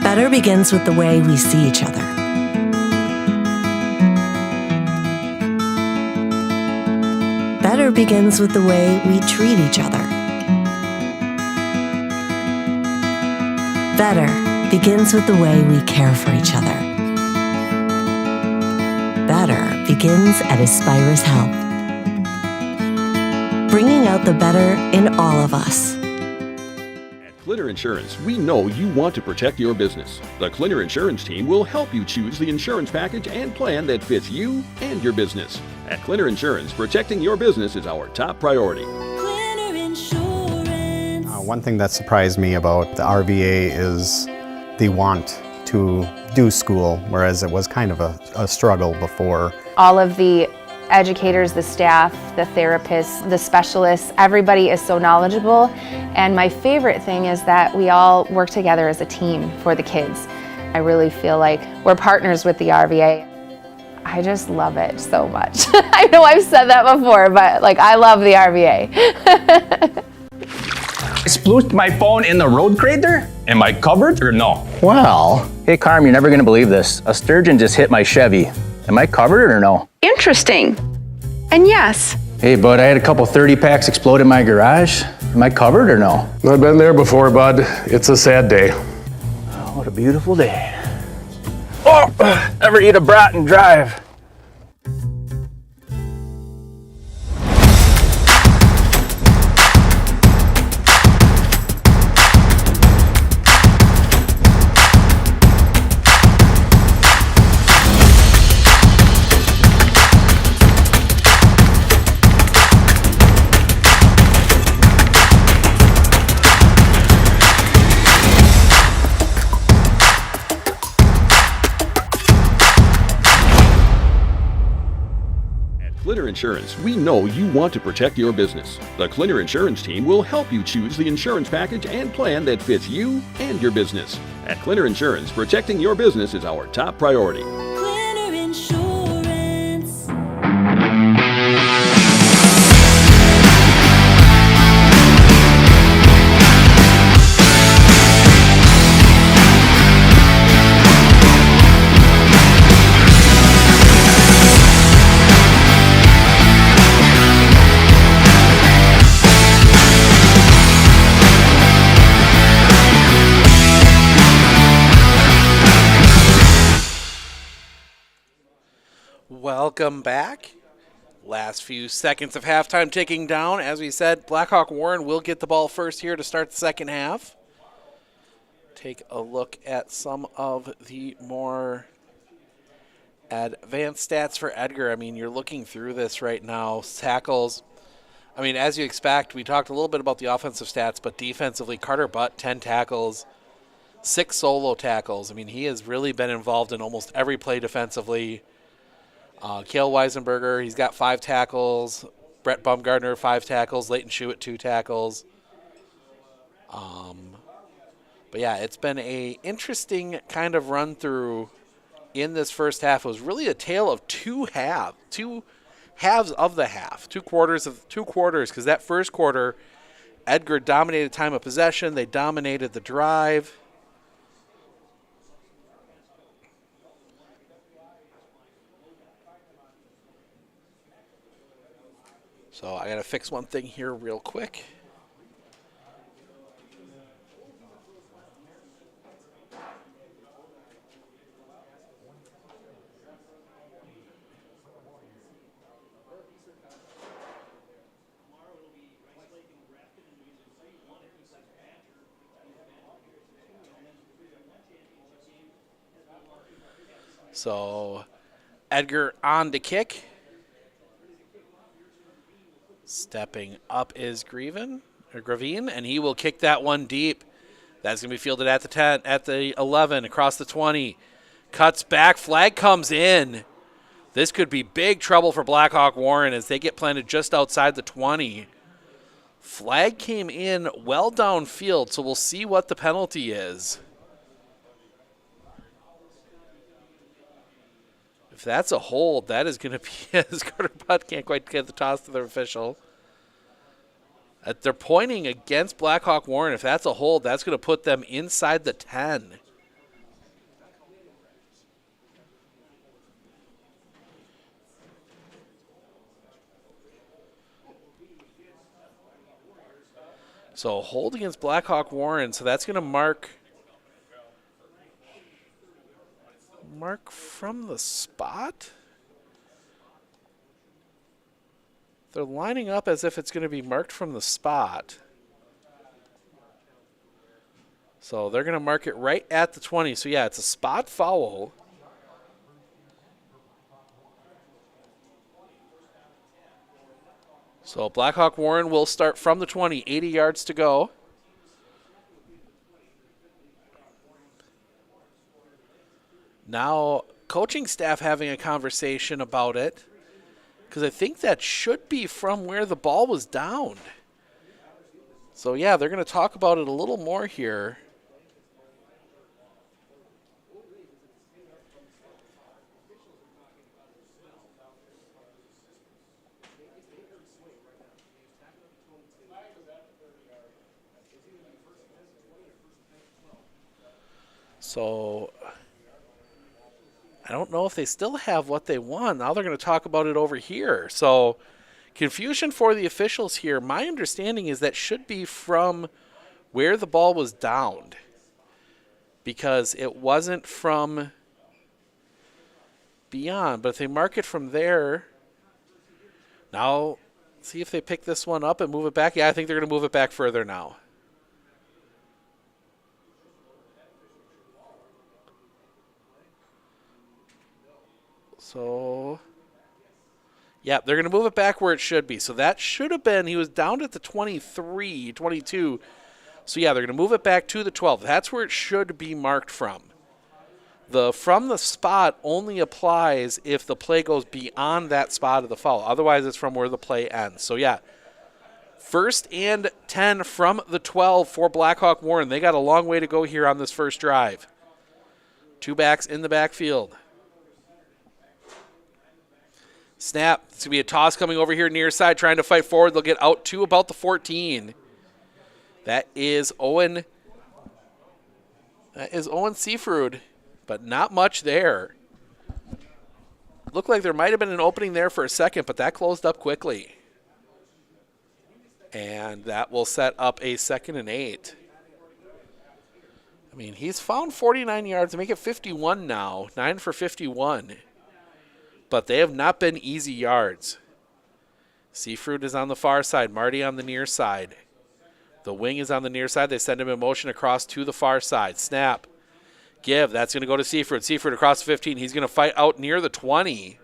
Better begins with the way we see each other. Better begins with the way we treat each other. Better begins with the way we care for each other. Better begins at Aspirus Health, bringing out the better in all of us. Clinner Insurance, we know you want to protect your business. The Clinner Insurance team will help you choose the insurance package and plan that fits you and your business. At Clinner Insurance, protecting your business is our top priority. One thing that surprised me about the RVA is the want to do school, whereas it was kind of a struggle before. All of the educators, the staff, the therapists, the specialists, everybody is so knowledgeable. And my favorite thing is that we all work together as a team for the kids. I really feel like we're partners with the RVA. I just love it so much. I know I've said that before, but I love the RVA. I splooshed my phone in the road crater? Am I covered or no? Well, hey Carm, you're never gonna believe this. A sturgeon just hit my Chevy. Am I covered or no? Interesting. And yes. Hey bud, I had a couple 30 packs explode in my garage. Am I covered or no? I've been there before, bud. It's a sad day. What a beautiful day. Oh, ever eat a brat and drive? Clinner Insurance, we know you want to protect your business. The Clinner Insurance team will help you choose the insurance package and plan that fits you and your business. At Clinner Insurance, protecting your business is our top priority. Clinner Insurance. Welcome back. Last few seconds of halftime ticking down. As we said, Blackhawk Warren will get the ball first here to start the second half. Take a look at some of the more advanced stats for Edgar. I mean, you're looking through this right now. Tackles. I mean, as you expect, we talked a little bit about the offensive stats, but defensively, Carter Butt, 10 tackles, 6 solo tackles. I mean, he has really been involved in almost every play defensively. Kale Weisenberger, he's got 5 tackles. Brett Bumgardner, 5 tackles. Leighton Schuett, 2 tackles. But yeah, it's been a interesting kind of run through in this first half. It was really a tale of two halves of the half, 2 quarters, because that first quarter, Edgar dominated time of possession. They dominated the drive. So I got to fix one thing here real quick. So Edgar on to kick. Stepping up is Gravin, and he will kick that one deep. That's going to be fielded at the 10, at the 11, across the 20. Cuts back, flag comes in. This could be big trouble for Blackhawk Warren as they get planted just outside the 20. Flag came in well downfield, so we'll see what the penalty is. If that's a hold, that is going to be, as Carter Butt can't quite get the toss to the official. They're pointing against Blackhawk Warren. If that's a hold, that's going to put them inside the 10. So hold against Blackhawk Warren, so that's going to mark from the spot. They're lining up as if it's going to be marked from the spot. So they're going to mark it right at the 20. So yeah, it's a spot foul. So Blackhawk Warren will start from the 20, 80 yards to go. Now, coaching staff having a conversation about it, because I think that should be from where the ball was downed. So, yeah, they're going to talk about it a little more here. So I don't know if they still have what they won. Now they're going to talk about it over here. So confusion for the officials here. My understanding is that should be from where the ball was downed, because it wasn't from beyond. But if they mark it from there, now see if they pick this one up and move it back. Yeah, I think they're going to move it back further now. So, yeah, they're going to move it back where it should be. So that should have been, he was down at the 23, 22. So, yeah, they're going to move it back to the 12. That's where it should be marked from. The from the spot only applies if the play goes beyond that spot of the foul. Otherwise, it's from where the play ends. So, yeah, 1st and 10 from the 12 for Blackhawk Warren. They got a long way to go here on this first drive. 2 backs in the backfield. Snap. It's going to be a toss coming over here near side, trying to fight forward. They'll get out to about the 14. That is Owen. That is Owen Seafruid, but not much there. Looked like there might have been an opening there for a second, but that closed up quickly. And that will set up a 2nd and 8. I mean, he's found 49 yards to make it 51 now, 9 for 51. But they have not been easy yards. Seafruid is on the far side, Marty on the near side. The wing is on the near side. They send him in motion across to the far side. Snap. Give. That's going to go to Seafruid. Seafruid across the 15. He's going to fight out near the 20.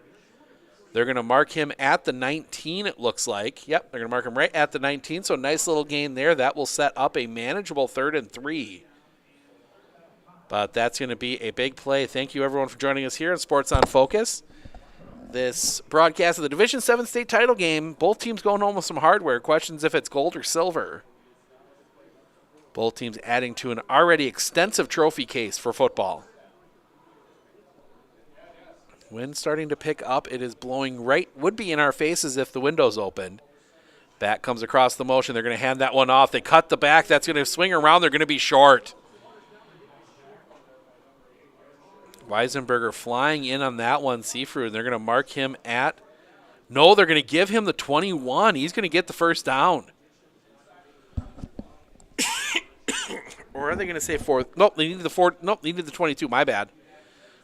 They're going to mark him at the 19, it looks like. Yep, they're going to mark him right at the 19. So nice little gain there. That will set up a manageable 3rd and 3. But that's going to be a big play. Thank you, everyone, for joining us here on Sports on Focus. This broadcast of the Division 7 state title game. Both teams going home with some hardware. Questions if it's gold or silver. Both teams adding to an already extensive trophy case for football. Wind starting to pick up. It is blowing right, would be in our faces if the window's open. Back comes across the motion. They're going to hand that one off. They cut the back. That's going to swing around. They're going to be short. Weisenberger flying in on that one, Seafruid. They're going to mark him at, no, they're going to give him the 21. He's going to get the first down. Or are they going to say 4? Nope, they needed the 4. Nope, they needed the 22. My bad.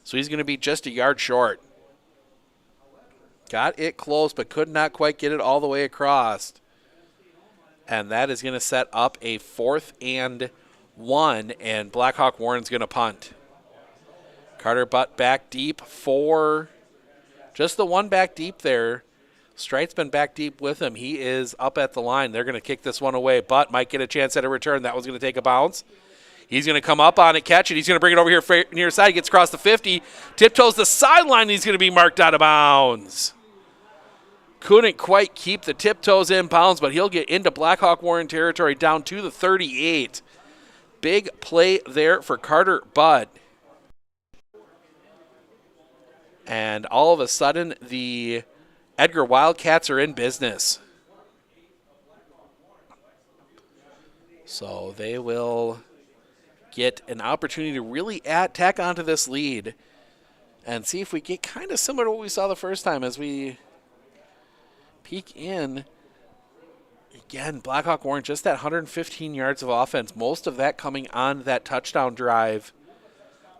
So he's going to be just a yard short. Got it close, but could not quite get it all the way across. And that is going to set up a 4th and 1, and Blackhawk Warren's going to punt. Carter Butt back deep for just the one back deep there. Strite's been back deep with him. He is up at the line. They're going to kick this one away. Butt might get a chance at a return. That was going to take a bounce. He's going to come up on it, catch it. He's going to bring it over here near side. He gets across the 50. Tiptoes the sideline. He's going to be marked out of bounds. Couldn't quite keep the tiptoes in bounds, but he'll get into Blackhawk Warren territory down to the 38. Big play there for Carter Butt. And all of a sudden, the Edgar Wildcats are in business. So they will get an opportunity to really tack onto this lead and see if we get kind of similar to what we saw the first time as we peek in. Again, Blackhawk Warren, just that 115 yards of offense, most of that coming on that touchdown drive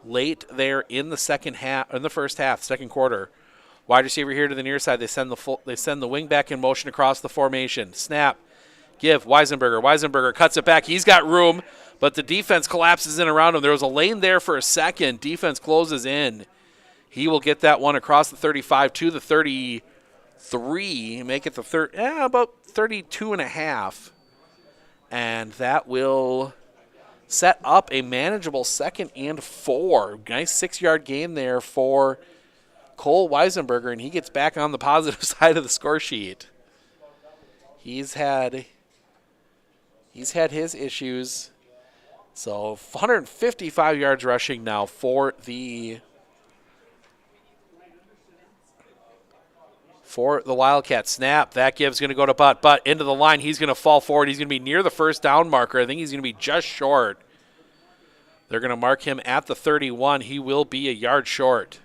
late there in the first half, second quarter. Wide receiver here to the near side. They send the wing back in motion across the formation. Snap. Give. Weisenberger. Weisenberger cuts it back. He's got room, but the defense collapses in around him. There was a lane there for a second. Defense closes in. He will get that one across the 35 to the 33. Make it the about 32 and a half. And that will set up a manageable 2nd and 4. Nice 6-yard gain there for Cole Weisenberger, and he gets back on the positive side of the score sheet. He's had his issues. So 155 yards rushing now for the Wildcats. Snap. That give's going to go to Butt. Butt into the line. He's going to fall forward. He's going to be near the first down marker. I think he's going to be just short. They're going to mark him at the 31. He will be a yard short.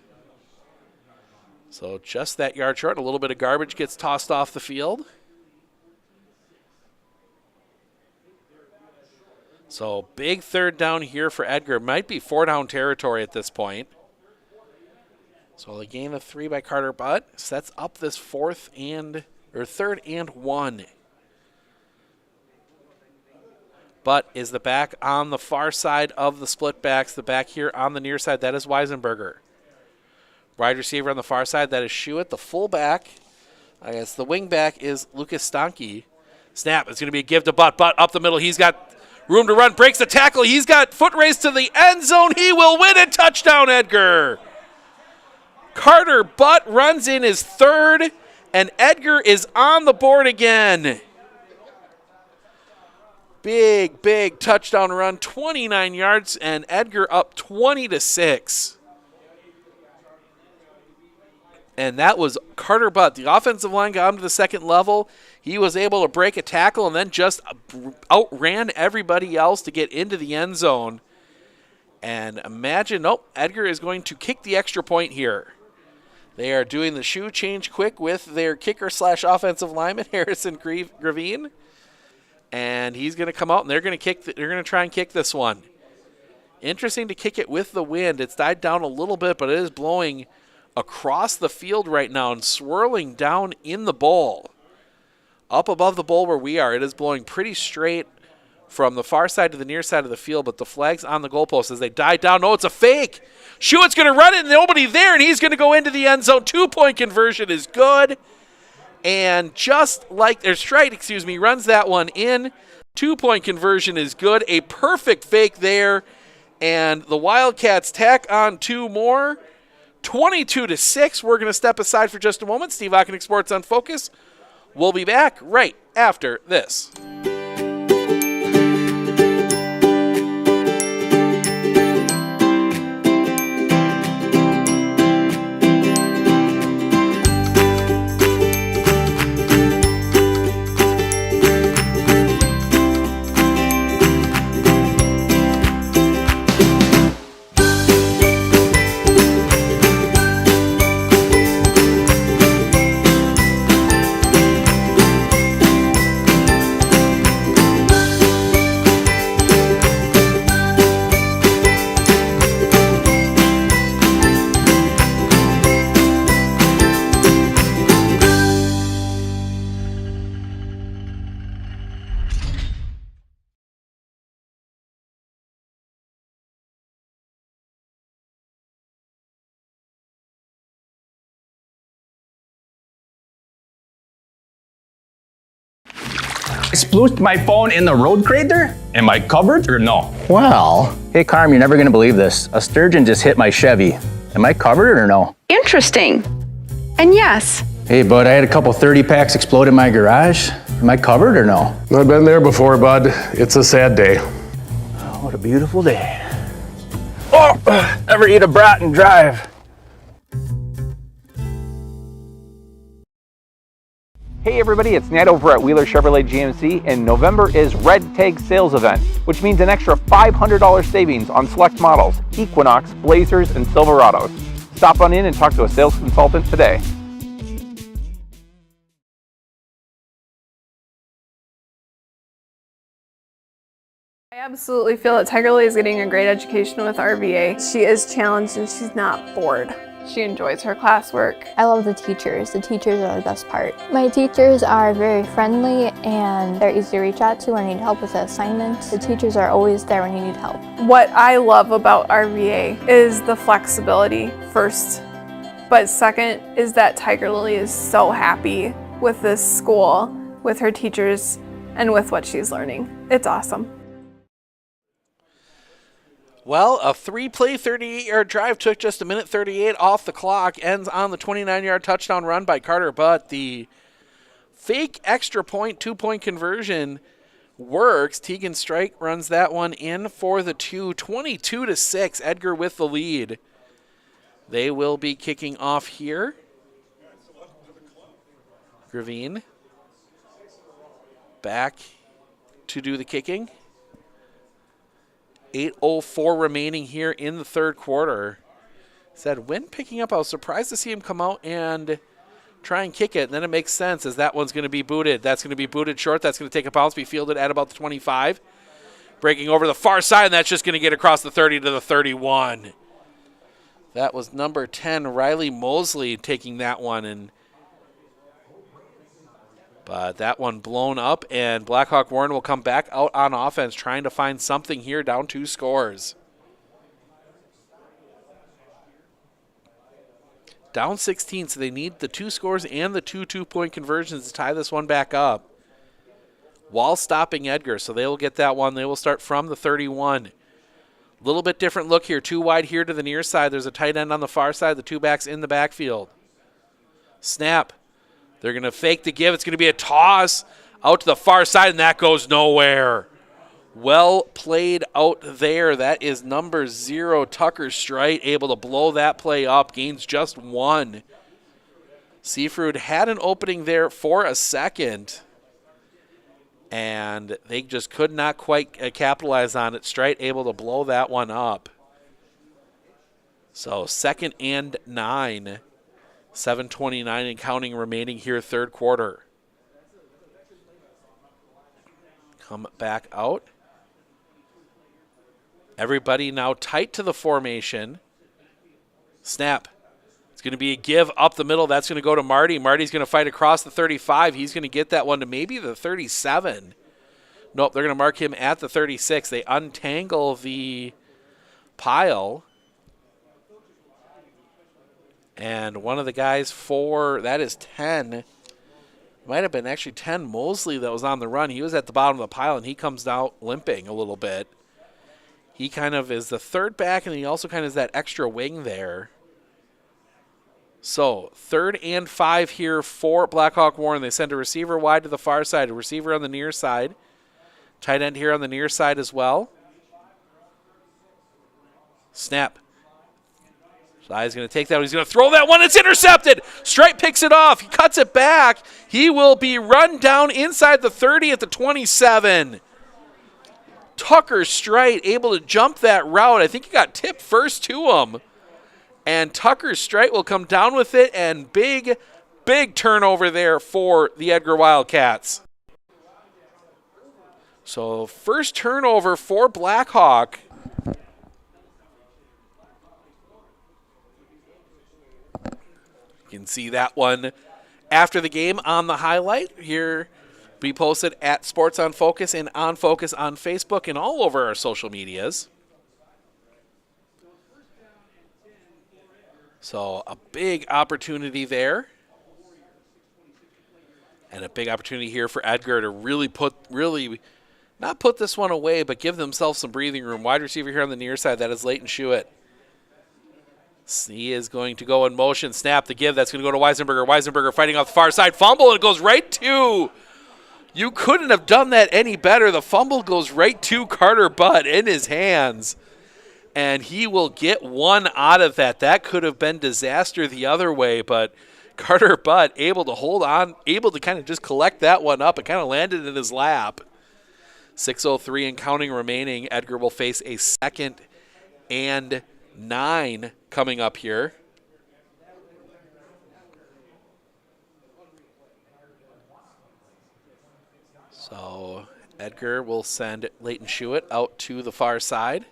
So just that yard short. A little bit of garbage gets tossed off the field. So big third down here for Edgar. Might be 4-down territory at this point. So the gain of 3 by Carter Butt sets up this third and 1. Butt is the back on the far side of the split backs. The back here on the near side, that is Weisenberger. Wide receiver on the far side, that is Schuett. The fullback, I guess the wing back is Lucas Stanke. Snap, it's going to be a give to Butt. Butt up the middle. He's got room to run, breaks the tackle. He's got foot race to the end zone. He will win it. Touchdown, Edgar. Carter Butt runs in his third, and Edgar is on the board again. Big, big touchdown run, 29 yards, and Edgar up 20-6. And that was Carter Butt. The offensive line got him to the second level. He was able to break a tackle and then just outran everybody else to get into the end zone. And imagine, Edgar is going to kick the extra point here. They are doing the shoe change quick with their kicker/offensive lineman, Harrison Gravine. And he's going to come out, and they're going to try and kick this one. Interesting to kick it with the wind. It's died down a little bit, but it is blowing across the field right now and swirling down in the bowl. Up above the bowl where we are, it is blowing pretty straight from the far side to the near side of the field, but the flag's on the goalpost as they die down. No, it's a fake. Schuett's going to run it, and nobody there, and he's going to go into the end zone. 2-point conversion is good. And just like their strike, runs that one in. 2-point conversion is good. A perfect fake there. And the Wildcats tack on 2 more. 22-6. We're going to step aside for just a moment. Steve Ockenick, Sports on Focus. We'll be back right after this. I splooshed my phone in the road crater? Am I covered or no? Well, hey Carm, you're never gonna believe this. A sturgeon just hit my Chevy. Am I covered or no? Interesting. And yes. Hey bud, I had a couple 30 packs explode in my garage. Am I covered or no? I've been there before, bud. It's a sad day. What a beautiful day. Oh, ever eat a brat and drive? Hey everybody, it's Ned over at Wheeler Chevrolet GMC, and November is Red Tag Sales Event, which means an extra $500 savings on select models, Equinox, Blazers, and Silverados. Stop on in and talk to a sales consultant today. I absolutely feel that Tiger Lily is getting a great education with RVA. She is challenged and she's not bored. She enjoys her classwork. I love the teachers. The teachers are the best part. My teachers are very friendly and they're easy to reach out to when I need help with the assignments. The teachers are always there when you need help. What I love about RVA is the flexibility first, but second is that Tiger Lily is so happy with this school, with her teachers, and with what she's learning. It's awesome. Well, a 3-play, 38-yard drive took just a minute 38 off the clock. Ends on the 29-yard touchdown run by Carter Butt. The fake extra point, 2-point conversion works. Tegan Strike runs that one in for the 2. 22-6. Edgar with the lead. They will be kicking off here. Gravine back to do the kicking. 8:04 remaining here in the third quarter. Said Wynn picking up. I was surprised to see him come out and try and kick it. And then it makes sense as that one's going to be booted. That's going to be booted short. That's going to take a bounce, be fielded at about the 25. Breaking over the far side, and that's just going to get across the 30 to the 31. That was number 10, Riley Mosley, taking that one. But that one blown up, and Blackhawk Warren will come back out on offense, trying to find something here, down 2 scores. Down 16, so they need the 2 scores and the 2 two-point conversions to tie this one back up, while stopping Edgar. So they will get that one. They will start from the 31. Little bit different look here. 2 wide here to the near side. There's a tight end on the far side. The 2 backs in the backfield. Snap. They're going to fake the give. It's going to be a toss out to the far side, and that goes nowhere. Well played out there. That is number 0, Tucker Strite, able to blow that play up. Gains just 1. Seafruit had an opening there for a second, and they just could not quite capitalize on it. Strite able to blow that one up. So 2nd and 9. 7:29 and counting remaining here, third quarter. Come back out. Everybody now tight to the formation. Snap. It's going to be a give up the middle. That's going to go to Marty. Marty's going to fight across the 35. He's going to get that one to maybe the 37. Nope, they're going to mark him at the 36. They untangle the pile. And one of the guys for, that is 10. Might have been actually 10 Mosley that was on the run. He was at the bottom of the pile, and he comes out limping a little bit. He kind of is the third back, and he also kind of is that extra wing there. So 3rd and 5 here for Blackhawk Warren. They send a receiver wide to the far side, a receiver on the near side. Tight end here on the near side as well. Snap. Sly's going to take that. He's going to throw that one. It's intercepted. Stripe picks it off. He cuts it back. He will be run down inside the 30 at the 27. Tucker Strite able to jump that route. I think he got tipped first to him. And Tucker Strite will come down with it, and big turnover there for the Edgar Wildcats. So first turnover for Blackhawk. You can see that one after the game on the highlight here. Be posted at Sports on Focus and on Focus on Facebook and all over our social medias. So a big opportunity there. And a big opportunity here for Edgar to really not put this one away, but give themselves some breathing room. Wide receiver here on the near side, that is Leighton Schuett. He is going to go in motion. Snap the give. That's going to go to Weisenberger. Weisenberger fighting off the far side. Fumble, and it goes right to. You couldn't have done that any better. The fumble goes right to Carter Butt in his hands. And he will get 1 out of that. That could have been disaster the other way, but Carter Butt able to hold on, able to kind of just collect that one up. It kind of landed in his lap. 6:03 and counting remaining. Edgar will face a 2nd and 9 coming up here. So Edgar will send Leighton Schuett out to the far side.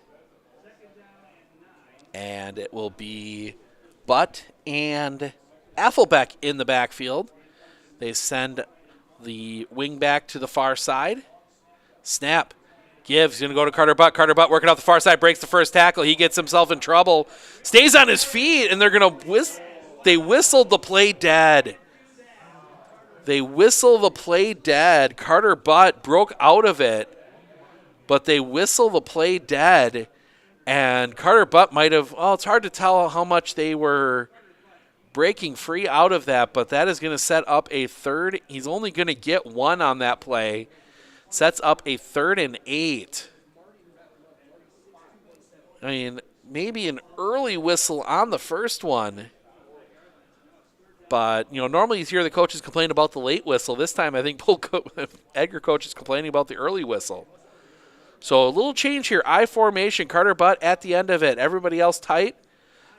And it will be Butt and Affelbeck in the backfield. They send the wing back to the far side. Snap. Gives, going to go to Carter Butt. Carter Butt working out the far side, breaks the first tackle. He gets himself in trouble. Stays on his feet, and they're going to they whistled the play dead. They whistle the play dead. Carter Butt broke out of it, but they whistle the play dead. And Carter Butt might have, well, it's hard to tell how much they were breaking free out of that, but that is going to set up a 3rd. He's only going to get 1 on that play. Sets up a 3rd and 8. I mean, maybe an early whistle on the first one. But, you know, normally you hear the coaches complain about the late whistle. This time I think Edgar coach is complaining about the early whistle. So a little change here. I formation. Carter Butt at the end of it. Everybody else tight.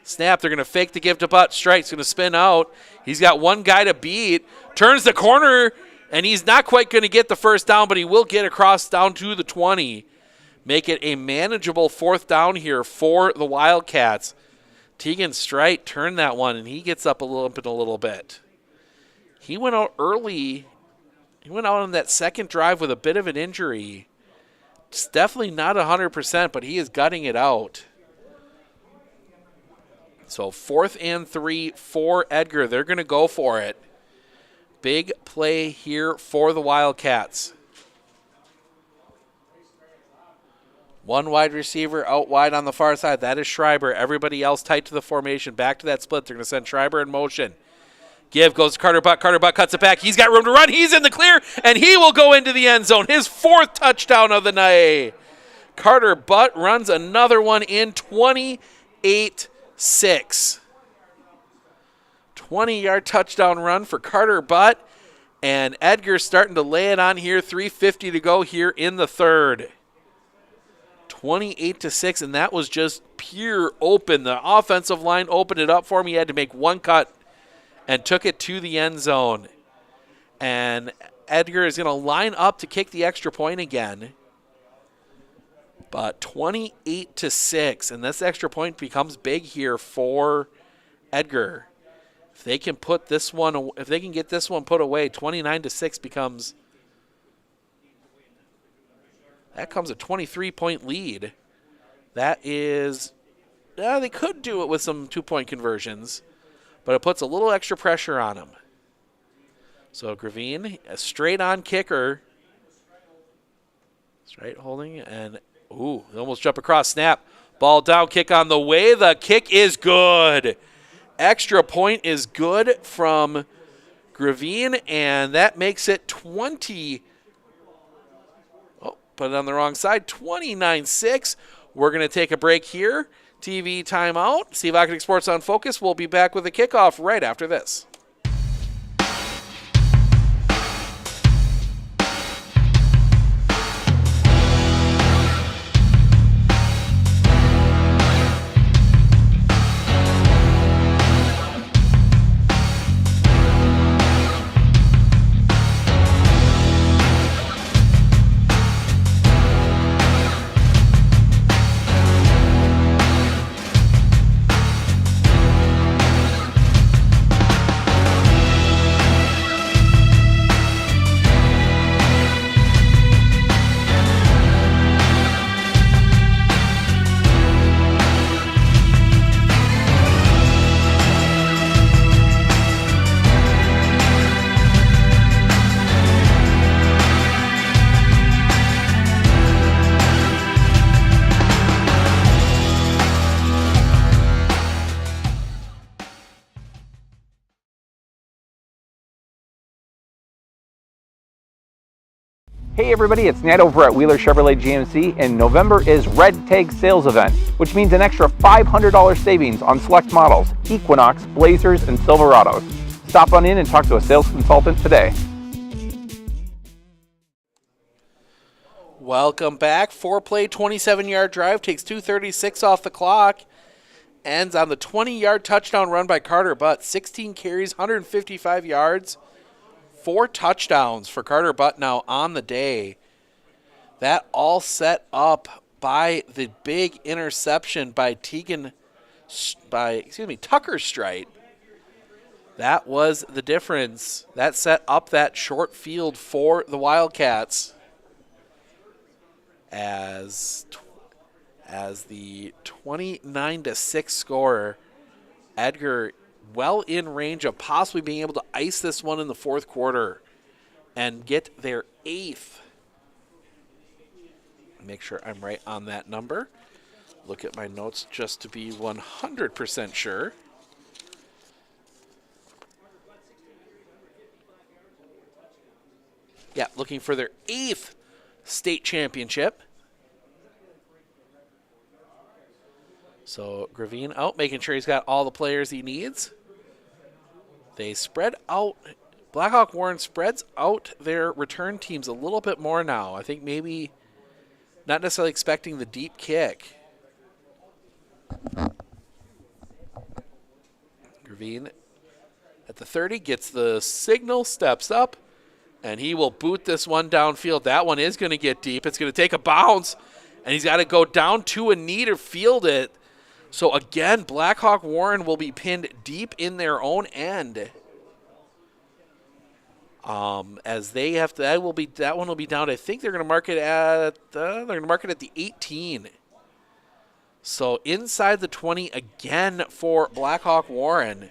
Snap. They're going to fake the give to Butt. Strike's going to spin out. He's got one guy to beat. Turns the corner, and he's not quite going to get the first down, but he will get across down to the 20. Make it a manageable 4th down here for the Wildcats. Tegan Strite turned that one, and he gets up a little bit. He went out early. He went out on that second drive with a bit of an injury. It's definitely not 100%, but he is gutting it out. So 4th and 3 for Edgar. They're going to go for it. Big play here for the Wildcats. One wide receiver out wide on the far side. That is Schreiber. Everybody else tight to the formation. Back to that split. They're going to send Schreiber in motion. Give goes to Carter Butt. Carter Butt cuts it back. He's got room to run. He's in the clear, and he will go into the end zone. His 4th touchdown of the night. Carter Butt runs another one in 28-6. 20-yard touchdown run for Carter Butt, and Edgar starting to lay it on here. 3:50 to go here in the 3rd. 28-6, and that was just pure open. The offensive line opened it up for him. He had to make one cut and took it to the end zone. And Edgar is going to line up to kick the extra point again. But 28-6, and this extra point becomes big here for Edgar. If they can put this one, if they can get this one put away, 29-6 becomes, that comes a 23-point lead. That is, they could do it with some 2-point conversions, but it puts a little extra pressure on him. So Gravine, a straight-on kicker. Straight holding, and ooh, almost jump across. Snap. Ball down, kick on the way. The kick is good. Extra point is good from Gravine, and that makes it 20. Oh, put it on the wrong side. 29-6. We're going to take a break here. TV timeout. Steve Ocknick Sports on Focus. We'll be back with the kickoff right after this. Hey everybody, it's Ned over at Wheeler Chevrolet GMC, and November is Red Tag Sales Event, which means an extra $500 savings on select models, Equinox, Blazers, and Silverados. Stop on in and talk to a sales consultant today. Welcome back. 4-play, 27-yard drive, takes 2:36 off the clock, ends on the 20-yard touchdown run by Carter Butt. 16 carries, 155 yards. 4 touchdowns for Carter Butt now on the day. That all set up by the big interception by Tucker Strite. That was the difference. That set up that short field for the Wildcats as the 29-6 score. Edgar well in range of possibly being able to ice this one in the 4th quarter and get their 8th. Make sure I'm right on that number. Look at my notes just to be 100% sure. Yeah, looking for their 8th state championship. So Gravine out, making sure he's got all the players he needs. They spread out. Blackhawk Warren spreads out their return teams a little bit more now. I think maybe not necessarily expecting the deep kick. Gravine at the 30 gets the signal, steps up, and he will boot this one downfield. That one is going to get deep. It's going to take a bounce, and he's got to go down to a knee to field it. So again, Blackhawk Warren will be pinned deep in their own end. As they have to, that one will be down. I think they're going to mark it at the 18. So inside the 20 again for Blackhawk Warren,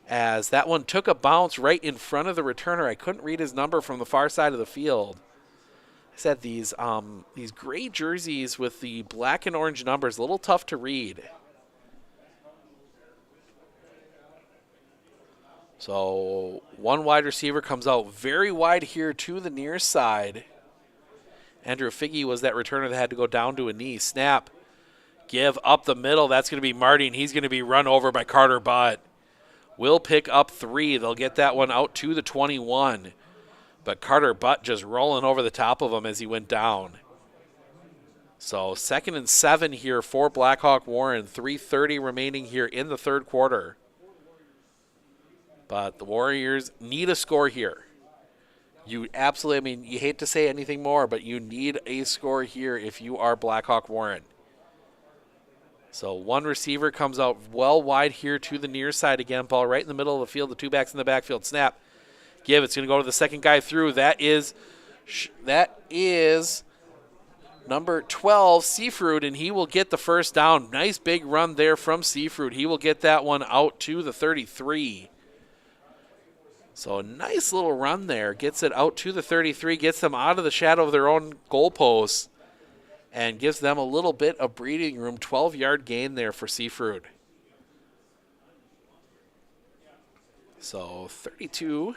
as that one took a bounce right in front of the returner. I couldn't read his number from the far side of the field. I said these gray jerseys with the black and orange numbers, a little tough to read. So one wide receiver comes out very wide here to the near side. Andrew Figge was that returner that had to go down to a knee. Snap. Give up the middle. That's going to be Marty, and he's going to be run over by Carter Butt. Will pick up 3. They'll get that one out to the 21. But Carter Butt just rolling over the top of him as he went down. So 2nd and 7 here for Blackhawk Warren. 3:30 remaining here in the third quarter. But the Warriors need a score here. You absolutely, you hate to say anything more, but you need a score here if you are Blackhawk Warren. So one receiver comes out well wide here to the near side again. Ball right in the middle of the field. The two backs in the backfield. Snap. Give. It's going to go to the second guy through. That is number 12, Seafruit, and he will get the first down. Nice big run there from Seafruit. He will get that one out to the 33. So a nice little run there. Gets it out to the 33. Gets them out of the shadow of their own goalposts. And gives them a little bit of breathing room. 12-yard gain there for Seafruit. So 32.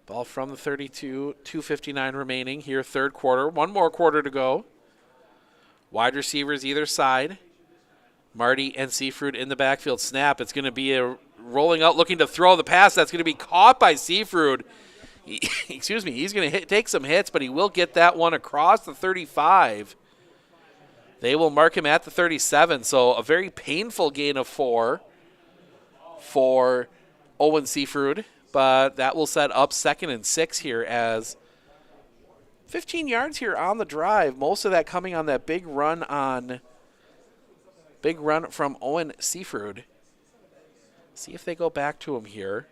Ball from the 32. 2:59 remaining here, third quarter. One more quarter to go. Wide receivers either side. Marty and Seafruit in the backfield. Snap. It's going to be a rolling out, looking to throw the pass. That's going to be caught by Seafruit. Excuse me, he's going to take some hits, but he will get that one across the 35. They will mark him at the 37, so a very painful gain of 4 for Owen Seafruit, but that will set up 2nd and 6 here as 15 yards here on the drive, most of that coming on that big run from Owen Seafruit. See if they go back to him here.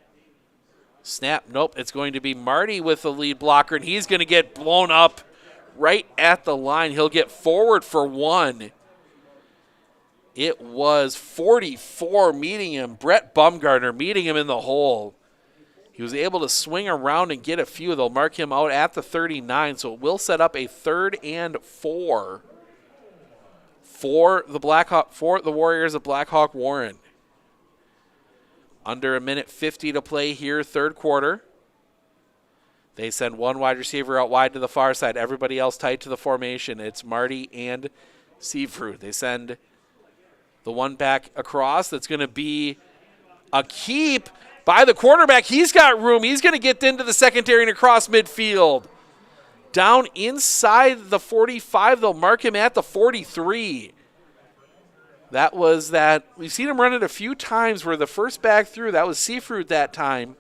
Snap, nope, it's going to be Marty with the lead blocker, and he's going to get blown up right at the line. He'll get forward for 1. It was 44 meeting him, Brett Bumgardner meeting him in the hole. He was able to swing around and get a few. They'll mark him out at the 39, so it will set up a 3rd and 4 for the Warriors of Blackhawk Warren. Under 1:50 to play here, third quarter. They send one wide receiver out wide to the far side. Everybody else tight to the formation. It's Marty and Seafruit. They send the one back across. That's going to be a keep by the quarterback. He's got room. He's going to get into the secondary and across midfield. Down inside the 45. They'll mark him at the 43. We've seen him run it a few times where the first back through, that was Seafruit that time.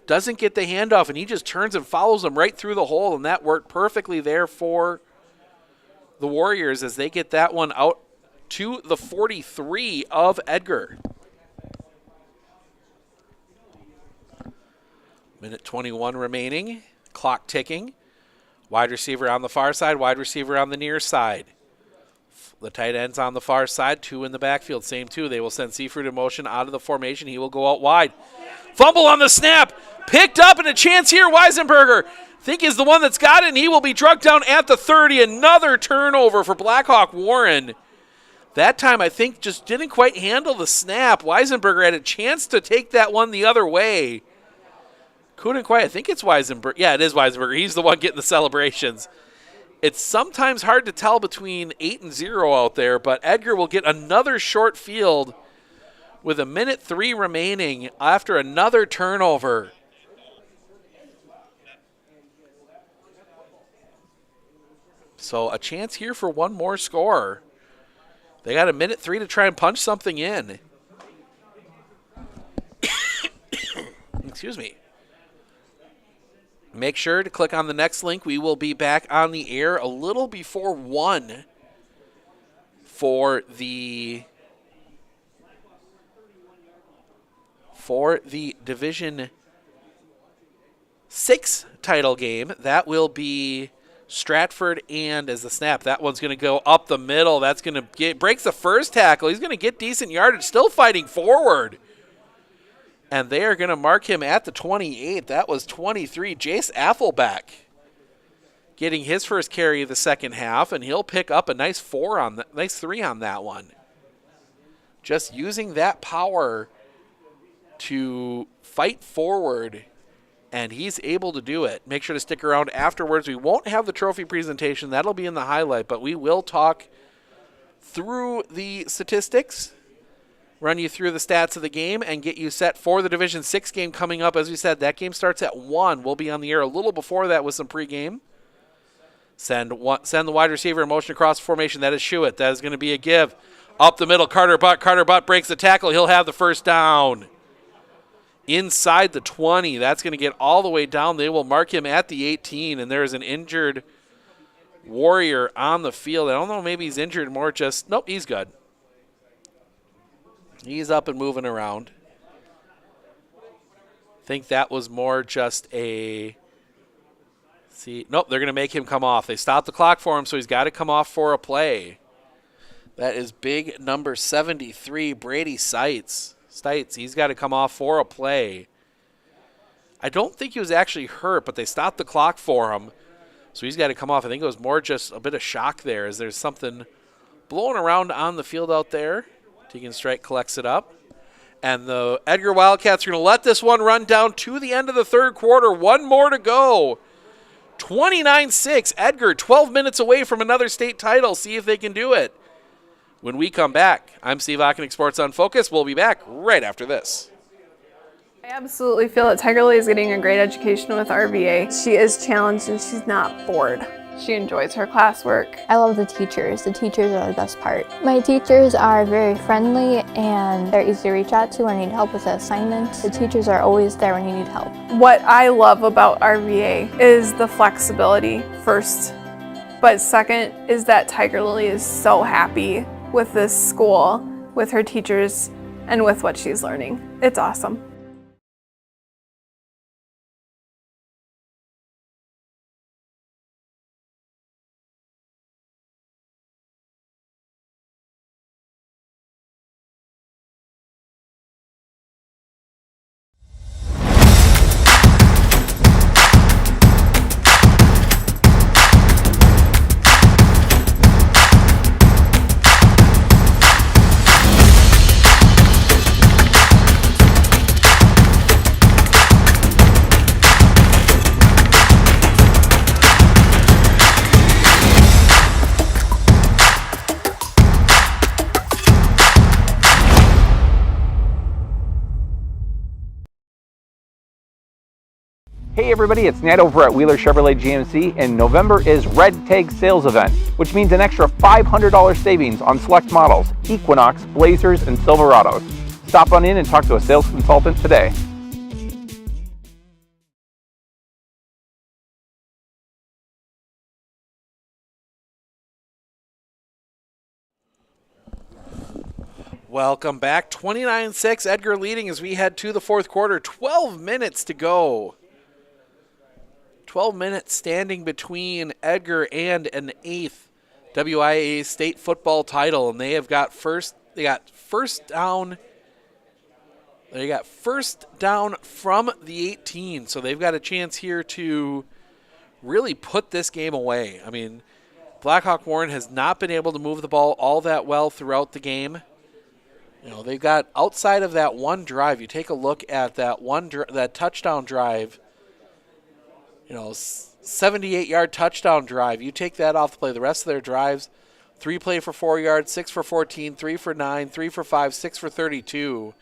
Doesn't get the handoff, and he just turns and follows him right through the hole, and that worked perfectly there for the Warriors as they get that one out to the 43 of Edgar. 1:21 remaining, clock ticking. Wide receiver on the far side, wide receiver on the near side. The tight end's on the far side, 2 in the backfield, same 2. They will send Seafruit in motion out of the formation. He will go out wide. Fumble on the snap. Picked up, and a chance here. Weisenberger, think is the one that's got it, and he will be drugged down at the 30. Another turnover for Blackhawk Warren. That time, I think, just didn't quite handle the snap. Weisenberger had a chance to take that one the other way. Couldn't quite. I think it's Weisenberger. Yeah, it is Weisenberger. He's the one getting the celebrations. It's sometimes hard to tell between 8 and 0 out there, but Edgar will get another short field with 1:03 remaining after another turnover. So a chance here for one more score. They got 1:03 to try and punch something in. Excuse me. Make sure to click on the next link. We will be back on the air a little before 1 for the Division 6 title game. That will be Stratford and as the snap. That one's going to go up the middle. That's going to breaks the first tackle. He's going to get decent yardage. Still fighting forward. And they are going to mark him at the 28. That was 23. Jace Affelbeck getting his first carry of the second half, and he'll pick up a nice 3 on that one. Just using that power to fight forward, and he's able to do it. Make sure to stick around afterwards. We won't have the trophy presentation. That'll be in the highlight, but we will talk through the statistics, run you through the stats of the game, and get you set for the Division 6 game coming up. As we said, that game starts at 1. We'll be on the air a little before that with some pregame. Send the wide receiver in motion across the formation. That is Shuett. That is going to be a give. Up the middle, Carter Butt breaks the tackle. He'll have the first down. Inside the 20. That's going to get all the way down. They will mark him at the 18, and there is an injured Warrior on the field. I don't know, maybe he's injured more just, nope, he's good. He's up and moving around. I think that was more just a, nope, they're going to make him come off. They stopped the clock for him, so he's got to come off for a play. That is big number 73, Brady Stites. He's got to come off for a play. I don't think he was actually hurt, but they stopped the clock for him, so he's got to come off. I think it was more just a bit of shock there as there's something blowing around on the field out there. Tegan Strike collects it up. And the Edgar Wildcats are going to let this one run down to the end of the third quarter. One more to go. 29-6. Edgar, 12 minutes away from another state title. See if they can do it. When we come back, I'm Steve Ockenick, Sports on Focus. We'll be back right after this. I absolutely feel that Tiger Lily is getting a great education with RVA. She is challenged and she's not bored. She enjoys her classwork. I love the teachers. The teachers are the best part. My teachers are very friendly and they're easy to reach out to when I need help with an assignment. The teachers are always there when you need help. What I love about RVA is the flexibility first, but second is that Tiger Lily is so happy with this school, with her teachers, and with what she's learning. It's awesome. Hey everybody, it's Ned over at Wheeler Chevrolet GMC, and November is Red Tag Sales Event, which means an extra $500 savings on select models, Equinox, Blazers, and Silverados. Stop on in and talk to a sales consultant today. Welcome back. 29-6, Edgar leading as we head to the fourth quarter. 12 minutes to go. 12 minutes standing between Edgar and an 8th WIAA state football title, and they got first down from the 18, so they've got a chance here to really put this game away. I mean, Blackhawk Warren has not been able to move the ball all that well throughout the game. You know, they've got outside of that one drive. You take a look at that touchdown drive. You know, 78-yard touchdown drive. You take that off the play. The rest of their drives, 3 play for 4 yards, 6 for 14, 3 for 9, 3 for 5, 6 for 32.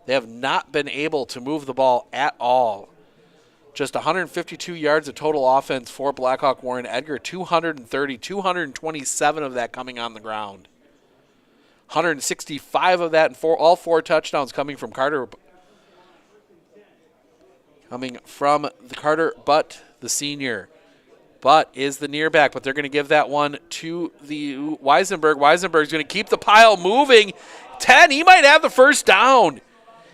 They have not been able to move the ball at all. Just 152 yards of total offense for Blackhawk Warren. Edgar, 230, 227 of that coming on the ground. 165 of that, and all 4 touchdowns coming from Carter. Coming from the Carter Butt, the senior. Butt is the near back, but they're going to give that one to the Weisenberg. Weisenberg's going to keep the pile moving. 10, he might have the first down.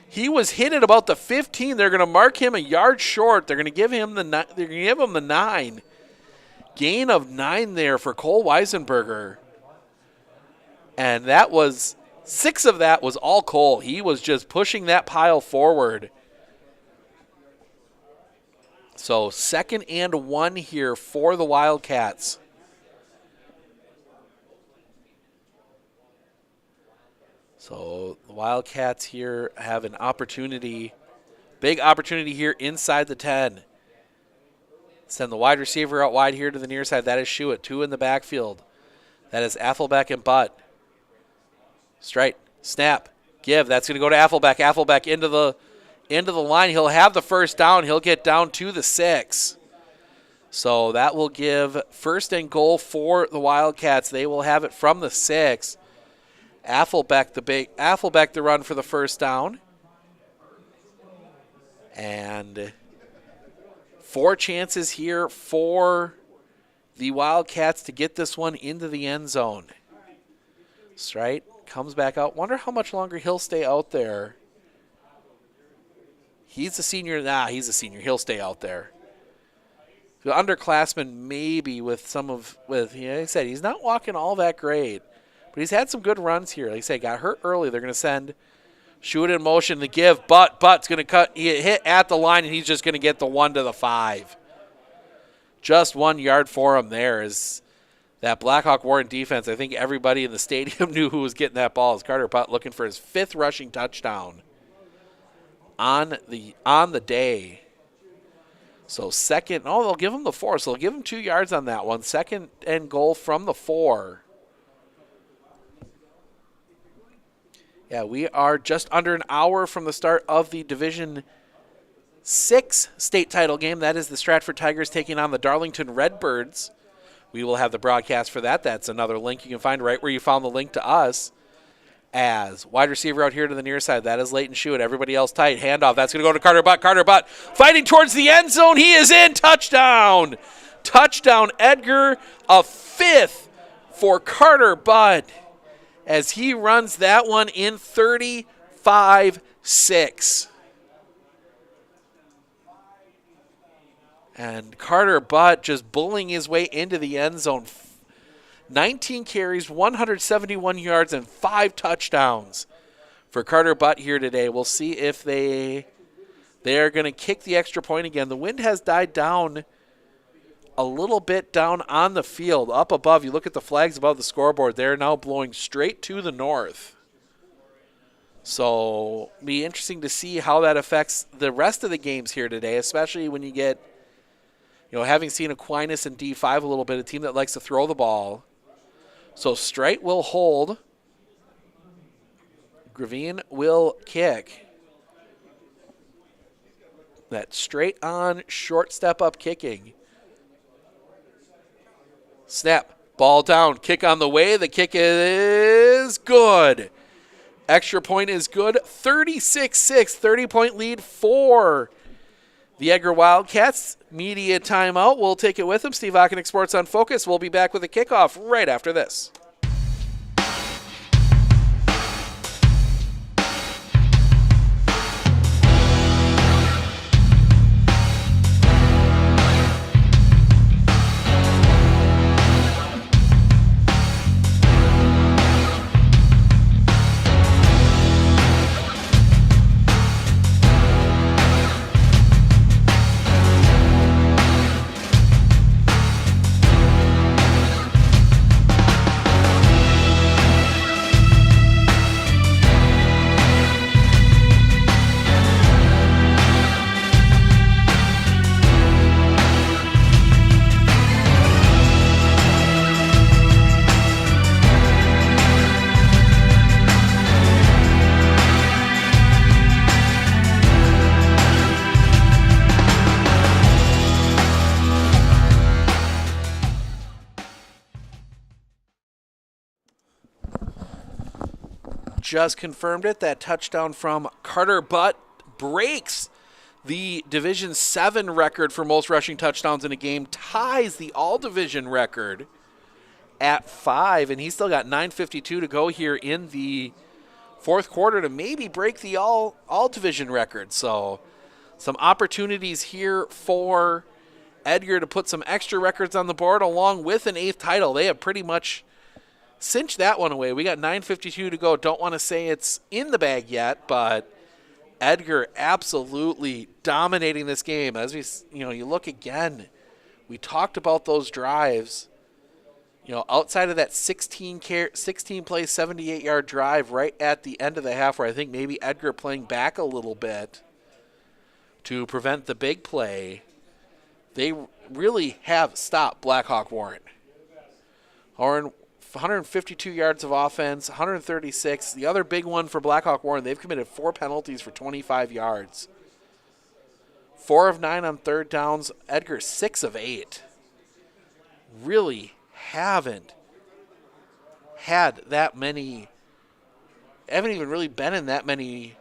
He was hit at about the 15. They're going to mark him a yard short. They're going to give him the 9. Gain of 9 there for Cole Weisenberger. And that was 6 of that was all Cole. He was just pushing that pile forward. So 2nd and 1 here for the Wildcats. So the Wildcats here have an opportunity, big opportunity here inside the 10. Send the wide receiver out wide here to the near side. That is Schuett. 2 in the backfield. That is Affelbeck and Butt. Straight, snap, give. That's going to go to Affelbeck. Affelbeck into the line. He'll have the first down. He'll get down to the 6. So that will give 1st and goal for the Wildcats. They will have it from the 6. Affelbeck the run for the first down. And 4 chances here for the Wildcats to get this one into the end zone. Straight comes back out. Wonder how much longer he'll stay out there. He's a senior. He's a senior. He'll stay out there. The underclassman maybe like I said, he's not walking all that great. But he's had some good runs here. Like I say, got hurt early. They're going to send Schuett in motion to give. Butt's going to hit at the line, and he's just going to get the 1 to the 5. Just 1 yard for him there is that Blackhawk Warren defense. I think everybody in the stadium knew who was getting that ball. Is Carter Butt looking for his 5th rushing touchdown on the day. So they'll give him the 4. So they'll give him 2 yards on that one. 2nd and goal from the 4. Yeah, we are just under an hour from the start of the Division 6 state title game. That is the Stratford Tigers taking on the Darlington Redbirds. We will have the broadcast for that. That's another link you can find right where you found the link to us. As wide receiver out here to the near side, that is Leighton Schuett. Everybody else tight. Handoff. That's going to go to Carter Butt. Carter Butt fighting towards the end zone. He is in. Touchdown. Touchdown, Edgar. A 5th for Carter Butt, as he runs that one in 35-6. And Carter Butt just bullying his way into the end zone. 19 carries, 171 yards, and 5 touchdowns for Carter Butt here today. We'll see if they are going to kick the extra point again. The wind has died down a little bit down on the field. Up above, you look at the flags above the scoreboard, they're now blowing straight to the north. So it'll be interesting to see how that affects the rest of the games here today, especially when you get, having seen Aquinas in D5 a little bit, a team that likes to throw the ball. So Straight will hold. Gravine will kick. That straight on, short step up kicking. Snap, ball down, kick on the way. The kick is good. Extra point is good. 36-6, 30-point lead for the Edgar Wildcats. Media timeout. We'll take it with them. Steve Ockenick, Sports on Focus. We'll be back with a kickoff right after this. just confirmed it. That touchdown from Carter Butt breaks the Division 7 record for most rushing touchdowns in a game, ties the all-division record at 5, and he's still got 9:52 to go here in the fourth quarter to maybe break the all-division record. So some opportunities here for Edgar to put some extra records on the board along with an 8th title. They have pretty much cinched that one away. We got 9:52 to go. Don't want to say it's in the bag yet, but Edgar absolutely dominating this game. As you look again, we talked about those drives. Outside of that 16 play, 78-yard drive right at the end of the half, where I think maybe Edgar playing back a little bit to prevent the big play, they really have stopped Blackhawk Warren. 152 yards of offense, 136. The other big one for Blackhawk Warren, they've committed 4 penalties for 25 yards. 4 of 9 on third downs. Edgar 6 of 8. Really haven't had that many, haven't even really been in that many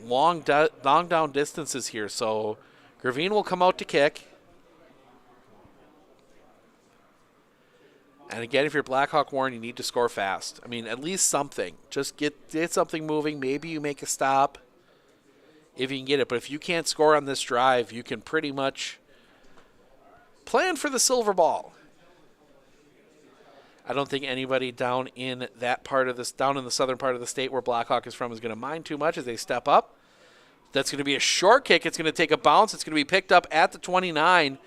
long down distances here. So Gravine will come out to kick. And again, if you're Blackhawk Warren, you need to score fast. I mean, at least something. Just get something moving. Maybe you make a stop if you can get it. But if you can't score on this drive, you can pretty much plan for the silver ball. I don't think anybody down in that part of this, down in the southern part of the state where Blackhawk is from, is going to mind too much as they step up. That's going to be a short kick. It's going to take a bounce. It's going to be picked up at the 29.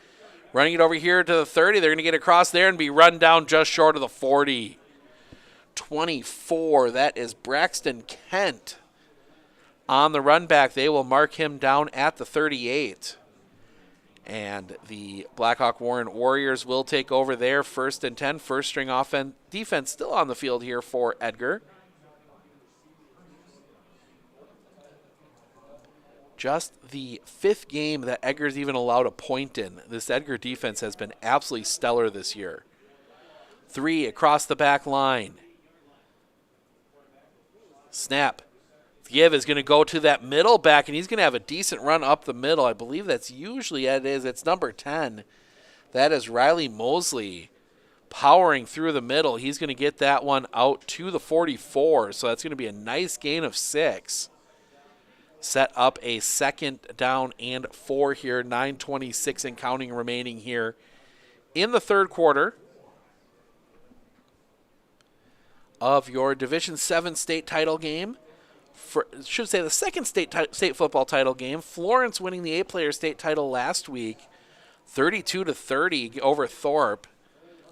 Running it over here to the 30. They're going to get across there and be run down just short of the 40. 24. That is Braxton Kent on the run back. They will mark him down at the 38. And the Blackhawk Warren Warriors will take over there. 1st and 10. First string defense still on the field here for Edgar. Just the 5th game that Edgar's even allowed a point in. This Edgar defense has been absolutely stellar this year. 3 across the back line. Snap. Give is going to go to that middle back, and he's going to have a decent run up the middle. I believe that's usually it is. It's number 10. That is Riley Mosley powering through the middle. He's going to get that one out to the 44, so that's going to be a nice gain of 6. Set up a 2nd down and 4 here. 9:26 and counting remaining here in the third quarter of your Division 7 state title game. The second state football title game. Florence winning the 8-player state title last week, 32-30 over Thorpe.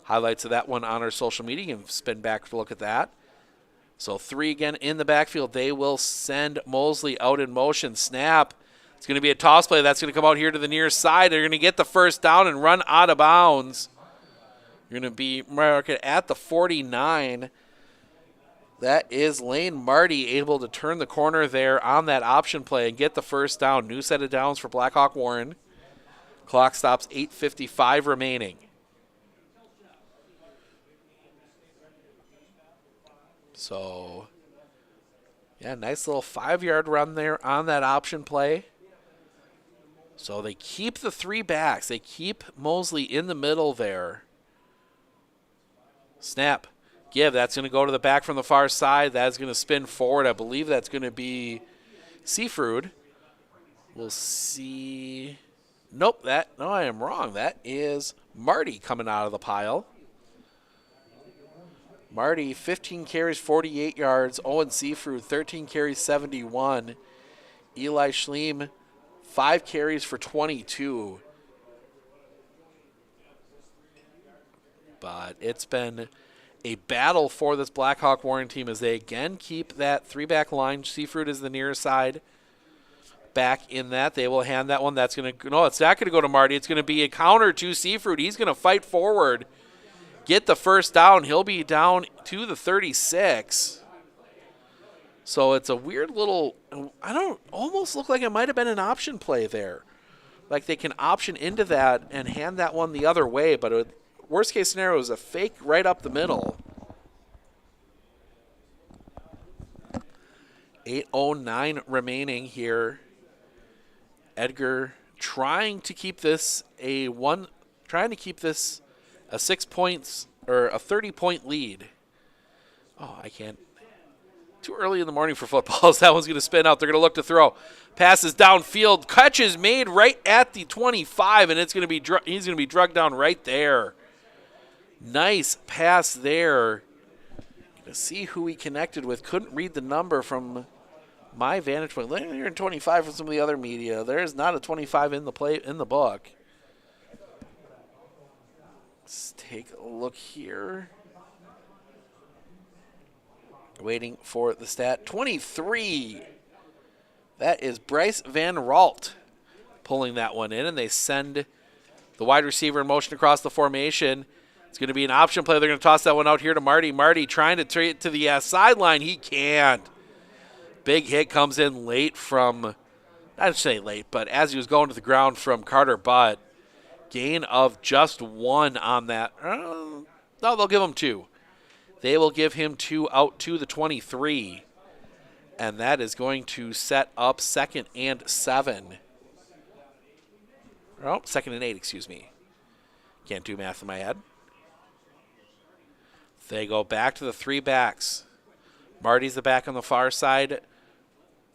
Highlights of that one on our social media. You can spin back to look at that. So 3 again in the backfield. They will send Mosley out in motion. Snap. It's going to be a toss play. That's going to come out here to the near side. They're going to get the first down and run out of bounds. You're going to be at the 49. That is Lane Marty able to turn the corner there on that option play and get the first down. New set of downs for Blackhawk Warren. Clock stops, 8:55 remaining. So, yeah, nice little 5-yard run there on that option play. So they keep the 3 backs. They keep Mosley in the middle there. Snap. Give. That's going to go to the back from the far side. That's going to spin forward. I believe that's going to be Seafruid. We'll see. Nope. No, I am wrong. That is Marty coming out of the pile. Marty, 15 carries, 48 yards. Owen Seafruid, 13 carries, 71. Eli Schleem, 5 carries for 22. But it's been a battle for this Blackhawk Warren team as they again keep that 3-back line. Seafruid is the near side back in that. They will hand that one. That's going to, no, it's not going to go to Marty. It's going to be a counter to Seafruid. He's going to fight forward, get the first down. He'll be down to the 36. So it's a weird little, almost look like it might have been an option play there. Like they can option into that and hand that one the other way, but worst case scenario is a fake right up the middle. 8:09 remaining here. Edgar trying to keep this a 6 points or a 30-point lead. Oh, I can't. Too early in the morning for football. That one's going to spin out. They're going to look to throw. Passes downfield. Catch is made right at the 25, and it's going to be he's going to be drugged down right there. Nice pass there. Going to see who he connected with. Couldn't read the number from my vantage point. You're in 25 from some of the other media. There is not a 25 in the book. Let's take a look here. Waiting for the stat. 23. That is Bryce Van Ralt pulling that one in, and they send the wide receiver in motion across the formation. It's going to be an option play. They're going to toss that one out here to Marty. Marty trying to trade it to the sideline. He can't. Big hit comes in late from, I'd say late, but as he was going to the ground from Carter Butt. Gain of just 1 on that. No, they'll give him 2. They will give him 2 out to the 23. And that is going to set up 2nd and 7. Oh, 2nd and 8, excuse me. Can't do math in my head. They go back to the 3 backs. Marty's the back on the far side,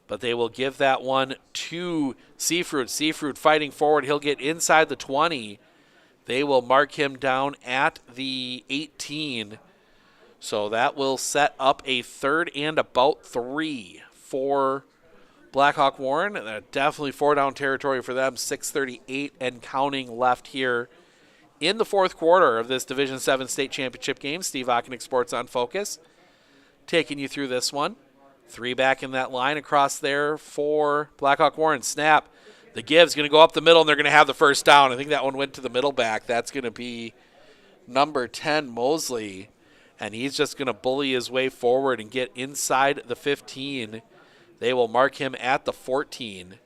but they will give that one to Seafruit. Seafruit fighting forward. He'll get inside the 20. They will mark him down at the 18. So that will set up a 3rd and about 3 for Blackhawk Warren. Definitely 4-down territory for them. 6:38 and counting left here in the 4th quarter of this Division 7 state championship game. Steve Ockenick, Sports on Focus, taking you through this one. 3 back in that line across there for Blackhawk Warren. Snap. The give's going to go up the middle, and they're going to have the first down. I think that one went to the middle back. That's going to be number 10, Mosley. And he's just going to bully his way forward and get inside the 15. They will mark him at the 14.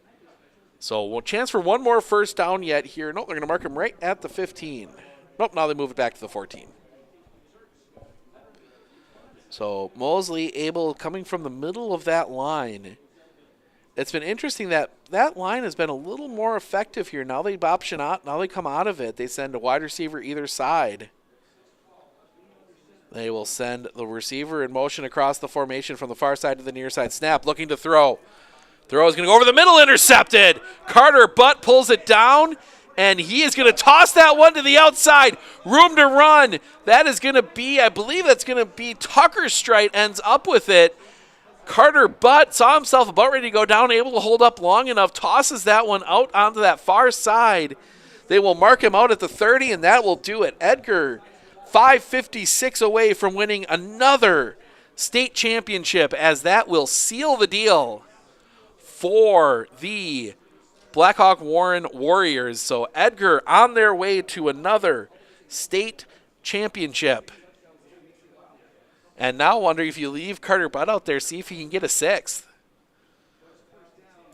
So a chance for one more first down yet here. Nope, they're going to mark him right at the 15. Nope, now they move it back to the 14. So Mosley coming from the middle of that line. It's been interesting that line has been a little more effective here. Now they option out. Now they come out of it. They send a wide receiver either side. They will send the receiver in motion across the formation from the far side to the near side. Snap, looking to throw. Throw is going to go over the middle, intercepted. Carter Butt pulls it down, and he is going to toss that one to the outside. Room to run. That is going to be, I believe that's going to be Tucker Strite ends up with it. Carter Butt saw himself about ready to go down, able to hold up long enough, tosses that one out onto that far side. They will mark him out at the 30, and that will do it. Edgar, 5:56 away from winning another state championship, as that will seal the deal for the Blackhawk Warren Warriors. So Edgar on their way to another state championship. And now wonder if you leave Carter Butt out there, see if he can get a 6th.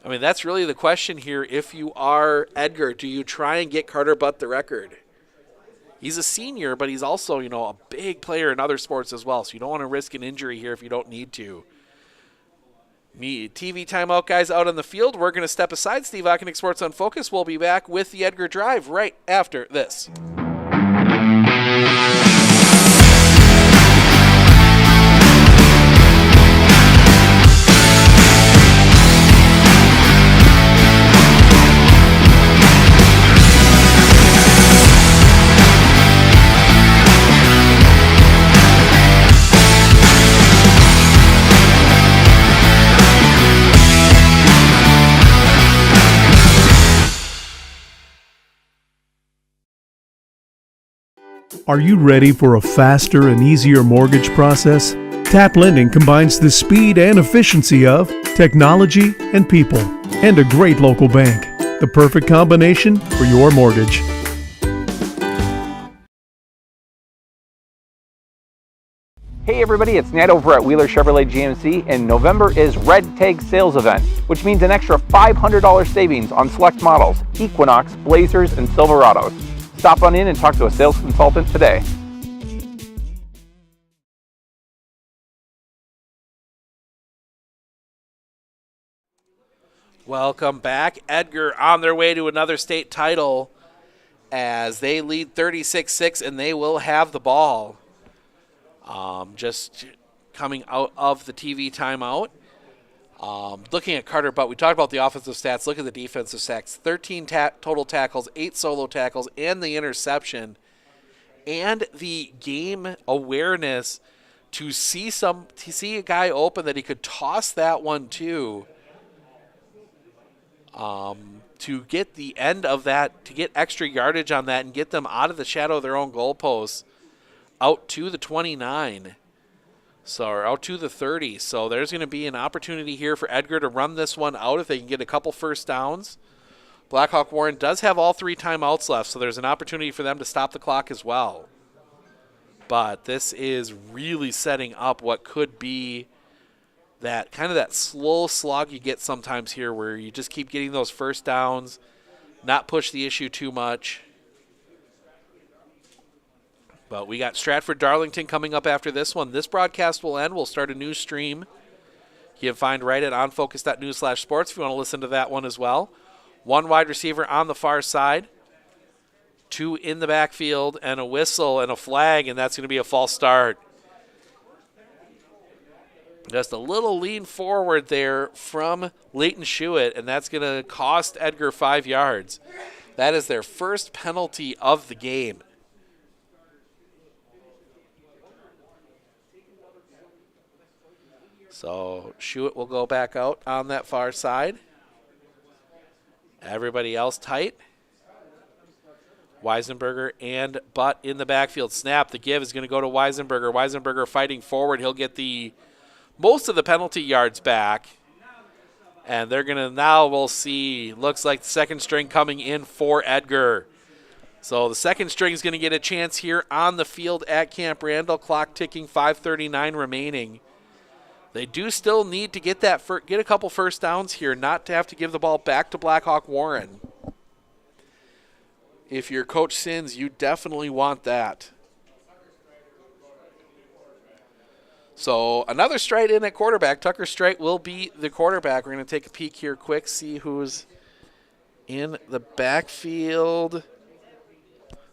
I mean, that's really the question here. If you are Edgar, do you try and get Carter Butt the record? He's a senior, but he's also, a big player in other sports as well. So you don't want to risk an injury here if you don't need to. TV timeout, guys, out on the field. We're going to step aside. Steve Ockenick, Sports on Focus. We'll be back with the Edgar Drive right after this. Are you ready for a faster and easier mortgage process? Tap Lending combines the speed and efficiency of technology and people, and a great local bank. The perfect combination for your mortgage. Hey everybody, it's Ned over at Wheeler Chevrolet GMC, and November is Red Tag Sales Event, which means an extra $500 savings on select models, Equinox, Blazers, and Silverados. Stop on in and talk to a sales consultant today. Welcome back. Edgar on their way to another state title as they lead 36-6, and they will have the ball. Just coming out of the TV timeout. Looking at Carter Butt, we talked about the offensive stats. Look at the defensive stats. 13 total tackles, 8 solo tackles, and the interception. And the game awareness to see a guy open that he could toss that one to. To get the end of that, to get extra yardage on that and get them out of the shadow of their own goalposts out to the 29. Or out to the 30. So there's going to be an opportunity here for Edgar to run this one out if they can get a couple first downs. Blackhawk Warren does have all 3 timeouts left, so there's an opportunity for them to stop the clock as well. But this is really setting up what could be that kind of that slow slog you get sometimes here where you just keep getting those first downs, not push the issue too much. But we got Stratford Darlington coming up after this one. This broadcast will end. We'll start a new stream. You can find right at onfocus.news/sports if you want to listen to that one as well. 1 wide receiver on the far side. 2 in the backfield and a whistle and a flag, and that's going to be a false start. Just a little lean forward there from Leighton Schuett, and that's going to cost Edgar 5 yards. That is their first penalty of the game. So Schuett will go back out on that far side. Everybody else tight. Weisenberger and Butt in the backfield. Snap. The give is going to go to Weisenberger. Weisenberger fighting forward. He'll get most of the penalty yards back. And they're going to now, we'll see, looks like the second string coming in for Edgar. So the second string is going to get a chance here on the field at Camp Randall. Clock ticking, 5:39 remaining. They do still need to get a couple first downs here, not to have to give the ball back to Blackhawk Warren. If you're Coach Sins, you definitely want that. So another Strite in at quarterback. Tucker Strite will be the quarterback. We're going to take a peek here quick, see who's in the backfield.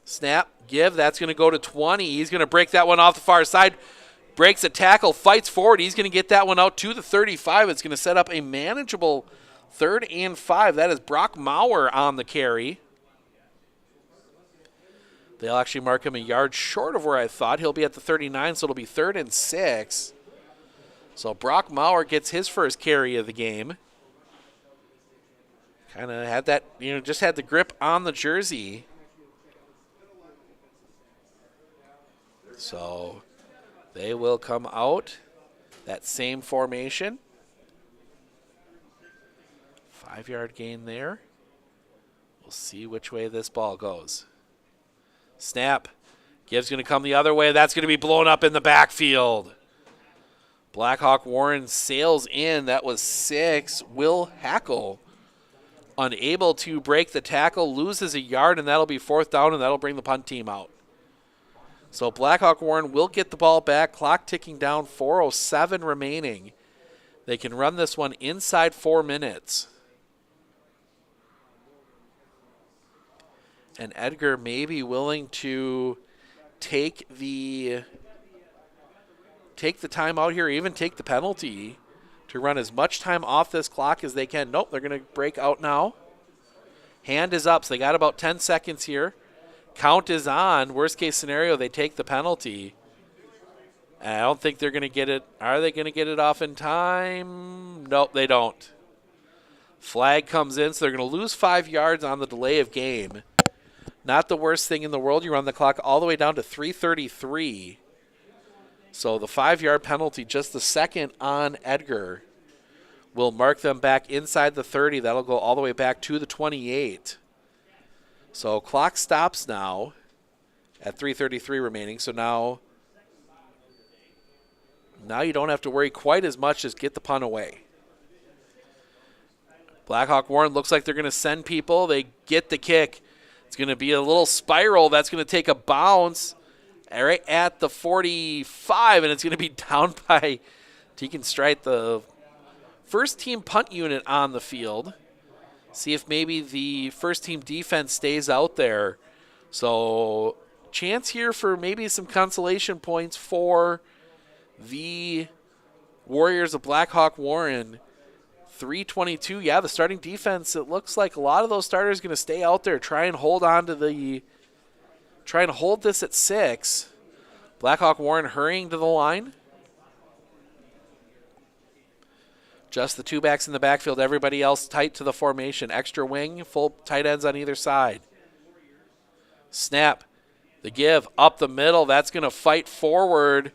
Snap, give. That's going to go to 20. He's going to break that one off the far side. Breaks a tackle, fights forward. He's going to get that one out to the 35. It's going to set up a manageable 3rd and 5. That is Brock Maurer on the carry. They'll actually mark him a yard short of where I thought. He'll be at the 39, so it'll be 3rd and 6. So Brock Maurer gets his first carry of the game. Kind of had that, just had the grip on the jersey. So they will come out, that same formation. 5-yard gain there. We'll see which way this ball goes. Snap. Give's going to come the other way. That's going to be blown up in the backfield. Blackhawk Warren sails in. That was 6. Will Hackle, unable to break the tackle, loses a yard, and that'll be 4th down, and that'll bring the punt team out. So Blackhawk Warren will get the ball back. Clock ticking down, 4:07 remaining. They can run this one inside 4 minutes. And Edgar may be willing to take the time out here, even take the penalty to run as much time off this clock as they can. Nope, they're going to break out now. Hand is up, so they got about 10 seconds here. Count is on. Worst case scenario, they take the penalty. And I don't think they're going to get it. Are they going to get it off in time? Nope, they don't. Flag comes in, so they're going to lose 5 yards on the delay of game. Not the worst thing in the world. You run the clock all the way down to 3:33. So the 5-yard penalty, just the second on Edgar, will mark them back inside the 30. That'll go all the way back to the 28. So clock stops now at 3:33 remaining. So now you don't have to worry quite as much as get the punt away. Blackhawk Warren looks like they're going to send people. They get the kick. It's going to be a little spiral. That's going to take a bounce right at the 45, and it's going to be down by Deacon Strite, the first team punt unit on the field. See if maybe the first team defense stays out there. So chance here for maybe some consolation points for the Warriors of Blackhawk Warren. 3:22. Yeah, the starting defense, it looks like a lot of those starters going to stay out there, try and hold this at 6. Blackhawk Warren hurrying to the line. Just the 2 backs in the backfield, everybody else tight to the formation. Extra wing, full tight ends on either side. Snap, the give, up the middle. That's going to fight forward.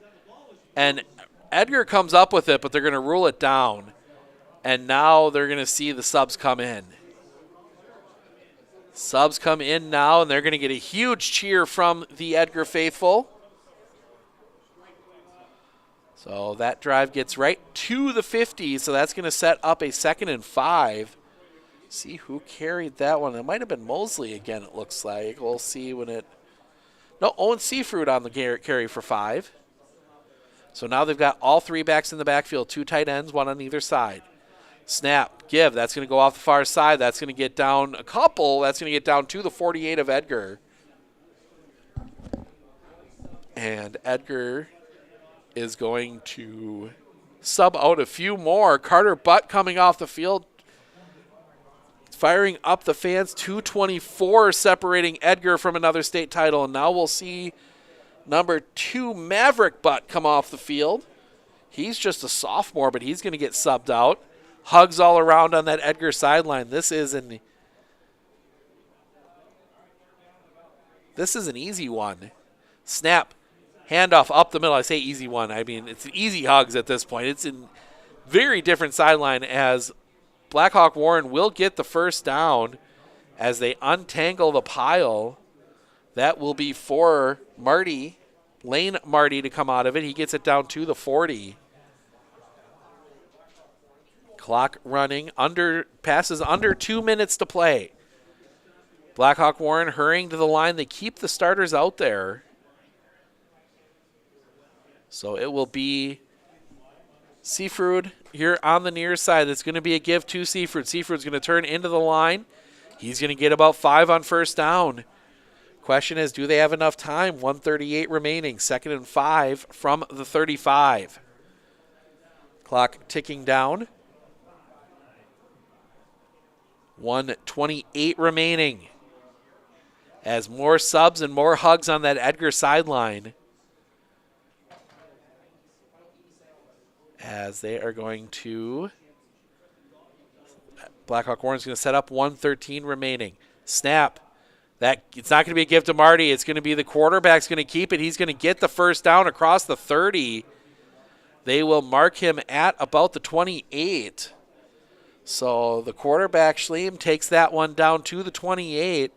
And Edgar comes up with it, but they're going to rule it down. And now they're going to see the subs come in. Subs come in now, and they're going to get a huge cheer from the Edgar faithful. So that drive gets right to the 50, so that's going to set up a 2nd and 5. See who carried that one. It might have been Mosley again, it looks like. We'll see when it... No, Owen Seafruit on the carry for 5. So now they've got all 3 backs in the backfield, 2 tight ends, 1 on either side. Snap, give. That's going to go off the far side. That's going to get down a couple. That's going to get down to the 48 of Edgar. And Edgar is going to sub out a few more. Carter Butt coming off the field, firing up the fans. 2:24 separating Edgar from another state title. And now we'll see number 2 Maverick Butt come off the field. He's just a sophomore, but he's going to get subbed out. Hugs all around on that Edgar sideline. This is an easy one. Snap. Handoff up the middle. I say easy one. I mean, it's easy hugs at this point. It's a very different sideline as Blackhawk Warren will get the first down as they untangle the pile. That will be for Marty, Lane Marty, to come out of it. He gets it down to the 40. Clock running. Passes under 2 minutes to play. Blackhawk Warren hurrying to the line. They keep the starters out there. So it will be Seafruit here on the near side. It's going to be a give to Seafruit. Seafruit's going to turn into the line. He's going to get about 5 on first down. Question is, do they have enough time? 1:38 remaining. 2nd and 5 from the 35. Clock ticking down. 1:28 remaining. As more subs and more hugs on that Edgar sideline. As they are going to... Blackhawk Warren's going to set up 1:13 remaining. Snap. It's not going to be a give to Marty. It's going to be the quarterback's going to keep it. He's going to get the first down across the 30. They will mark him at about the 28. So the quarterback, Schleem, takes that one down to the 28.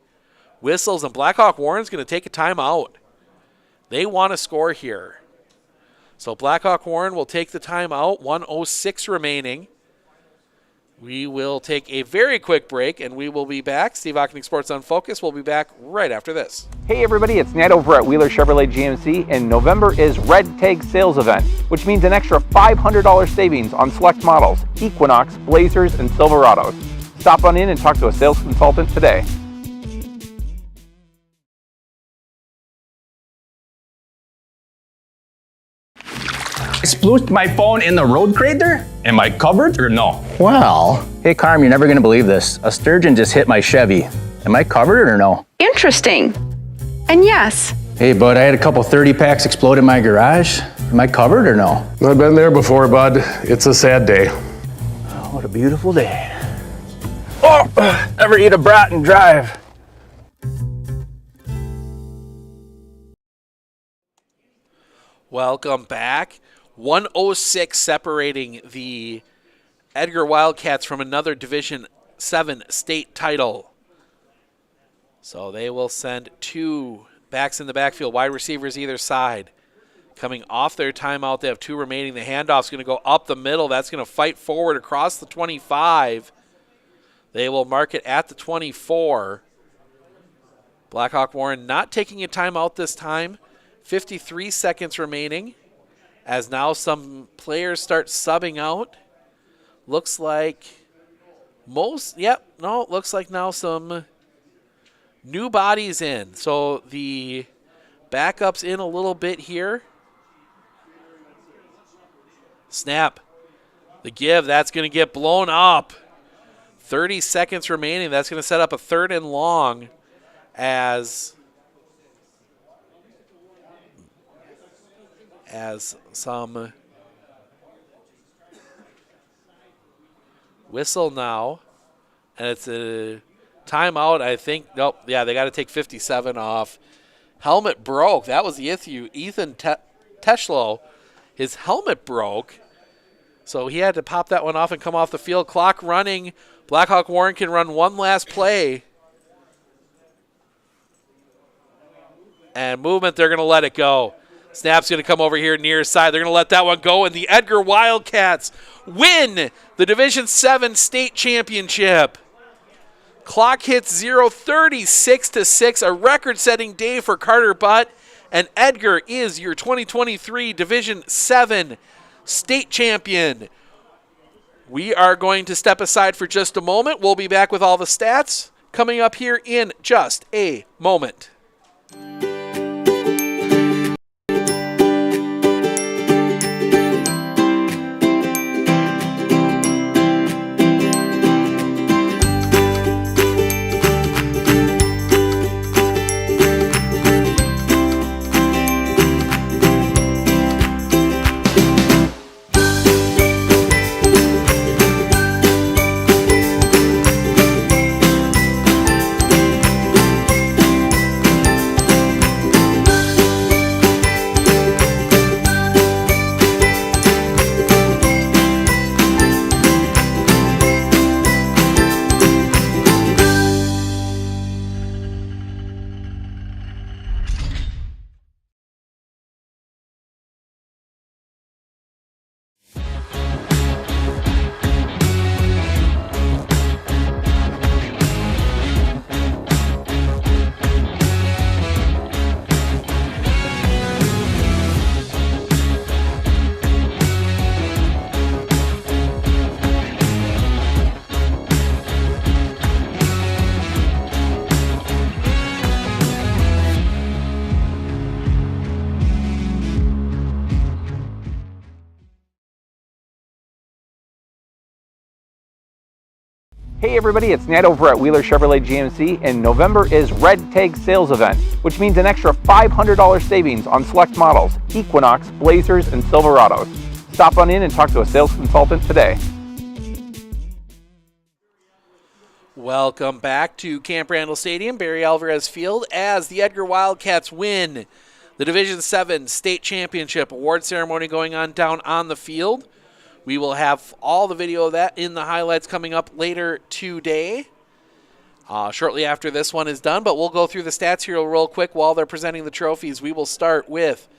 Whistles, and Blackhawk Warren's going to take a timeout. They want to score here. So Blackhawk Warren will take the timeout. 1:06 remaining. We will take a very quick break, and we will be back. Steve Ocknick, Sports on Focus. We'll be back right after this. Hey everybody, it's Ned over at Wheeler Chevrolet GMC, and November is Red Tag Sales Event, which means an extra $500 savings on select models, Equinox, Blazers, and Silverados. Stop on in and talk to a sales consultant today. I splooshed my phone in the road crater? Am I covered or no? Well, hey Carm, you're never gonna believe this. A sturgeon just hit my Chevy. Am I covered or no? Interesting. And yes. Hey bud, I had a couple 30 packs explode in my garage. Am I covered or no? I've been there before, bud. It's a sad day. Oh, what a beautiful day. Oh, ever eat a brat and drive? Welcome back. 1:06 separating the Edgar Wildcats from another Division 7 state title. So they will send 2 backs in the backfield, wide receivers either side. Coming off their timeout, they have 2 remaining. The handoff's going to go up the middle. That's going to fight forward across the 25. They will mark it at the 24. Blackhawk Warren not taking a timeout this time. 53 seconds remaining as now some players start subbing out. Looks like Looks like now some new bodies in. So the backup's in a little bit here. Snap. The give, that's going to get blown up. 30 seconds remaining. That's going to set up a 3rd and long as some whistle now. And it's a timeout, I think. Nope, yeah, they got to take 57 off. Helmet broke. That was the issue. Ethan Teschlow, his helmet broke. So he had to pop that one off and come off the field. Clock running. Blackhawk Warren can run one last play. And movement, they're going to let it go. Snap's going to come over here near side. They're going to let that one go, and the Edgar Wildcats win the Division 7 state championship. Clock hits 0, 36-6, a record-setting day for Carter Butt, and Edgar is your 2023 Division 7 state champion. We are going to step aside for just a moment. We'll be back with all the stats coming up here in just a moment. Hey everybody, it's Ned over at Wheeler Chevrolet GMC, and November is Red Tag Sales Event, which means an extra $500 savings on select models, Equinox, Blazers, and Silverados. Stop on in and talk to a sales consultant today. Welcome back to Camp Randall Stadium, Barry Alvarez Field, as the Edgar Wildcats win the Division 7 State Championship award ceremony going on down on the field. We will have all the video of that in the highlights coming up later today, shortly after this one is done. But we'll go through the stats here real quick while they're presenting the trophies. We will start with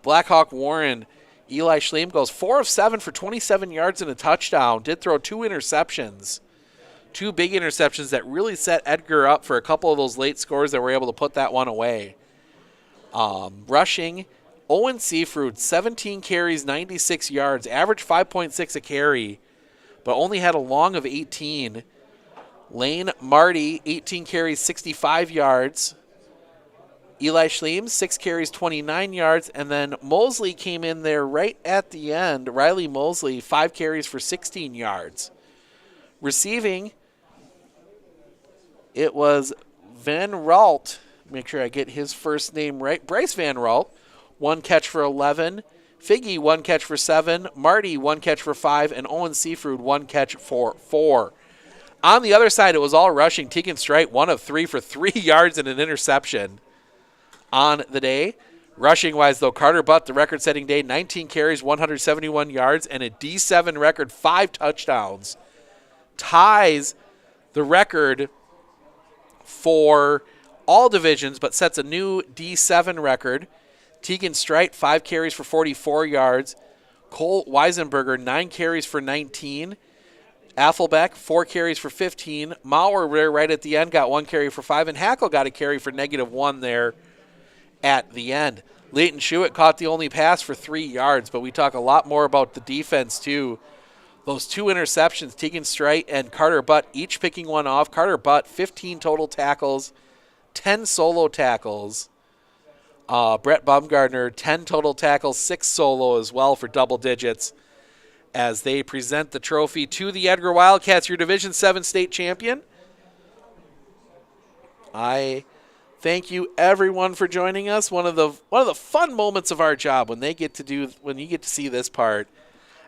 Blackhawk Warren. Eli Schleem goes 4 of 7 for 27 yards and a touchdown. Did throw 2 interceptions. 2 big interceptions that really set Edgar up for a couple of those late scores that were able to put that one away. Rushing, Owen Seafruit, 17 carries, 96 yards, average 5.6 a carry, but only had a long of 18. Lane Marty, 18 carries, 65 yards. Eli Schleem, 6 carries, 29 yards, and then Mosley came in there right at the end. Riley Mosley, 5 carries for 16 yards. Receiving, it was Van Ralt. Make sure I get his first name right. Bryce Van Ralt, 1 catch for 11. Figgy, 1 catch for 7. Marty, 1 catch for 5. And Owen Seafruit, 1 catch for 4. On the other side, it was all rushing. Tegan Strite, 1 of 3 for 3 yards and an interception on the day. Rushing-wise, though, Carter Butt, the record-setting day, 19 carries, 171 yards, and a D7 record, 5 touchdowns. Ties the record for all divisions, but sets a new D7 record. Tegan Strite, 5 carries for 44 yards. Cole Weisenberger, 9 carries for 19. Affelbeck, 4 carries for 15. Maurer there right at the end got 1 carry for 5. And Hackle got a carry for -1 there at the end. Leighton Schuett caught the only pass for 3 yards, but we talk a lot more about the defense too. those 2 interceptions, Tegan Strite and Carter Butt each picking one off. Carter Butt, 15 total tackles, 10 solo tackles. Brett Baumgardner, 10 total tackles, 6 solo as well for double digits as they present the trophy to the Edgar Wildcats, your Division 7 state champion. I thank you everyone for joining us. One of the fun moments of our job when you get to see this part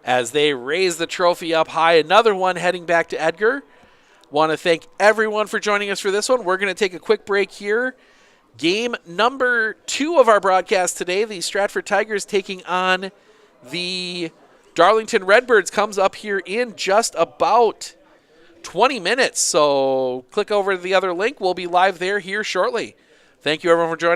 as they raise the trophy up high. Another one heading back to Edgar. Want to thank everyone for joining us for this one. We're going to take a quick break here. Game number 2 of our broadcast today, the Stratford Tigers taking on the Darlington Redbirds, comes up here in just about 20 minutes. So click over to the other link. We'll be live there here shortly. Thank you, everyone, for joining.